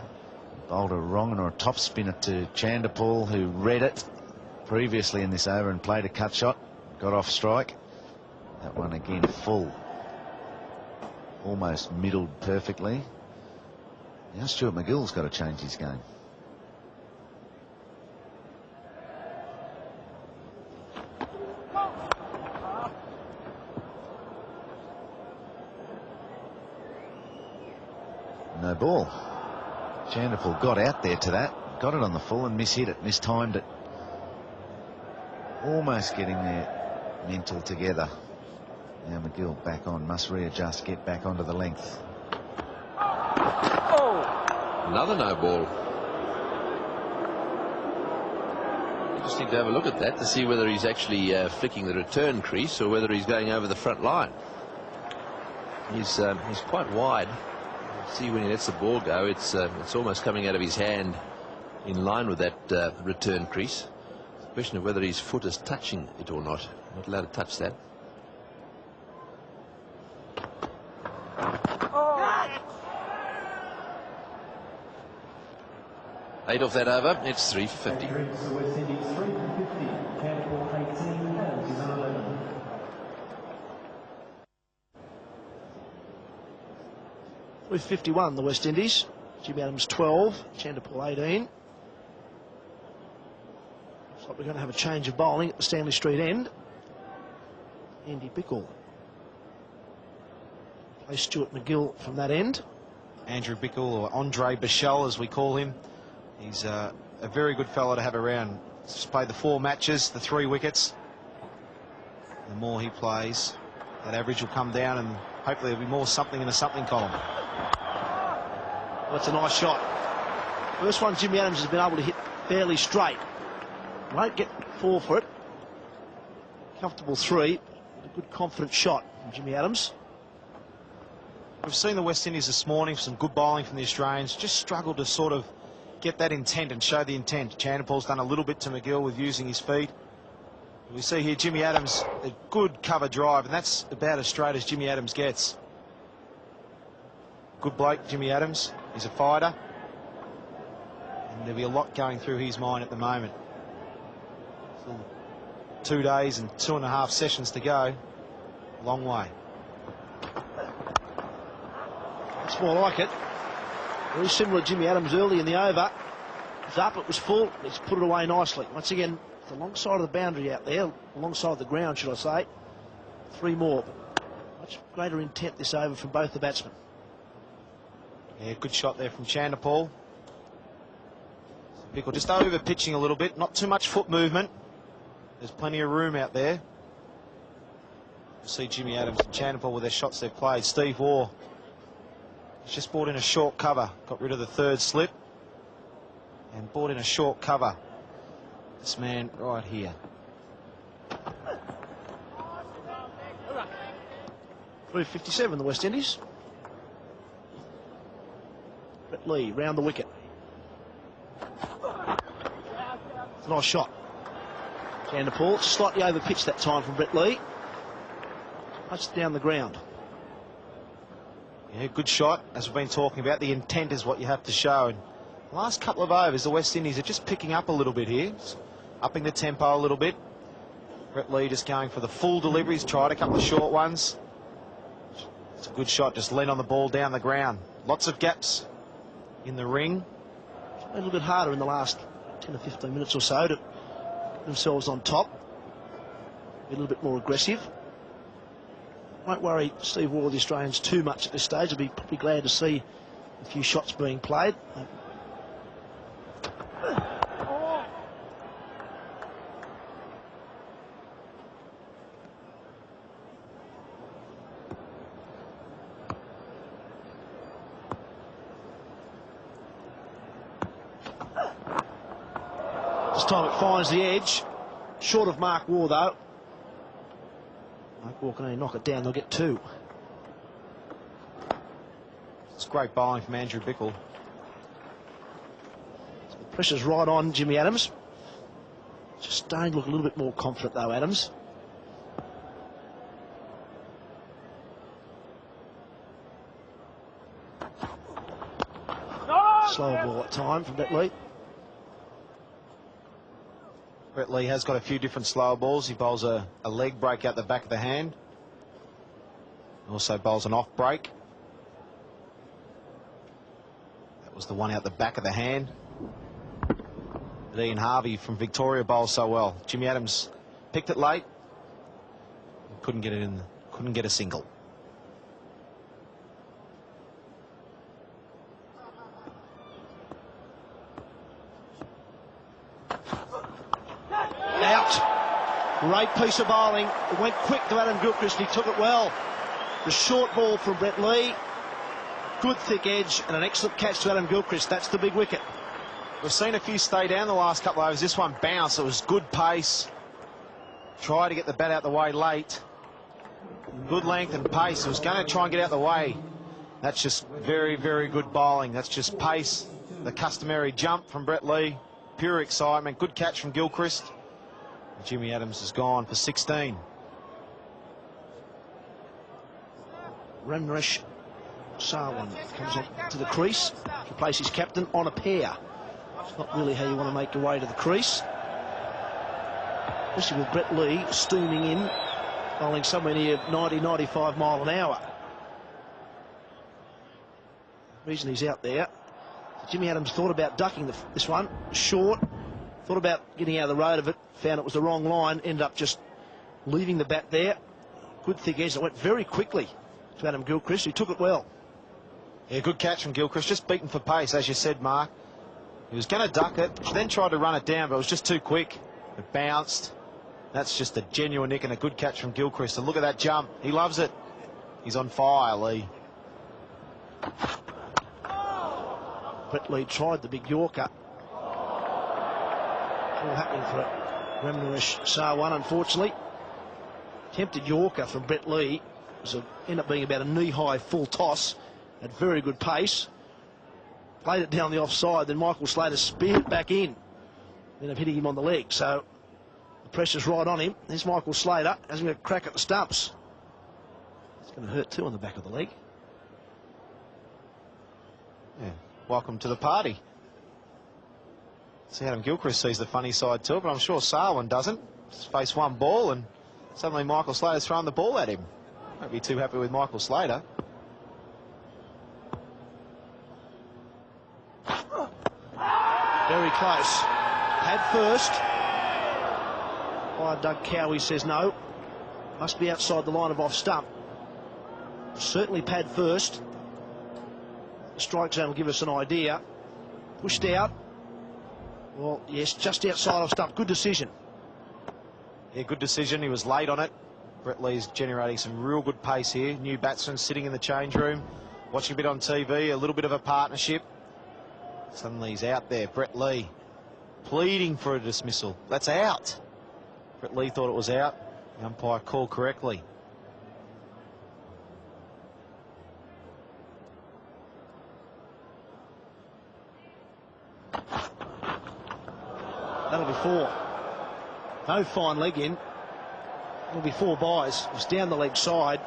Speaker 1: Bowled a wrong or a top spinner to Chanderpaul, who read it previously in this over and played a cut shot. Got off strike. That one again full. Almost middled perfectly. Now Stuart McGill's got to change his game. No ball. Chanderpaul got out there to that, got it on the full and mishit it, mistimed it. Almost getting their mental together. Now McGill back on, must readjust, get back onto the length.
Speaker 3: Another no ball. Interesting to have a look at that to see whether he's actually flicking the return crease or whether he's going over the front line. He's quite wide. See, when he lets the ball go, it's almost coming out of his hand in line with that return crease. It's a question of whether his foot is touching it or not. Not allowed to touch that. Eight off that over. It's 3 for 50.
Speaker 4: With 51, the West Indies. Jimmy Adams 12, Chanderpaul 18. Looks like we're going to have a change of bowling at the Stanley Street end. Andy Bickle plays Stuart McGill from that end.
Speaker 7: Andrew Bickle, or Andre Bichelle as we call him. He's a very good fellow to have around. He's played the 4 matches, the 3 wickets. The more he plays, that average will come down, and hopefully there'll be more something in the something column.
Speaker 4: That's a nice shot. First one Jimmy Adams has been able to hit fairly straight. Won't get 4 for it. Comfortable 3. A good confident shot from Jimmy Adams.
Speaker 7: We've seen the West Indies this morning, some good bowling from the Australians, just struggled to sort of get that intent and show the intent. Chanderpaul's done a little bit to McGill with using his feet. We see here Jimmy Adams, a good cover drive, and that's about as straight as Jimmy Adams gets. Good bloke, Jimmy Adams. He's a fighter. And there'll be a lot going through his mind at the moment. Still 2 days and 2.5 sessions to go. Long way.
Speaker 4: That's more like it. Very similar to Jimmy Adams early in the over. It was up, it was full. He's put it away nicely. Once again, it's the long side of the boundary out there, alongside the ground, should I say. 3 more. But much greater intent this over from both the batsmen.
Speaker 7: Yeah, good shot there from Chanderpaul. Bickle just over pitching a little bit, not too much foot movement. There's plenty of room out there. You'll see Jimmy Adams and Chanderpaul with their shots they've played. Steve Waugh has just brought in a short cover, got rid of the 3rd slip, and brought in a short cover. This man right here.
Speaker 4: .357 the West Indies. Brett Lee round the wicket. It's a nice shot. Chanderpaul slightly over pitched that time from Brett Lee. Touched down the ground.
Speaker 7: Yeah, good shot. As we've been talking about, the intent is what you have to show. And the last couple of overs, the West Indies are just picking up a little bit here, upping the tempo a little bit. Brett Lee just going for the full deliveries, tried a couple of short ones. It's a good shot, just lean on the ball down the ground. Lots of gaps in the ring.
Speaker 4: A little bit harder in the last 10 or 15 minutes or so to get themselves on top. Be a little bit more aggressive. Won't worry Steve Waugh, the Australians, too much at this stage. I'll be probably glad to see a few shots being played. This time it finds the edge. Short of Mark Waugh, though. Mark Waugh can only knock it down, they'll get 2.
Speaker 7: It's great bowling from Andrew Bickle.
Speaker 4: So the pressure's right on Jimmy Adams. Just starting to look a little bit more confident, though, Adams. Slower ball at time from Brett Lee.
Speaker 7: Brett Lee has got a few different slower balls. He bowls a leg break out the back of the hand. Also bowls an off break. That was the one out the back of the hand. But Ian Harvey from Victoria bowls so well. Jimmy Adams picked it late. Couldn't get it in. Couldn't get a single.
Speaker 4: Out. Great piece of bowling. It went quick to Adam Gilchrist. He took it well. The short ball from Brett Lee. Good thick edge and an excellent catch to Adam Gilchrist. That's the big wicket.
Speaker 7: We've seen a few stay down the last couple of overs. This one bounced. It was good pace. Tried to get the bat out the way late. Good length and pace. It was going to try and get out the way. That's just very, very good bowling. That's just pace. The customary jump from Brett Lee. Pure excitement. Good catch from Gilchrist. Jimmy Adams has gone for 16.
Speaker 4: Ramresh Sarwan comes up to the crease to replace his captain on a pair. It's not really how you want to make your way to the crease, especially with Brett Lee steaming in, bowling somewhere near 90-95 mile an hour. The reason he's out there, Jimmy Adams thought about ducking this one short, thought about getting out of the road of it, found it was the wrong line, ended up just leaving the bat there. Good thick edge that went very quickly to Adam Gilchrist, who took it well.
Speaker 7: Yeah, good catch from Gilchrist, just beaten for pace, as you said, Mark. He was going to duck it, then tried to run it down, but it was just too quick. It bounced. That's just a genuine nick and a good catch from Gilchrist. And look at that jump. He loves it. He's on fire, Lee.
Speaker 4: Brett Lee tried the big Yorker. All happening for Ramneresh Sarwan, unfortunately. Tempted Yorker from Brett Lee. Ended up being about a knee-high full toss at very good pace. Played it down the offside, then Michael Slater speared it back in. Ended up hitting him on the leg, so the pressure's right on him. There's Michael Slater, hasn't got a crack at the stumps. It's going to hurt too on the back of the leg.
Speaker 7: Yeah, welcome to the party. See, Adam Gilchrist sees the funny side to it, but I'm sure Sarwan doesn't. Just face one ball and suddenly Michael Slater's throwing the ball at him. Won't be too happy with Michael Slater.
Speaker 4: Very close. Pad first. Doug Cowie says no. Must be outside the line of off stump. Certainly pad first. The strike zone will give us an idea. Pushed out. Well, yes, just outside off stump. Good decision.
Speaker 7: Yeah, good decision. He was late on it. Brett Lee's generating some real good pace here. New batsman sitting in the change room, watching a bit on TV, a little bit of a partnership. Suddenly he's out there. Brett Lee pleading for a dismissal. That's out. Brett Lee thought it was out. The umpire called correctly.
Speaker 4: That'll be 4. No fine leg in. It'll be 4 byes. It was down the leg side.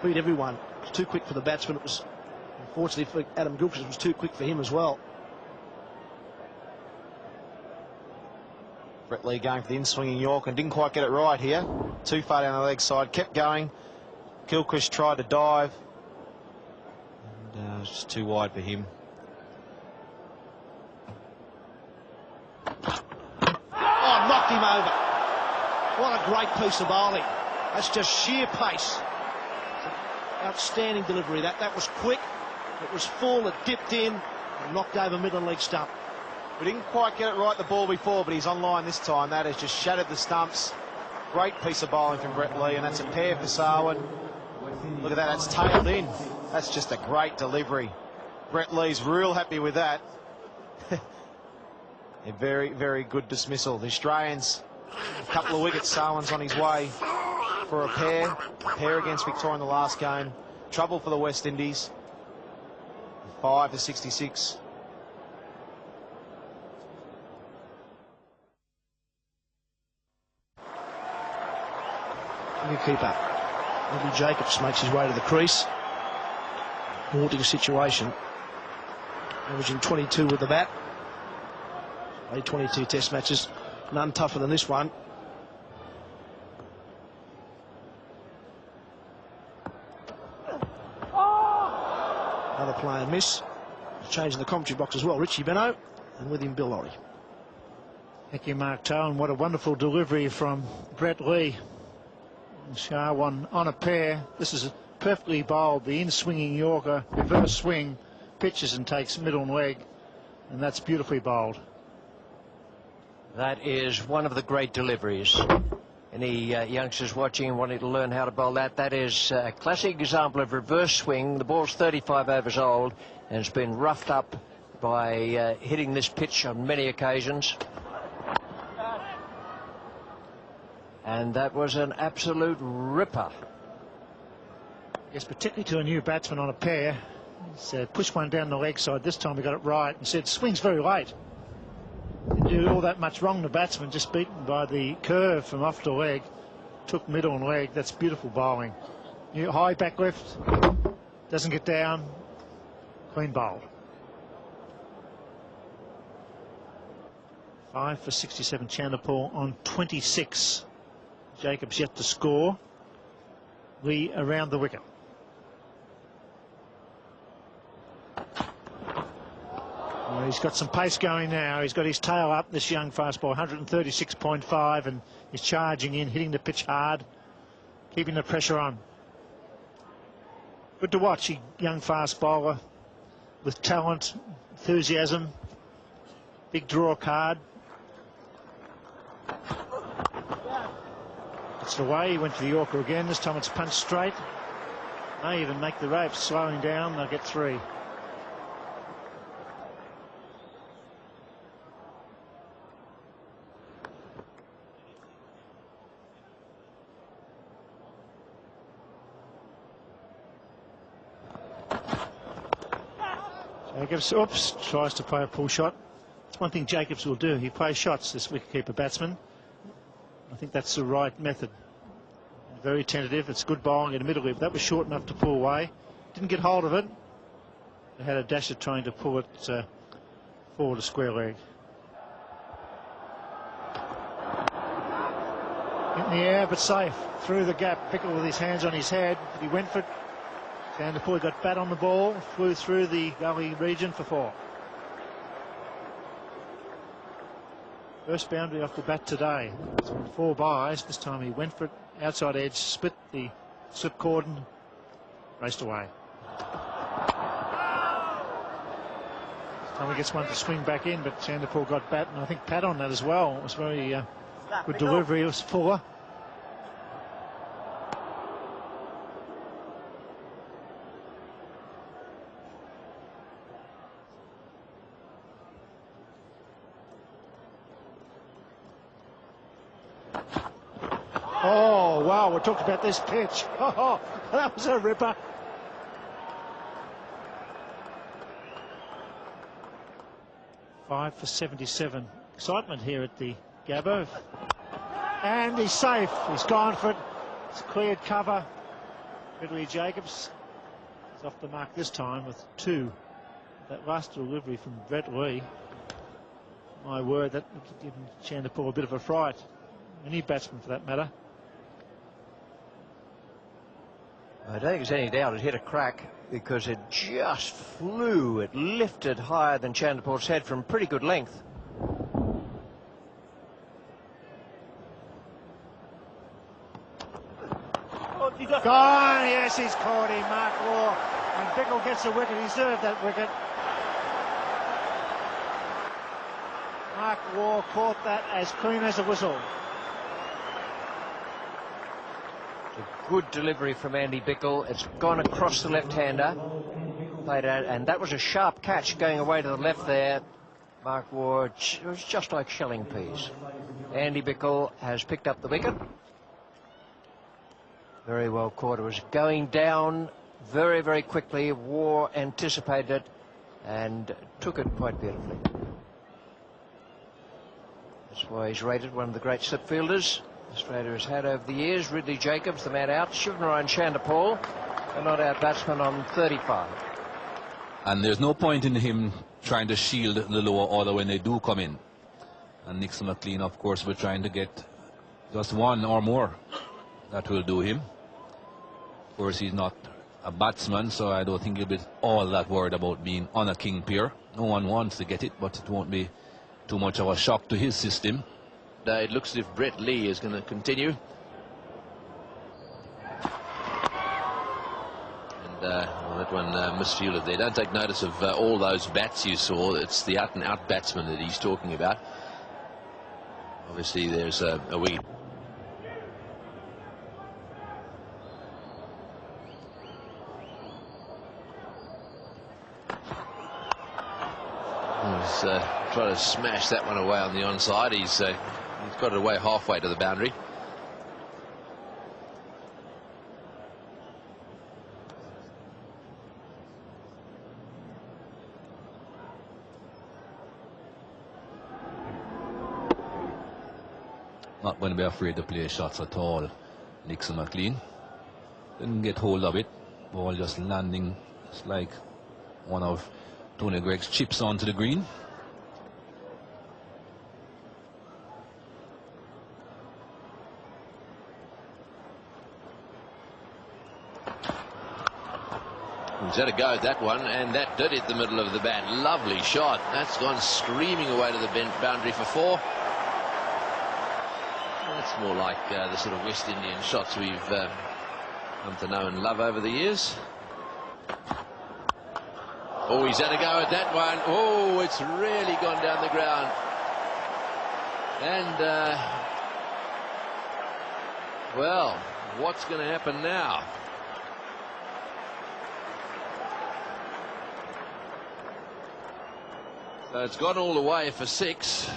Speaker 4: Beat everyone. It was too quick for the batsman. It was, unfortunately for Adam Gilchrist, it was too quick for him as well.
Speaker 7: Brett Lee going for the in-swinging York and didn't quite get it right here. Too far down the leg side. Kept going. Gilchrist tried to dive. And it was just too wide for him.
Speaker 4: Oh, knocked him over. What a great piece of bowling. That's just sheer pace. Outstanding delivery. That was quick. It was full. It dipped in and knocked over middle leg stump.
Speaker 7: We didn't quite get it right the ball before, but he's on line this time. That has just shattered the stumps. Great piece of bowling from Brett Lee, and that's a pair for Sarwan. Look at that, that's tailed in. That's just a great delivery. Brett Lee's real happy with that. A very, very good dismissal. The Australians, a couple of wickets. Sarwan's on his way for a pair against Victoria in the last game. Trouble for the West Indies. 5 for 66.
Speaker 4: Keeper. Robbie Jacobs makes his way to the crease. Daunting situation. Averaging 22 with the bat. Played 22 test matches. None tougher than this one. Another player miss. Changing the commentary box as well. Richie Beno, and with him Bill Laurie.
Speaker 2: Thank you, Mark Towan. What a wonderful delivery from Brett Lee. Sarwan on a pair. This is perfectly bowled. The in-swinging Yorker, reverse swing, pitches and takes middle leg, and that's beautifully bowled.
Speaker 5: That is one of the great deliveries. Any youngsters watching and wanting to learn how to bowl that is a classic example of reverse swing. The ball's 35 overs old and it's been roughed up by hitting this pitch on many occasions. And that was an absolute ripper.
Speaker 2: Yes, particularly to a new batsman on a pair. He's pushed one down the leg side. This time he got it right and said, swings very late. Didn't do all that much wrong. The batsman just beaten by the curve from off the leg. Took middle and leg. That's beautiful bowling. High back left. Doesn't get down. Clean bowled. 5 for 67 Chanderpaul on 26. Jacobs yet to score. Lee around the wicket. Well, he's got some pace going now. He's got his tail up, this young fast bowler, 136.5, and he's charging in, hitting the pitch hard, keeping the pressure on. Good to watch, a young fast bowler with talent, enthusiasm, Big draw card. It's away. He went to the Yorker again. This time it's punched straight. May even make the ropes. Slowing down. They'll get 3. Jacobs, oops, tries to play a pull shot. It's one thing Jacobs will do. He plays shots, this wicketkeeper batsman. I think that's the right method. Very tentative. It's good bowling in the middle. That was short enough to pull away. Didn't get hold of it. They had a dasher trying to pull it forward a square leg. In the air, but safe. Through the gap. Bickle with his hands on his head. But he went for it. Chanderpaul got bat on the ball. Flew through the gully region for 4. First boundary off the bat today. It's been 4 byes. This time he went for it. Outside edge, split the slip cordon, raced away. This time he gets one to swing back in, but Chanderpaul got bat, and I think pat on that as well. It was very good delivery. It was fuller. Oh, wow, we talked about this pitch. Oh, that was a ripper. Five for 77. Excitement here at the Gabba. And he's safe. He's gone for it. It's cleared cover. Ridley Jacobs is off the mark this time with 2. That last delivery from Brett Lee. My word, that would give Chanderpaul a bit of a fright. Any batsman for that matter.
Speaker 5: I don't think there's any doubt it hit a crack because it just flew. It lifted higher than Chanderpaul's head from pretty good length.
Speaker 2: Gone! Yes, he's caught him, Mark Waugh. And Bickle gets a wicket. He served that wicket. Mark Waugh caught that as clean as a whistle.
Speaker 5: A good delivery from Andy Bickle. It's gone across the left-hander. Played out, and that was a sharp catch going away to the left there. Mark Waugh, it was just like shelling peas. Andy Bickle has picked up the wicket. Very well caught. It was going down very, very quickly. Waugh anticipated it and took it quite beautifully. That's why he's rated one of the great slip fielders Australia has had over the years. Ridley Jacobs, the man out. Shivnarine Chanderpaul, a not out batsman on 35.
Speaker 6: And there's no point in him trying to shield the lower order when they do come in. And Nixon McLean, of course, we're trying to get just one or more. That will do him. Of course, he's not a batsman, so I don't think he'll be all that worried about being on a king pair. No one wants to get it, but it won't be too much of a shock to his system.
Speaker 3: It looks as if Brett Lee is going to continue. And well, that one misfielded there. Don't take notice of all those bats you saw. It's the out-and-out batsman that he's talking about. Obviously, there's a wee... He's trying to smash that one away on the onside. He's got it away halfway to the boundary.
Speaker 6: Not going to be afraid to play shots at all. Nixon McLean didn't get hold of it. Ball just landing. It's like one of Tony Gregg's chips onto the green.
Speaker 3: He's had a go at that one, and that did hit the middle of the bat. Lovely shot. That's gone screaming away to the boundary for 4. That's more like the sort of West Indian shots we've come to know and love over the years. Oh, he's had a go at that one. Oh, it's really gone down the ground. And, well, what's going to happen now? So it's gone all the way for 6.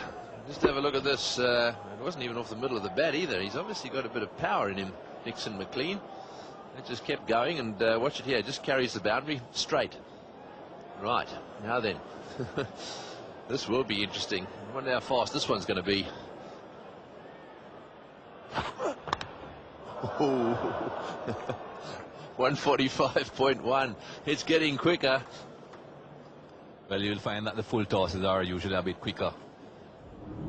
Speaker 3: Just have a look at this. It wasn't even off the middle of the bat either. He's obviously got a bit of power in him, Nixon McLean. It just kept going, and watch it here. It just carries the boundary straight. Right, now then. This will be interesting. I wonder how fast this one's going to be. Oh. 145.1. It's getting quicker.
Speaker 6: Well, you'll find that the full tosses are usually a bit quicker.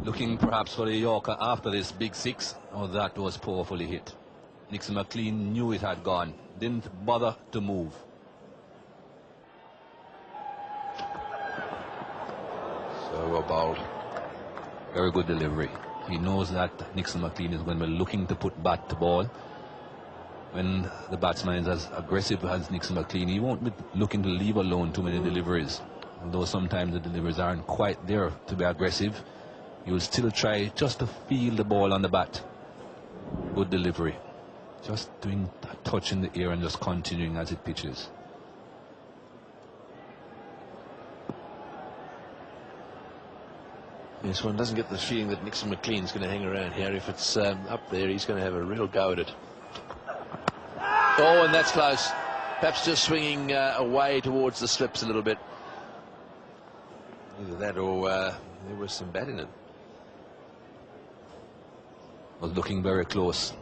Speaker 6: Looking perhaps for the Yorker after this big 6. Oh, that was powerfully hit. Nixon McLean knew it had gone. Didn't bother to move.
Speaker 3: So well bowled.
Speaker 6: Very good delivery. He knows that Nixon McLean is going to be looking to put bat to ball. When the batsman is as aggressive as Nixon McLean, he won't be looking to leave alone too many deliveries. Although sometimes the deliveries aren't quite there to be aggressive, he will still try just to feel the ball on the bat. Good delivery. Just doing a touch in the air and just continuing as it pitches.
Speaker 3: Yes, one doesn't get the feeling that Nixon McLean's going to hang around here. If it's up there, he's going to have a real go at it. Oh, and that's close. Perhaps just swinging away towards the slips a little bit. Either that or there was some bat in it.
Speaker 6: Was looking very close.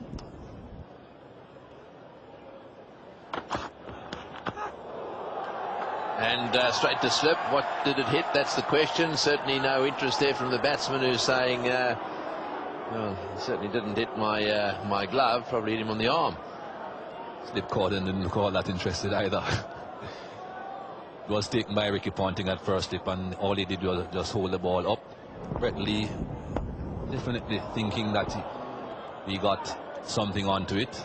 Speaker 3: And straight to slip. What did it hit? That's the question. Certainly no interest there from the batsman, who's saying, well, it certainly didn't hit my glove. Probably hit him on the arm.
Speaker 6: Slip caught and didn't look all that interested either. It was taken by Ricky Ponting at first slip, and all he did was just hold the ball up. Brett Lee definitely thinking that he got something onto it.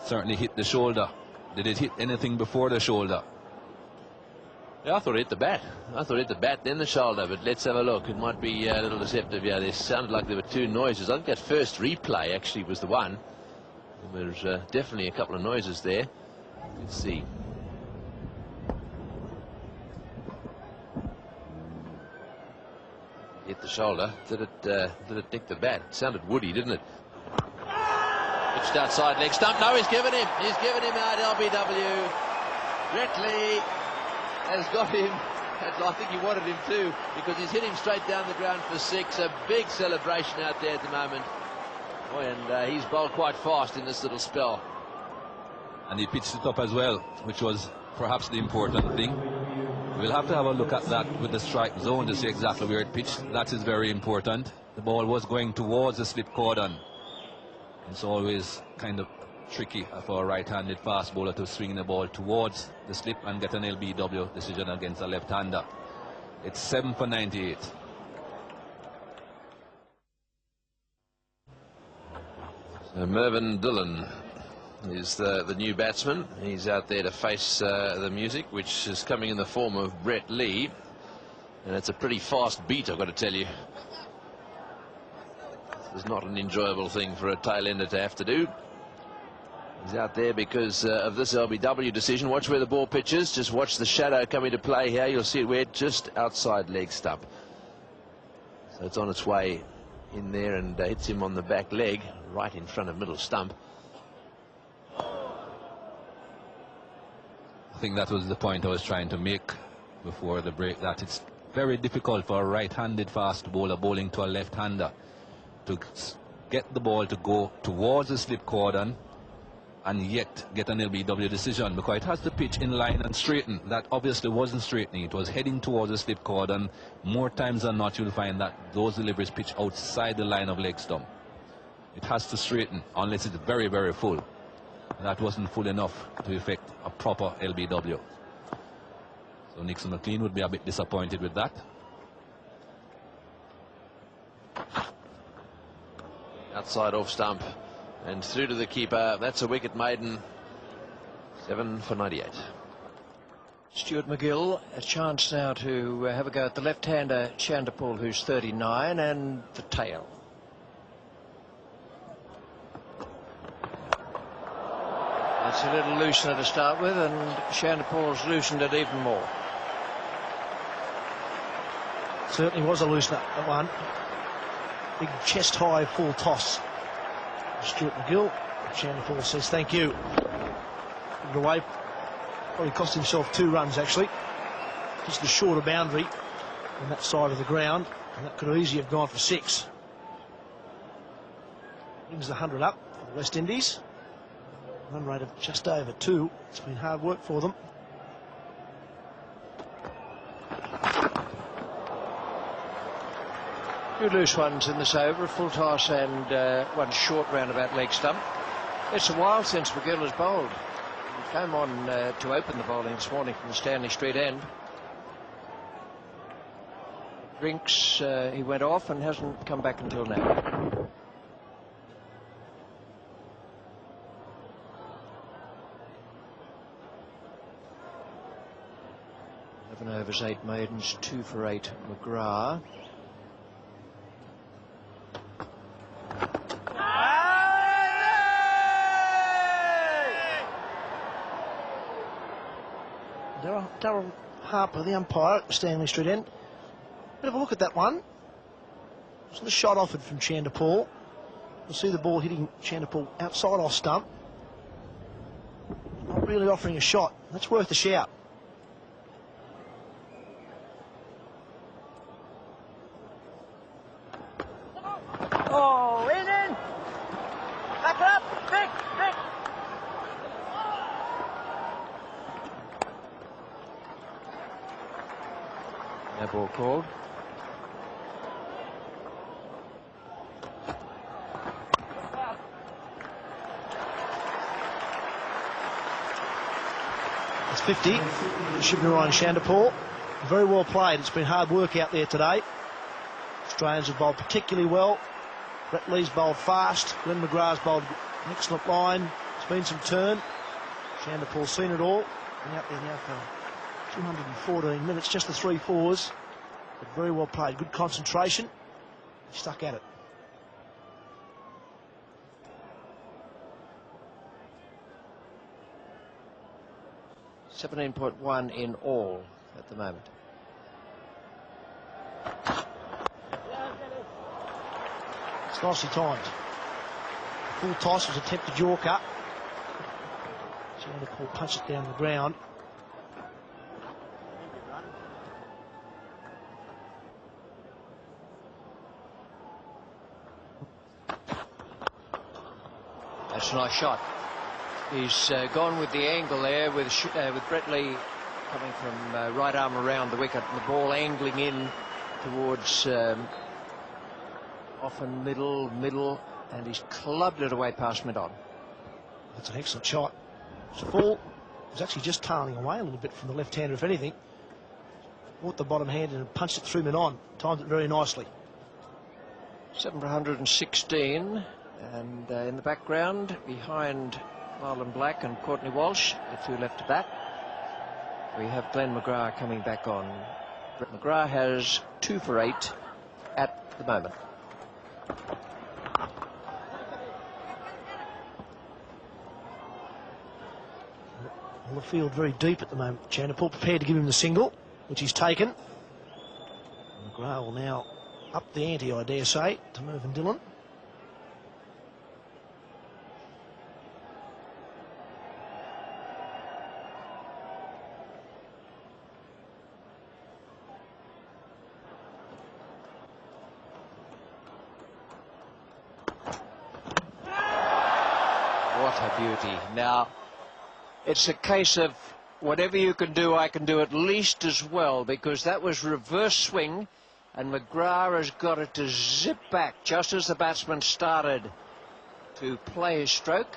Speaker 6: Certainly hit the shoulder. Did it hit anything before the shoulder?
Speaker 3: Yeah, I thought it hit the bat. I thought it hit the bat, then the shoulder, but let's have a look. It might be a little deceptive. Yeah, there sounded like there were 2 noises. I think that first replay actually was the one. There's definitely a couple of noises there. Let's see. Hit the shoulder. Did it nick the bat? It sounded woody, didn't it? Pitched outside leg stump. No, he's given him. He's given him out LBW. Brett Lee has got him. I think he wanted him too, because he's hit him straight down the ground for 6. A big celebration out there at the moment. Boy, and he's bowled quite fast in this little spell.
Speaker 6: And he pitched it up as well, which was perhaps the important thing. We'll have to have a look at that with the strike zone to see exactly where it pitched. That is very important. The ball was going towards the slip cordon. It's always kind of tricky for a right-handed fast bowler to swing the ball towards the slip and get an LBW decision against a left-hander. It's 7 for 98.
Speaker 3: So Mervyn Dillon is the new batsman. He's out there to face the music, which is coming in the form of Brett Lee. And it's a pretty fast beat, I've got to tell you. It's not an enjoyable thing for a tail-ender to have to do. He's out there because of this LBW decision. Watch where the ball pitches. Just watch the shadow come into play here. You'll see it where just outside leg stump. So it's on its way in there and hits him on the back leg, right in front of middle stump.
Speaker 6: I think that was the point I was trying to make before the break, that it's very difficult for a right-handed fast bowler bowling to a left-hander to get the ball to go towards the slip cordon and yet get an LBW decision, because it has to pitch in line and straighten. That obviously wasn't straightening. It was heading towards the slip cordon. More times than not, you'll find that those deliveries pitch outside the line of leg stump. It has to straighten unless it's very, very full. That wasn't full enough to effect a proper LBW. So Nixon McLean would be a bit disappointed with that.
Speaker 3: Outside off stump and through to the keeper. That's a wicket maiden. 7 for 98.
Speaker 5: Stuart McGill, a chance now to have a go at the left-hander Chanderpaul, who's 39, and the tail. It's a little looser to start with, and Chanderpaul's loosened it even more.
Speaker 4: Certainly was a loosener, that one. Big chest high full toss. Stuart McGill. Chanderpaul says thank you. Put it away. Probably cost himself 2 runs actually. Just a shorter boundary on that side of the ground, and that could easily have gone for 6. Brings the 100 up for the West Indies. Run rate of just over 2. It's been hard work for them.
Speaker 5: Two loose ones in this over, a full toss and one short roundabout leg stump. It's a while since McGill has bowled. He came on to open the bowling this morning from the Stanley Street end. Drinks, he went off and hasn't come back until now. Overs, 8 maidens, 2 for 8. McGrath.
Speaker 4: Darryl Harper, the umpire at the Stanley Street end. Bit of a look at that one. It's the shot offered from Chanderpaul. You'll see the ball hitting Chanderpaul outside off stump. Not really offering a shot. That's worth a shout.
Speaker 8: Oh, in. Back it up. Big.
Speaker 5: No ball called.
Speaker 4: It's 50. Shivnarine Chanderpaul. Very well played. It's been hard work out there today. Australians have bowled particularly well. Brett Lee's bowled fast. Glenn McGrath's bowled an excellent line. It's been some turn. Chanderpaul's seen it all. And out there now for 214 minutes, just the 3 fours. But very well played. Good concentration. Stuck at it.
Speaker 5: .1 in all at the moment.
Speaker 4: It's nicely timed. Full toss was attempted Yorker. Chanderpaul punched it down the ground.
Speaker 5: That's a nice shot. He's gone with the angle there with Brett Lee coming from right arm around the wicket, and the ball angling in towards often middle, and he's clubbed it away past mid-on.
Speaker 4: That's an excellent shot. It's full. It was actually just tailing away a little bit from the left-hander, if anything. Brought the bottom hand and punched it through mid-on. Timed it very nicely.
Speaker 5: 7 for 116, and in the background, behind Marlon Black and Courtney Walsh, the 2 left to bat, we have Glenn McGrath coming back on. McGrath has 2 for 8 at the moment.
Speaker 4: On the field very deep at the moment. Chanderpaul prepared to give him the single, which he's taken. McGrath will now up the ante, I dare say, to Mervyn Dillon.
Speaker 5: What a beauty. Now, it's a case of whatever you can do, I can do at least as well, because that was reverse swing, and McGrath has got it to zip back just as the batsman started to play his stroke,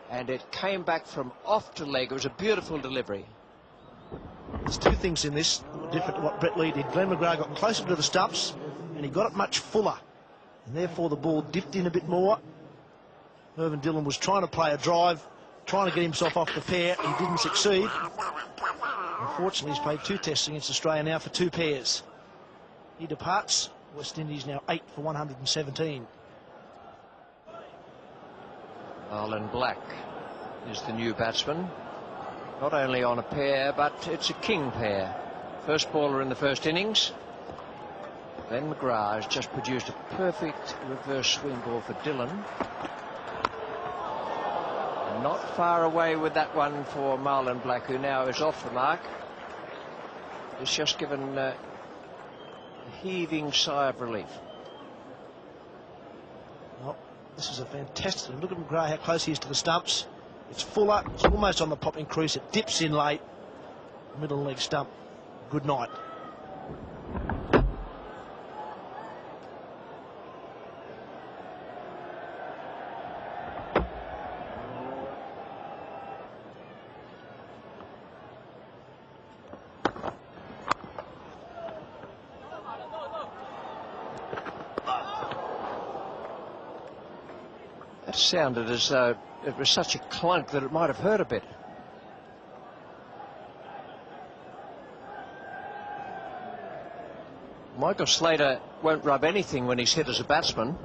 Speaker 5: and it came back from off to leg. It was a beautiful delivery.
Speaker 4: There's 2 things in this that were different to what Brett Lee did. Glenn McGrath got closer to the stumps, and he got it much fuller, and therefore the ball dipped in a bit more. Mervyn Dillon was trying to play a drive, trying to get himself off the pair. He didn't succeed. Unfortunately, he's played 2 tests against Australia now for 2 pairs. He departs. West Indies now 8 for 117.
Speaker 5: Marlon Black is the new batsman. Not only on a pair, but it's a king pair. First baller in the first innings. Then McGrath has just produced a perfect reverse swing ball for Dillon. Not far away with that one for Marlon Black, who now is off the mark. He's just given a heaving sigh of relief.
Speaker 4: Well, this is a fantastic. Look at McGrath, how close he is to the stumps. It's fuller. It's almost on the popping crease. It dips in late. Middle leg stump. Good night.
Speaker 5: That sounded as though it was such a clunk that it might have hurt a bit. Michael Slater won't rub anything when he's hit as a batsman.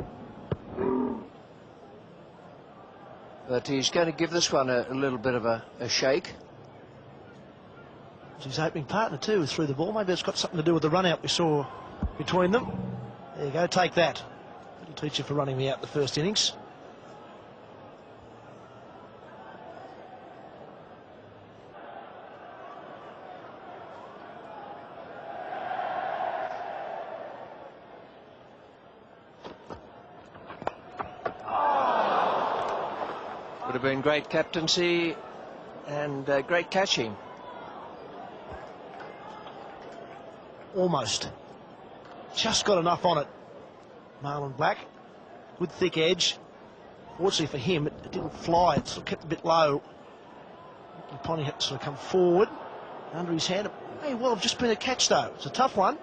Speaker 5: But he's going to give this one a little bit of a shake.
Speaker 4: It's his opening partner too, who threw the ball. Maybe it's got something to do with the run out we saw between them. There you go, take that. That'll teach you for running me out the first innings.
Speaker 5: Would have been great captaincy and great catching.
Speaker 4: Almost. Just got enough on it. Marlon Black. Good thick edge. Fortunately for him, it didn't fly. It sort of kept a bit low. Ponny had to sort of come forward. Under his hand. It may well have just been a catch though. It's a tough one.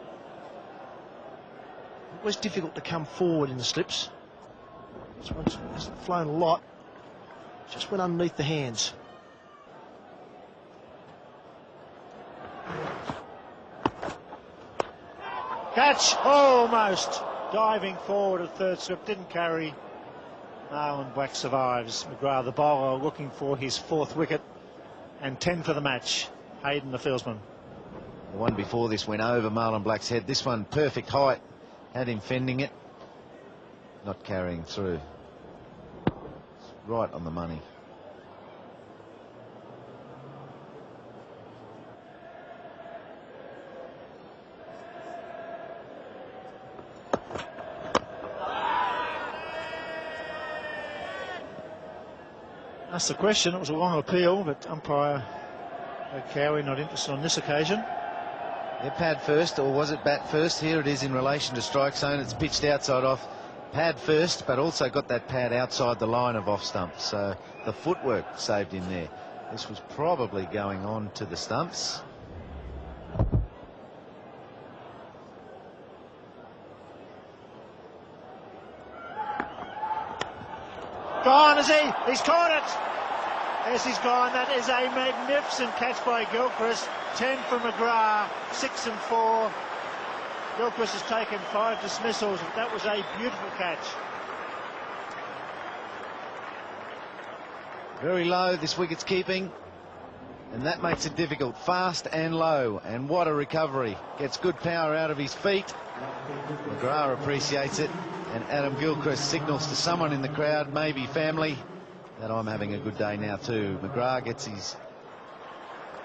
Speaker 4: Always difficult to come forward in the slips. This one hasn't flown a lot. Just went underneath the hands.
Speaker 2: Catch, almost. Diving forward at third slip, didn't carry. Marlon Black survives. McGrath, the bowler, looking for his 4th wicket and 10 for the match. Hayden, the fieldsman.
Speaker 1: The one before this went over Marlon Black's head. This one, perfect height. Had him fending it. Not carrying through. Right on the money.
Speaker 2: That's the question. It was a long appeal, but umpire O'Cowie not interested on this occasion.
Speaker 1: Yeah, pad first, or was it bat first? Here it is in relation to strike zone. It's pitched outside off. Pad first, but also got that pad outside the line of off stumps. So the footwork saved him there. This was probably going on to the stumps.
Speaker 2: Gone, is he? He's caught it. Yes, he's gone. That is a magnificent catch by Gilchrist. 10 for McGrath, 6 and 4. Gilchrist has taken 5 dismissals. That was a beautiful catch.
Speaker 1: Very low, this wicket's keeping. And that makes it difficult. Fast and low. And what a recovery. Gets good power out of his feet. McGrath appreciates it. And Adam Gilchrist signals to someone in the crowd, maybe family, that I'm having a good day now too. McGrath gets his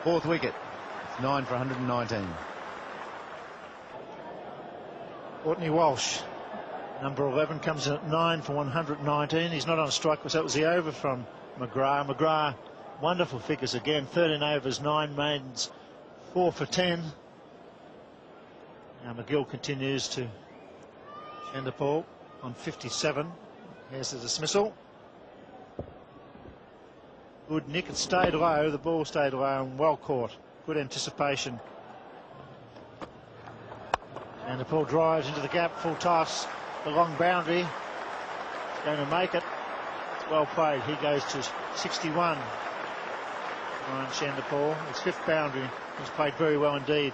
Speaker 1: 4th wicket. It's 9 for 119.
Speaker 2: Courtney Walsh, number 11, comes in at 9 for 119. He's not on strike because that was the over from McGrath. McGrath, wonderful figures again. 13 overs, 9 maidens, 4 for 10. Now McGill continues to Chanderpaul on 57. Here's the dismissal. Good nick. It stayed low. The ball stayed low and well caught. Good anticipation. And the ball drives into the gap. Full toss. The long boundary. It's going to make it. It's well played. He goes to 61. Ryan Shandapal. His 5th boundary. He's played very well indeed.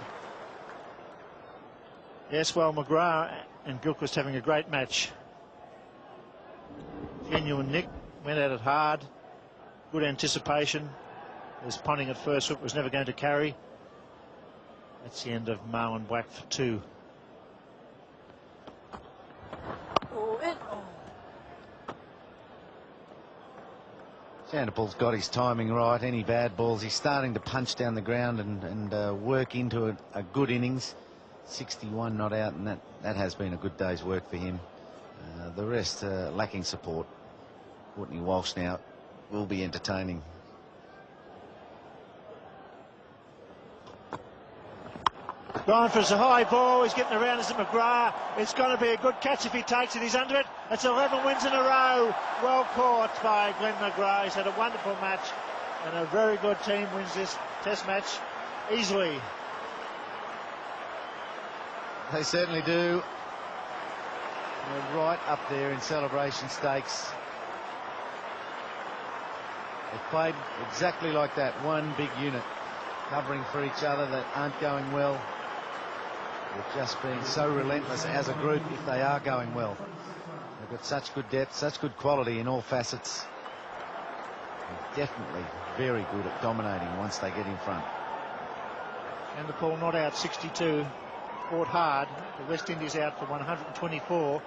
Speaker 2: Yes, well, McGrath and Gilchrist having a great match. Genuine Nick went at it hard. Good anticipation. His punting at first hook was never going to carry. That's the end of Marlon Black for 2.
Speaker 1: Shandapal's got his timing right. Any bad balls, he's starting to punch down the ground and work into a good innings. 61 not out, and that has been a good day's work for him. The rest lacking support. Courtney Walsh now will be entertaining.
Speaker 2: Going for a high ball. He's getting around as a McGrath. It's going to be a good catch if he takes it. He's under it. That's 11 wins in a row. Well caught by Glenn McGrath. He's had a wonderful match, and a very good team wins this Test match easily.
Speaker 1: They certainly do. They're right up there in celebration stakes. They've played exactly like that. One big unit covering for each other that aren't going well. They're just being so relentless as a group if they are going well. They've got such good depth, such good quality in all facets. They're definitely very good at dominating once they get in front.
Speaker 2: And the ball not out 62. Fought hard. The West Indies out for 124.